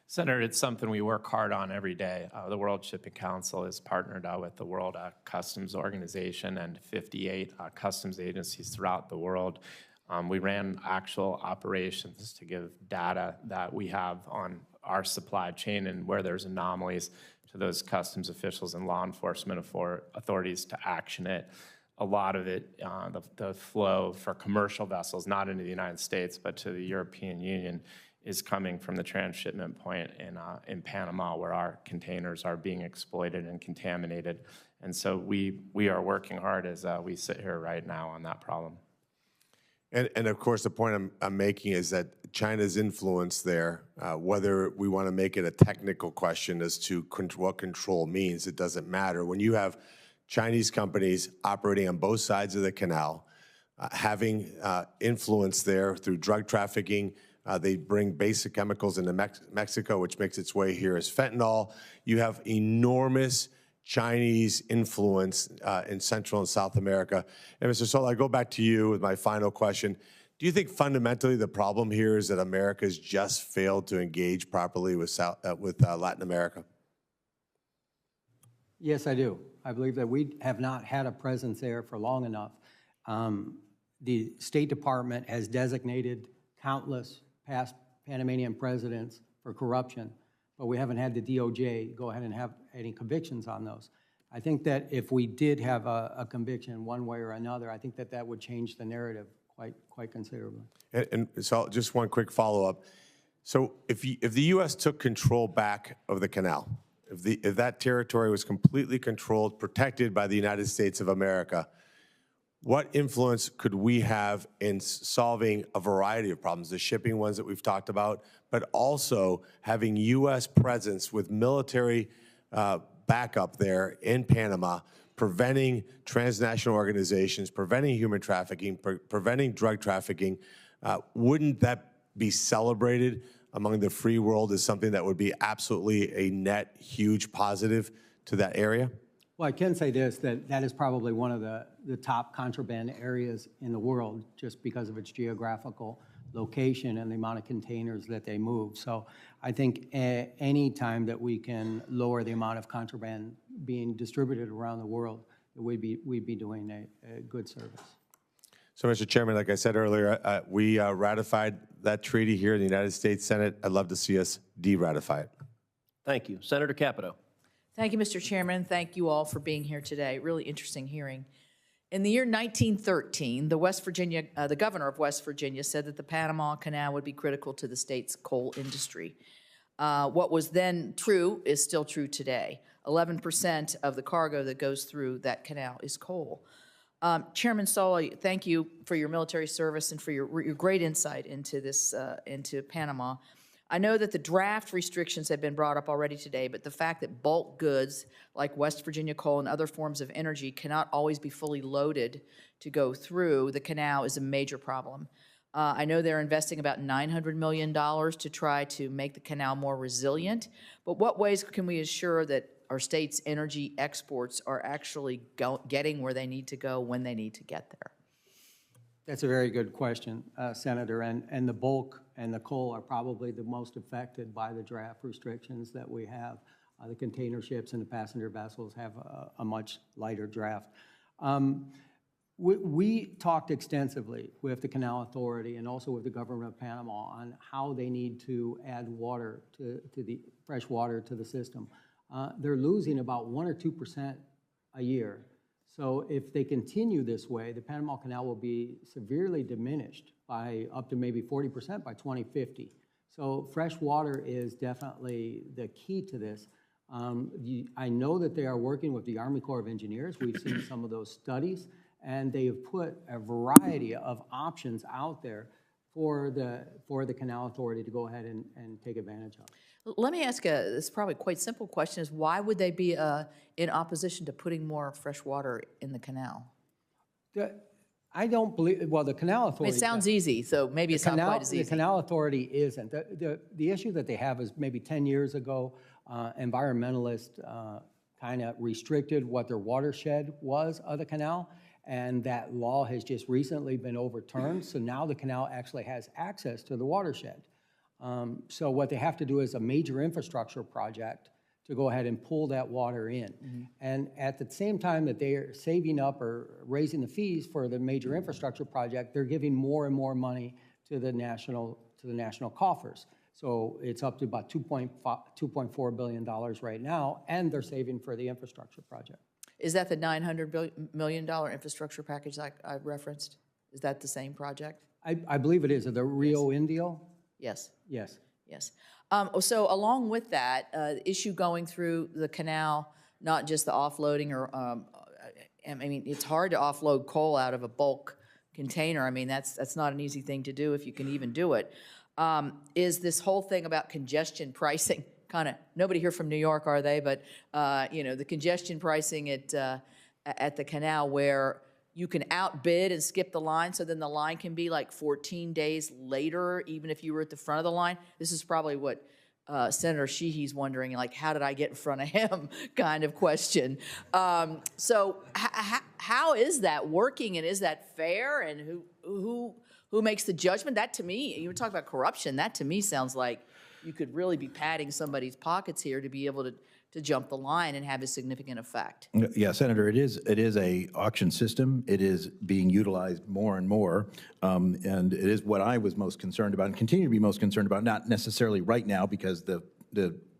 Senator, it's something we work hard on every day. The World Shipping Council is partnered with the World Customs Organization and 58 customs agencies throughout the world. We ran actual operations to give data that we have on our supply chain and where there's anomalies to those customs officials and law enforcement authorities to action it. A lot of it, the flow for commercial vessels, not into the United States, but to the European Union, is coming from the transshipment point in Panama, where our containers are being exploited and contaminated. And so we are working hard as we sit here right now on that problem. And of course, the point I'm making is that China's influence there, whether we want to make it a technical question as to what control means, it doesn't matter. When you have Chinese companies operating on both sides of the canal, having influence there through drug trafficking, they bring basic chemicals into Mexico, which makes its way here as fentanyl. You have enormous Chinese influence in Central and South America. And Mr. Sola, I go back to you with my final question. Do you think fundamentally the problem here is that America's just failed to engage properly with Latin America? Yes, I do. I believe that we have not had a presence there for long enough. The State Department has designated countless past Panamanian presidents for corruption, but we haven't had the DOJ go ahead and have any convictions on those. I think that if we did have a conviction one way or another, I think that that would change the narrative quite considerably. And so just one quick follow-up. So if the U.S. took control back of the canal, if that territory was completely controlled, protected by the United States of America, what influence could we have in solving a variety of problems, the shipping ones that we've talked about, but also having U.S. presence with military backup there in Panama, preventing transnational organizations, preventing human trafficking, preventing drug trafficking? Wouldn't that be celebrated among the free world as something that would be absolutely a net huge positive to that area? Well, I can say this, that is probably one of the top contraband areas in the world just because of its geographical location and the amount of containers that they move. So I think any time that we can lower the amount of contraband being distributed around the world, we'd be doing a good service. So, Mr. Chairman, like I said earlier, we ratified that treaty here in the United States Senate. I'd love to see us de-ratify it. Thank you. Senator Capito. Thank you, Mr. Chairman. Thank you all for being here today. Really interesting hearing. In the year 1913, the governor of West Virginia said that the Panama Canal would be critical to the state's coal industry. What was then true is still true today. 11% of the cargo that goes through that canal is coal. Chairman Sola, thank you for your military service and for your great insight into this, into Panama. I know that the draft restrictions have been brought up already today, but the fact that bulk goods like West Virginia coal and other forms of energy cannot always be fully loaded to go through the canal is a major problem. I know they're investing about $900 million to try to make the canal more resilient, but what ways can we assure that our state's energy exports are actually getting where they need to go when they need to get there? That's a very good question, Senator, and the bulk and the coal are probably the most affected by the draft restrictions that we have. The container ships and the passenger vessels have a much lighter draft. We talked extensively with the Canal Authority and also with the government of Panama on how they need to add water to the fresh water to the system. They're losing about 1 or 2% a year. So if they continue this way, the Panama Canal will be severely diminished by up to maybe 40% by 2050. So fresh water is definitely the key to this. I know that they are working with the Army Corps of Engineers. We've seen some of those studies, and they have put a variety of options out there for the Canal Authority to go ahead and take advantage of. Let me ask this probably quite simple question is why would they be in opposition to putting more fresh water in the canal? I don't believe, well, the Canal Authority. I mean, it sounds easy, so maybe it's not quite as easy. The Canal Authority isn't. The issue that they have is maybe 10 years ago, environmentalists kind of restricted what their watershed was of the canal, and that law has just recently been overturned, so now the canal actually has access to the watershed. So what they have to do is a major infrastructure project to go ahead and pull that water in. Mm-hmm. And at the same time that they are saving up or raising the fees for the major infrastructure project, they're giving more and more money to the national coffers. So it's up to about $2.4 billion right now, and they're saving for the infrastructure project. Is that the $900 million infrastructure package I referenced? Is that the same project? I believe it is. The Rio Indio? Yes. Yes. Yes. So along with that, issue going through the canal, not just the offloading or, I mean, it's hard to offload coal out of a bulk container. I mean, that's not an easy thing to do if you can even do it. Is this whole thing about congestion pricing, kind of, nobody here from New York, are they? But, you know, the congestion pricing at the canal where you can outbid and skip the line, so then the line can be like 14 days later, even if you were at the front of the line. This is probably what Senator Sheehy's wondering, like, how did I get in front of him kind of question. So how is that working, and is that fair, and who makes the judgment? That to me, you were talking about corruption, that to me sounds like you could really be padding somebody's pockets here to be able to jump the line and have a significant effect. Yeah, Senator, it is a auction system. It is being utilized more and more, and it is what I was most concerned about and continue to be most concerned about. Not necessarily right now because the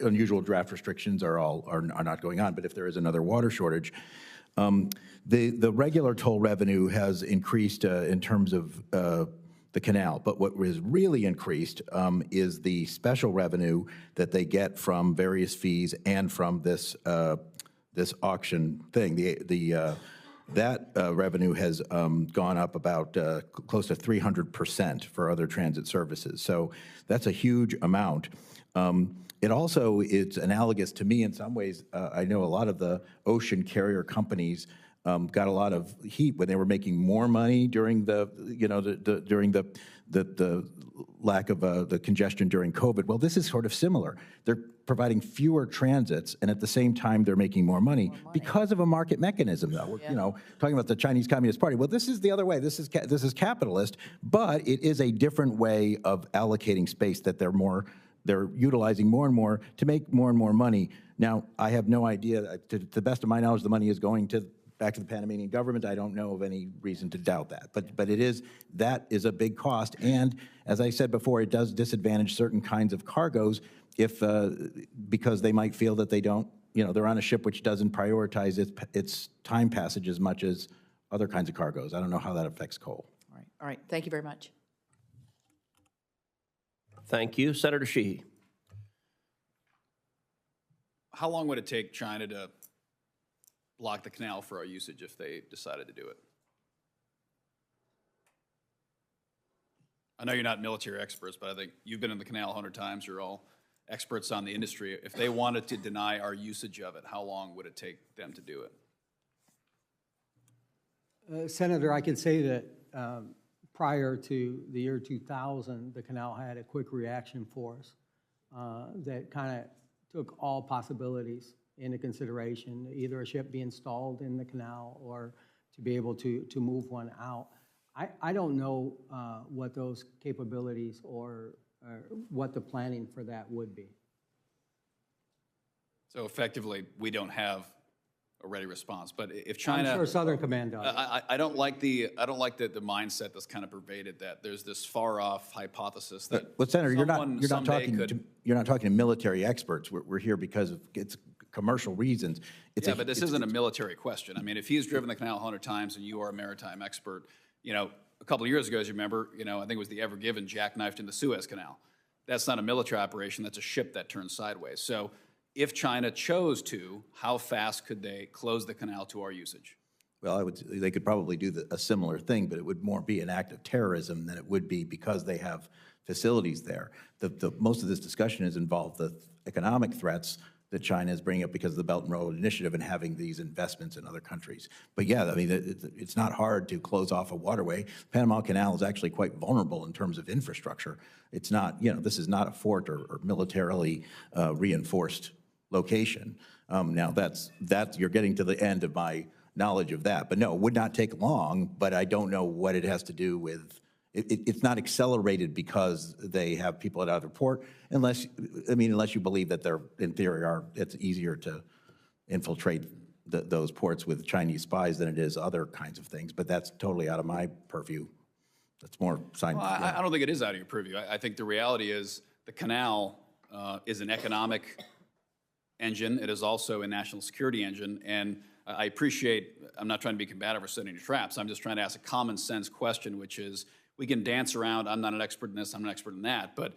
unusual draft restrictions are not going on, but if there is another water shortage, the regular toll revenue has increased in terms of the canal, but what was really increased is the special revenue that they get from various fees and from this this auction thing. That revenue has gone up about close to 300% for other transit services. So that's a huge amount. It's analogous to me in some ways. I know a lot of the ocean carrier companies got a lot of heat when they were making more money during the lack of the congestion during COVID. Well, this is sort of similar. They're providing fewer transits, and at the same time, they're making more money because of a market mechanism. Though, you know, talking about the Chinese Communist Party. Well, this is the other way. This is capitalist, but it is a different way of allocating space that they're utilizing more and more to make more and more money. Now, I have no idea. To the best of my knowledge, the money is going back to the Panamanian government. I don't know of any reason to doubt that, but that is a big cost. And as I said before, it does disadvantage certain kinds of cargoes because they might feel that they don't, they're on a ship which doesn't prioritize its time passage as much as other kinds of cargoes. I don't know how that affects coal. All right. Thank you very much. Thank you. Senator Sheehy. How long would it take China to block the canal for our usage if they decided to do it? I know you're not military experts, but I think you've been in the canal 100 times. You're all experts on the industry. If they wanted to deny our usage of it, how long would it take them to do it? Senator, I can say that prior to the year 2000, the canal had a quick reaction force that kind of took all possibilities into consideration, either a ship be installed in the canal or to be able to move one out. I don't know what those capabilities or what the planning for that would be. So effectively, we don't have a ready response. But if China, I'm sure Southern Command does. I don't like the mindset that's kind of pervaded that there's this far off hypothesis that. But Senator, you're not talking to military experts. We're here because it's commercial reasons. But this isn't a military question. I mean, if he's driven the canal 100 times and you are a maritime expert, a couple of years ago, as you remember, I think it was the Ever Given jackknifed in the Suez Canal. That's not a military operation. That's a ship that turns sideways. So if China chose to, how fast could they close the canal to our usage? Well, they could probably do a similar thing, but it would more be an act of terrorism than it would be because they have facilities there. Most of this discussion has involved the economic threats that China is bringing up because of the Belt and Road Initiative and having these investments in other countries. But yeah, I mean, it's not hard to close off a waterway. Panama Canal is actually quite vulnerable in terms of infrastructure. It's not, this is not a fort or militarily reinforced location. Now you're getting to the end of my knowledge of that. But no, it would not take long, but I don't know what it has to do with, it's not accelerated because they have people at either port, unless you believe that they're, in theory, it's easier to infiltrate those ports with Chinese spies than it is other kinds of things. But that's totally out of my purview. That's more scientific. Well, I don't think it is out of your purview. I think the reality is the canal is an economic engine. It is also a national security engine. And I appreciate, I'm not trying to be combative or setting traps. I'm just trying to ask a common sense question, which is, we can dance around, I'm not an expert in this, I'm an expert in that, but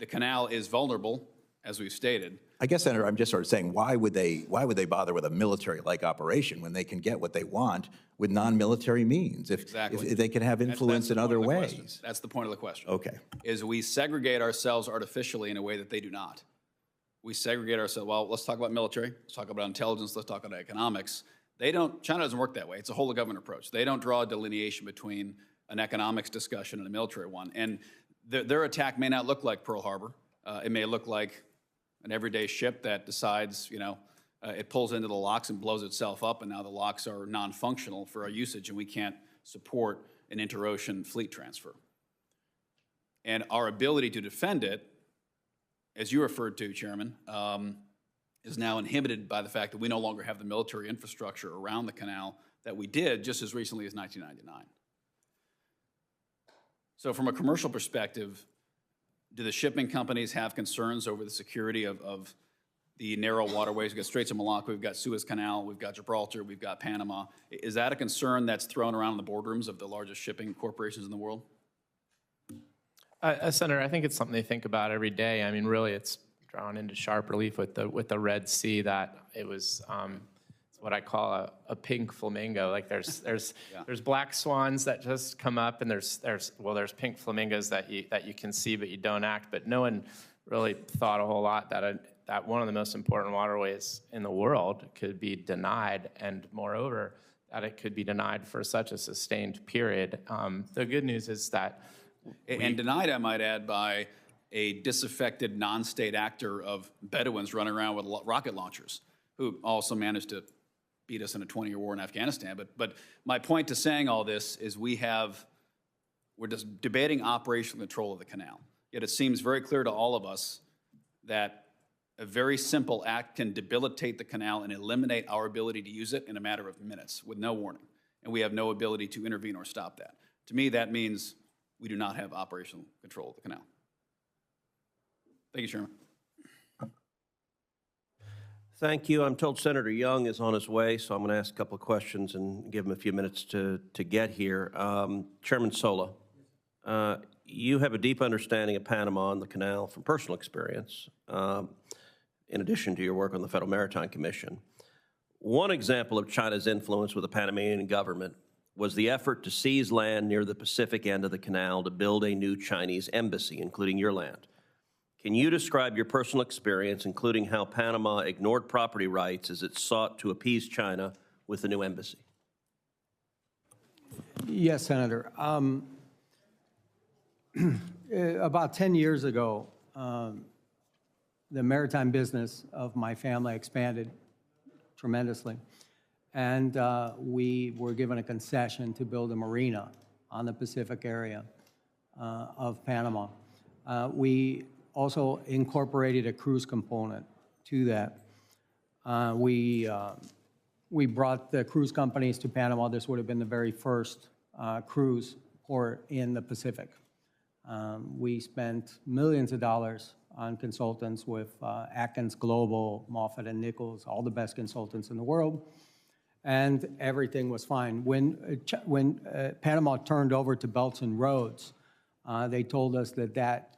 The canal is vulnerable, as we've stated. I guess, Senator, I'm just sort of saying, why would they bother with a military-like operation when they can get what they want with non-military means? If they can have influence in other ways. That's the point of the question. Okay. Is we segregate ourselves artificially in a way that they do not. We segregate ourselves. Well, let's talk about military. Let's talk about intelligence. Let's talk about economics. China doesn't work that way. It's a whole of government approach. They don't draw a delineation between an economics discussion and a military one. And their attack may not look like Pearl Harbor. It may look like an everyday ship that decides, it pulls into the locks and blows itself up, and now the locks are non-functional for our usage, and we can't support an interocean fleet transfer. And our ability to defend it, as you referred to, Chairman, is now inhibited by the fact that we no longer have the military infrastructure around the canal that we did just as recently as 1999. So from a commercial perspective, do the shipping companies have concerns over the security of the narrow waterways? We've got Straits of Malacca, we've got Suez Canal, we've got Gibraltar, we've got Panama. Is that a concern that's thrown around in the boardrooms of the largest shipping corporations in the world? Senator, I think it's something they think about every day. I mean, really, it's drawn into sharp relief with the Red Sea that it was it's what I call a pink flamingo. Like there's black swans that just come up, and there's pink flamingos that you can see but you don't act. But no one really thought a whole lot that one of the most important waterways in the world could be denied, and moreover, that it could be denied for such a sustained period. The good news is that and denied, I might add, by a disaffected non-state actor of Bedouins running around with rocket launchers, who also managed to beat us in a 20-year war in Afghanistan. But my point to saying all this is we're just debating operational control of the canal. Yet it seems very clear to all of us that a very simple act can debilitate the canal and eliminate our ability to use it in a matter of minutes with no warning. And we have no ability to intervene or stop that. To me, that means we do not have operational control of the canal. Thank you, Chairman. Thank you. I'm told Senator Young is on his way, so I'm going to ask a couple of questions and give him a few minutes to get here. Chairman Sola, you have a deep understanding of Panama and the canal from personal experience, in addition to your work on the Federal Maritime Commission. One example of China's influence with the Panamanian government was the effort to seize land near the Pacific end of the canal to build a new Chinese embassy, including your land. Can you describe your personal experience, including how Panama ignored property rights as it sought to appease China with the new embassy? Yes, Senator. About 10 years ago, the maritime business of my family expanded tremendously. And we were given a concession to build a marina on the Pacific area of Panama. We also incorporated a cruise component to that. We brought the cruise companies to Panama. This would have been the very first cruise port in the Pacific. We spent millions of dollars on consultants with Atkins Global, Moffett and Nichols, all the best consultants in the world. And everything was fine. When Panama turned over to Belts and Roads, they told us that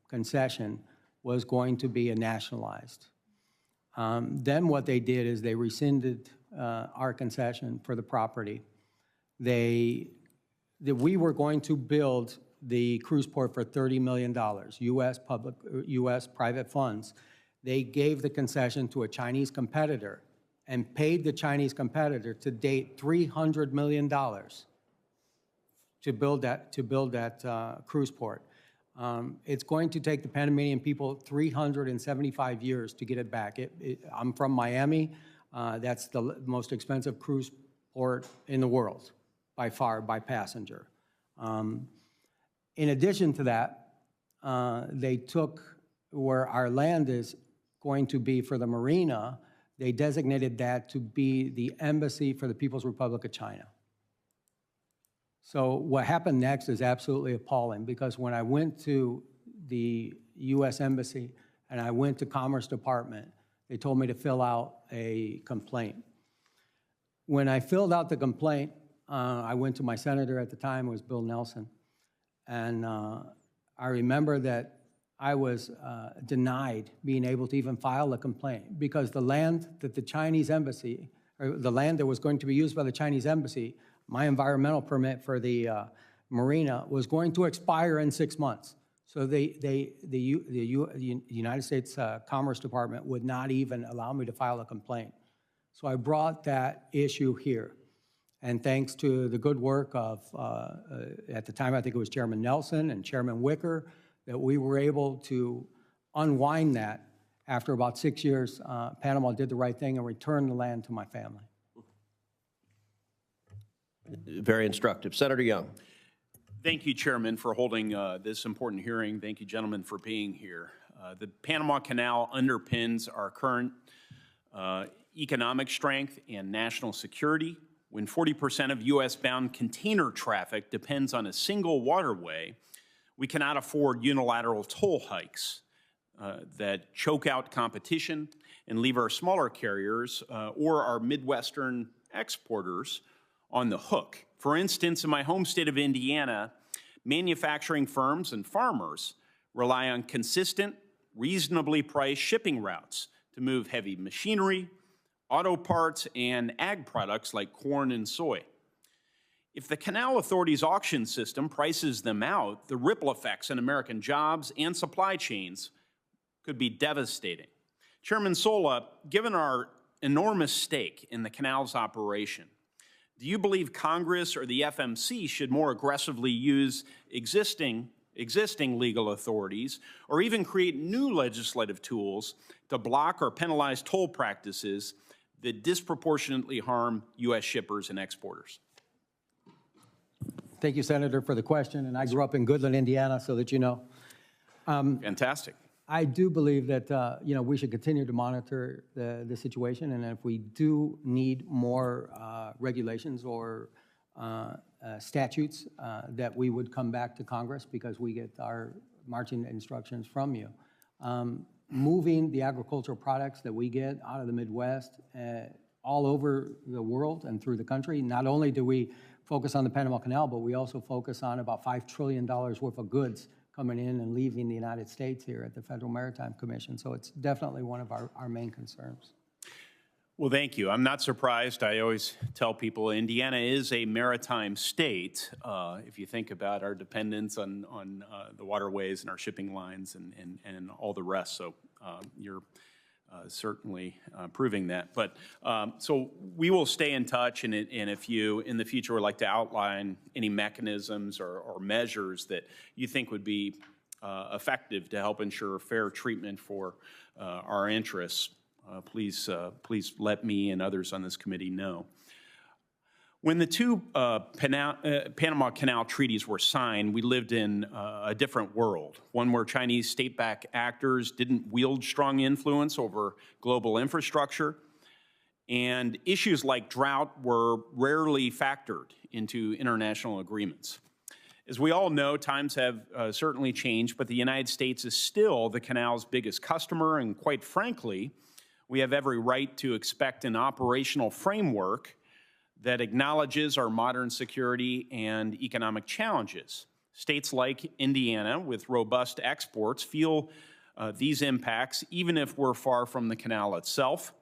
concession was going to be nationalized. Then what they did is they rescinded our concession for the property. We were going to build the cruise port for $30 million, U.S. private funds. They gave the concession to a Chinese competitor and paid the Chinese competitor to date $300 million to build that cruise port. It's going to take the Panamanian people 375 years to get it back. I'm from Miami. That's the most expensive cruise port in the world, by far, by passenger. In addition to that, they took where our land is going to be for the marina, they designated that to be the embassy for the People's Republic of China. So what happened next is absolutely appalling, because when I went to the U.S. Embassy and I went to Commerce Department, they told me to fill out a complaint. When I filled out the complaint, I went to my senator at the time, it was Bill Nelson, and I remember that I was denied being able to even file a complaint because the land that the Chinese embassy, or the land that was going to be used by the Chinese embassy, my environmental permit for the marina was going to expire in 6 months. So the United States Commerce Department would not even allow me to file a complaint. So I brought that issue here. And thanks to the good work of, at the time, I think it was Chairman Nelson and Chairman Wicker, that we were able to unwind that. After about 6 years, Panama did the right thing and returned the land to my family. Very instructive. Senator Young. Thank you, Chairman, for holding this important hearing. Thank you, gentlemen, for being here. The Panama Canal underpins our current economic strength and national security. When 40% of U.S.-bound container traffic depends on a single waterway, we cannot afford unilateral toll hikes that choke out competition and leave our smaller carriers or our Midwestern exporters on the hook. For instance, in my home state of Indiana, manufacturing firms and farmers rely on consistent, reasonably priced shipping routes to move heavy machinery, auto parts, and ag products like corn and soy. If the Canal Authority's auction system prices them out, the ripple effects on American jobs and supply chains could be devastating. Chairman Sola, given our enormous stake in the canal's operation, do you believe Congress or the FMC should more aggressively use existing legal authorities or even create new legislative tools to block or penalize toll practices that disproportionately harm U.S. shippers and exporters? Thank you, Senator, for the question. And I grew up in Goodland, Indiana, so that you know. Fantastic. I do believe that we should continue to monitor the situation, and if we do need more regulations or statutes, that we would come back to Congress because we get our marching instructions from you. Moving the agricultural products that we get out of the Midwest all over the world and through the country, not only do we focus on the Panama Canal, but we also focus on about $5 trillion worth of goods coming in and leaving the United States here at the Federal Maritime Commission. So it's definitely one of our main concerns. Well, thank you. I'm not surprised. I always tell people Indiana is a maritime state. If you think about our dependence on the waterways and our shipping lines and all the rest. So you're certainly proving that. But so we will stay in touch, and if you in the future would like to outline any mechanisms or measures that you think would be effective to help ensure fair treatment for our interests, please let me and others on this committee know. When the two Panama Canal treaties were signed, we lived in a different world, one where Chinese state-backed actors didn't wield strong influence over global infrastructure, and issues like drought were rarely factored into international agreements. As we all know, times have certainly changed, but the United States is still the canal's biggest customer, and quite frankly, we have every right to expect an operational framework that acknowledges our modern security and economic challenges. States like Indiana, with robust exports, feel these impacts, even if we're far from the canal itself.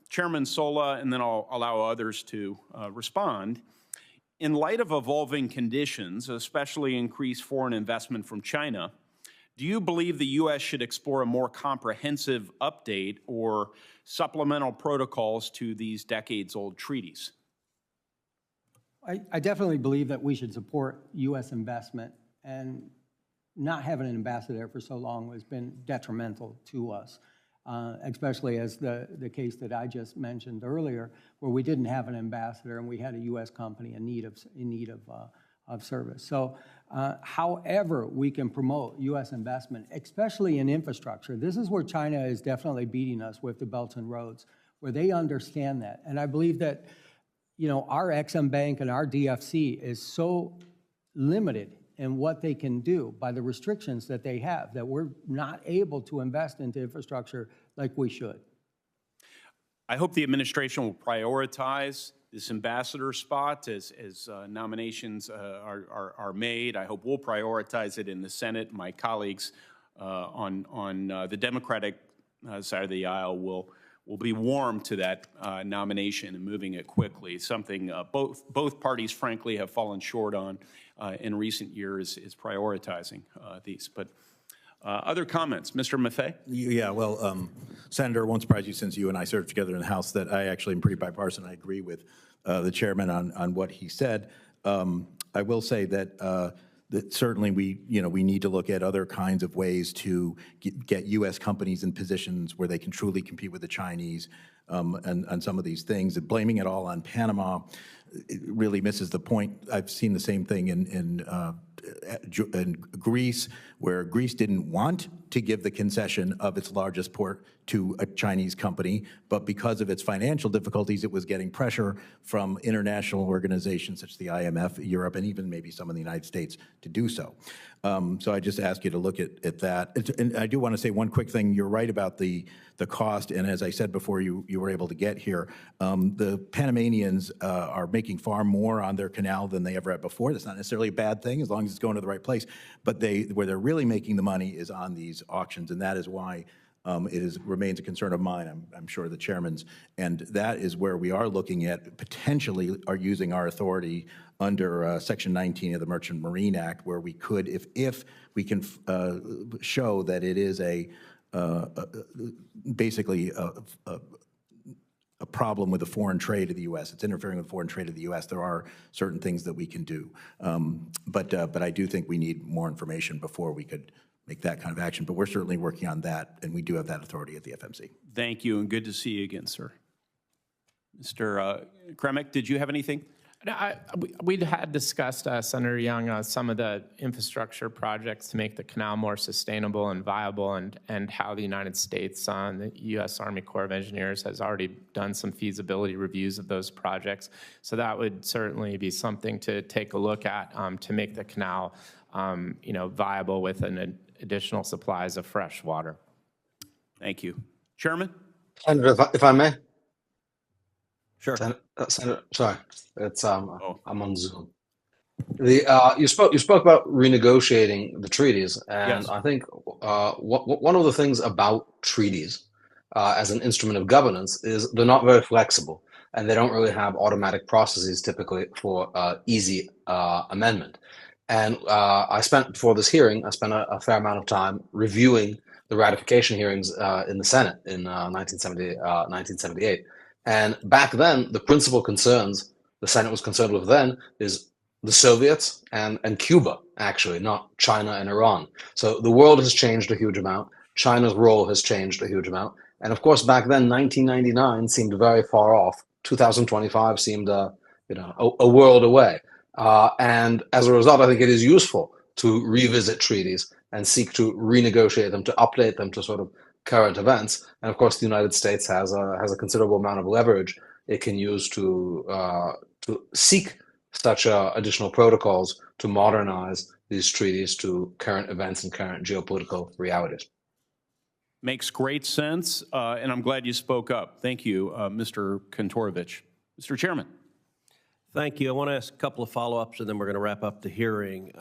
Chairman Sola, and then I'll allow others to respond. In light of evolving conditions, especially increased foreign investment from China, do you believe the U.S. should explore a more comprehensive update or supplemental protocols to these decades-old treaties? I definitely believe that we should support U.S. investment, and not having an ambassador for so long has been detrimental to us, especially as the case that I just mentioned earlier, where we didn't have an ambassador and we had a U.S. company in need of service. So however we can promote U.S. investment, especially in infrastructure, this is where China is definitely beating us with the belts and roads, where they understand that. And I believe that, our Ex-Im Bank and our DFC is so limited in what they can do by the restrictions that they have, that we're not able to invest into infrastructure like we should. I hope the administration will prioritize this ambassador spot as nominations are made. I hope we'll prioritize it in the Senate. My colleagues on the Democratic side of the aisle will be warm to that nomination and moving it quickly. Something both parties, frankly, have fallen short on in recent years is prioritizing these. But other comments, Mr. Maffei? Yeah, well, Senator, it won't surprise you since you and I served together in the House that I actually am pretty bipartisan. I agree with the chairman on what he said. I will say that certainly we need to look at other kinds of ways to get U.S. companies in positions where they can truly compete with the Chinese and some of these things. And blaming it all on Panama, it really misses the point. I've seen the same thing in Greece, where Greece didn't want to give the concession of its largest port to a Chinese company, but because of its financial difficulties, it was getting pressure from international organizations such as the IMF, Europe, and even maybe some in the United States to do so. So I just ask you to look at that. And I do want to say one quick thing. You're right about the cost, and as I said before you were able to get here, the Panamanians are making far more on their canal than they ever had before. That's not necessarily a bad thing as long as it's going to the right place, but where they're really making the money is on these auctions, and that is why it remains a concern of mine, I'm sure the chairman's, and that is where we are looking at potentially are using our authority under Section 19 of the Merchant Marine Act, where we could, if we can show that it is basically a problem with the foreign trade of the U.S. It's interfering with foreign trade of the U.S. There are certain things that we can do, but I do think we need more information before we could make that kind of action. But we're certainly working on that, and we do have that authority at the FMC. Thank you, and good to see you again, sir. Mr. Kremick, did you have anything? We had discussed, Senator Young, some of the infrastructure projects to make the canal more sustainable and viable, and how the United States, the U.S. Army Corps of Engineers, has already done some feasibility reviews of those projects. So that would certainly be something to take a look at to make the canal, viable with an additional supplies of fresh water. Thank you, Chairman. Senator, if I may. Sure. Senator, sorry, it's I'm on Zoom. You spoke about renegotiating the treaties, and yes. I think one of the things about treaties as an instrument of governance is they're not very flexible, and they don't really have automatic processes typically for easy amendment. And before this hearing, I spent a fair amount of time reviewing the ratification hearings in the Senate in 1978. And back then, the principal concerns the Senate was concerned with then is the Soviets and Cuba, actually, not China and Iran. So the world has changed a huge amount. China's role has changed a huge amount. And of course, back then, 1999 seemed very far off. 2025 seemed a world away. And as a result, I think it is useful to revisit treaties and seek to renegotiate them, to update them to sort of current events. And of course, the United States has a considerable amount of leverage it can use to seek such additional protocols to modernize these treaties to current events and current geopolitical realities. Makes great sense, and I'm glad you spoke up. Thank you, Mr. Kantorovich. Mr. Chairman. Thank you. I want to ask a couple of follow-ups, and then we're going to wrap up the hearing.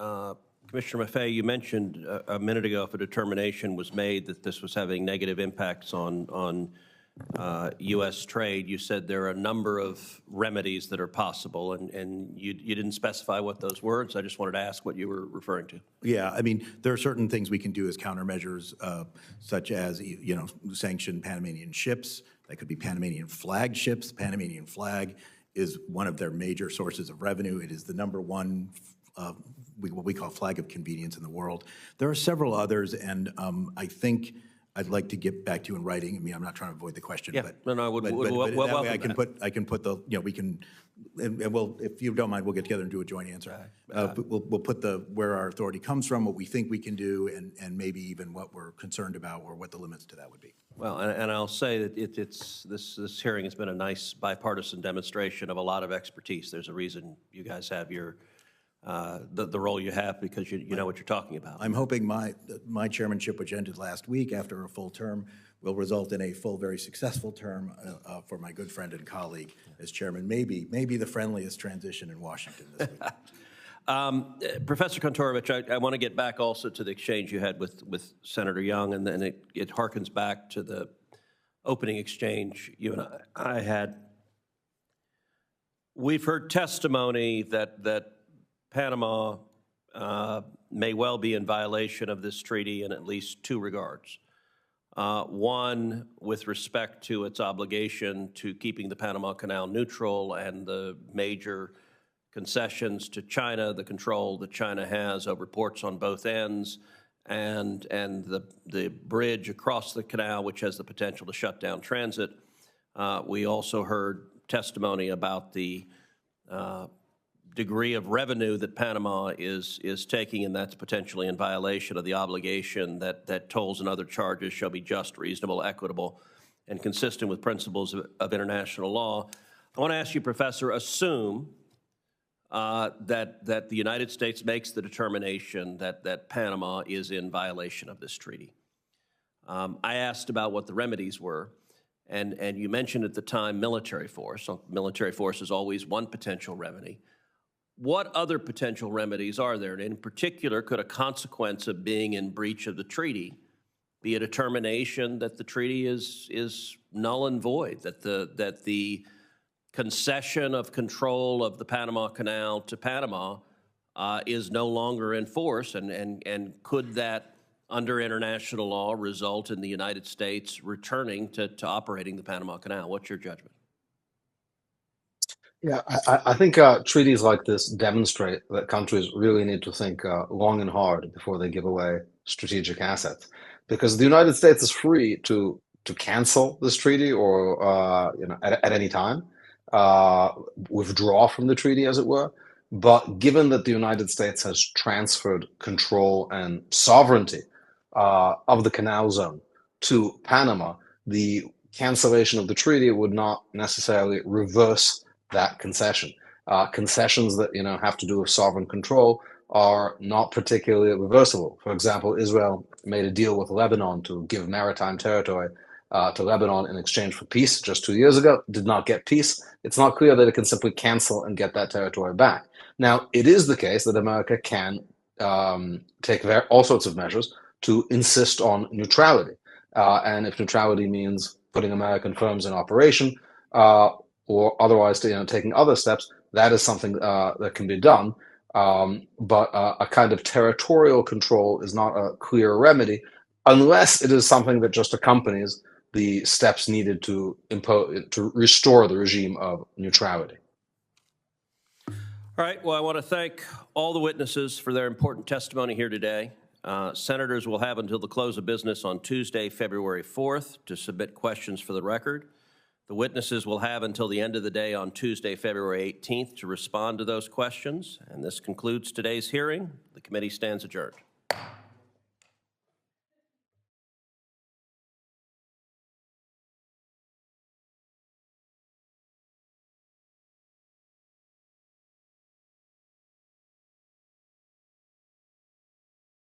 Commissioner Maffei, you mentioned a minute ago if a determination was made that this was having negative impacts on U.S. trade. You said there are a number of remedies that are possible, and you didn't specify what those were, so I just wanted to ask what you were referring to. Yeah, I mean, there are certain things we can do as countermeasures, such as, sanction Panamanian ships. That could be Panamanian flag ships. The Panamanian flag is one of their major sources of revenue. It is the number one what we call flag of convenience in the world. There are several others, and I think I'd like to get back to you in writing. I mean, I'm not trying to avoid the question, but that way I can put the, we can, and we'll, if you don't mind, we'll get together and do a joint answer. We'll put where our authority comes from, what we think we can do, and maybe even what we're concerned about or what the limits to that would be. Well, and I'll say that this hearing has been a nice bipartisan demonstration of a lot of expertise. There's a reason you guys have your the role you have, because you know what you're talking about. I'm hoping my chairmanship, which ended last week after a full term, will result in a full, very successful term for my good friend and colleague as chairman. Maybe the friendliest transition in Washington this week. Professor Kontorovich, I want to get back also to the exchange you had with Senator Young, and then it harkens back to the opening exchange you and I had. We've heard testimony that Panama may well be in violation of this treaty in at least two regards. One, with respect to its obligation to keeping the Panama Canal neutral and the major concessions to China, the control that China has over ports on both ends, and the bridge across the canal, which has the potential to shut down transit. We also heard testimony about the degree of revenue that Panama is taking, and that's potentially in violation of the obligation that tolls and other charges shall be just, reasonable, equitable, and consistent with principles of international law. I want to ask you, Professor, assume that the United States makes the determination that Panama is in violation of this treaty. I asked about what the remedies were, and you mentioned at the time military force. So military force is always one potential remedy. What other potential remedies are there? And in particular, could a consequence of being in breach of the treaty be a determination that the treaty is null and void, that the concession of control of the Panama Canal to Panama is no longer in force, and could that, under international law, result in the United States returning to operating the Panama Canal? What's your judgment? Yeah, I think treaties like this demonstrate that countries really need to think long and hard before they give away strategic assets, because the United States is free to cancel this treaty or at any time, withdraw from the treaty, as it were. But given that the United States has transferred control and sovereignty of the canal zone to Panama, the cancellation of the treaty would not necessarily reverse that concession. Concessions that have to do with sovereign control are not particularly reversible. For example, Israel made a deal with Lebanon to give maritime territory to Lebanon in exchange for peace just 2 years ago, did not get peace. It's not clear that it can simply cancel and get that territory back. Now, it is the case that America can take all sorts of measures to insist on neutrality. And if neutrality means putting American firms in operation, or otherwise taking other steps, that is something that can be done. But a kind of territorial control is not a clear remedy unless it is something that just accompanies the steps needed to restore the regime of neutrality. All right, well, I want to thank all the witnesses for their important testimony here today. Senators will have until the close of business on Tuesday, February 4th to submit questions for the record. The witnesses will have until the end of the day on Tuesday, February 18th to respond to those questions. And this concludes today's hearing. The committee stands adjourned.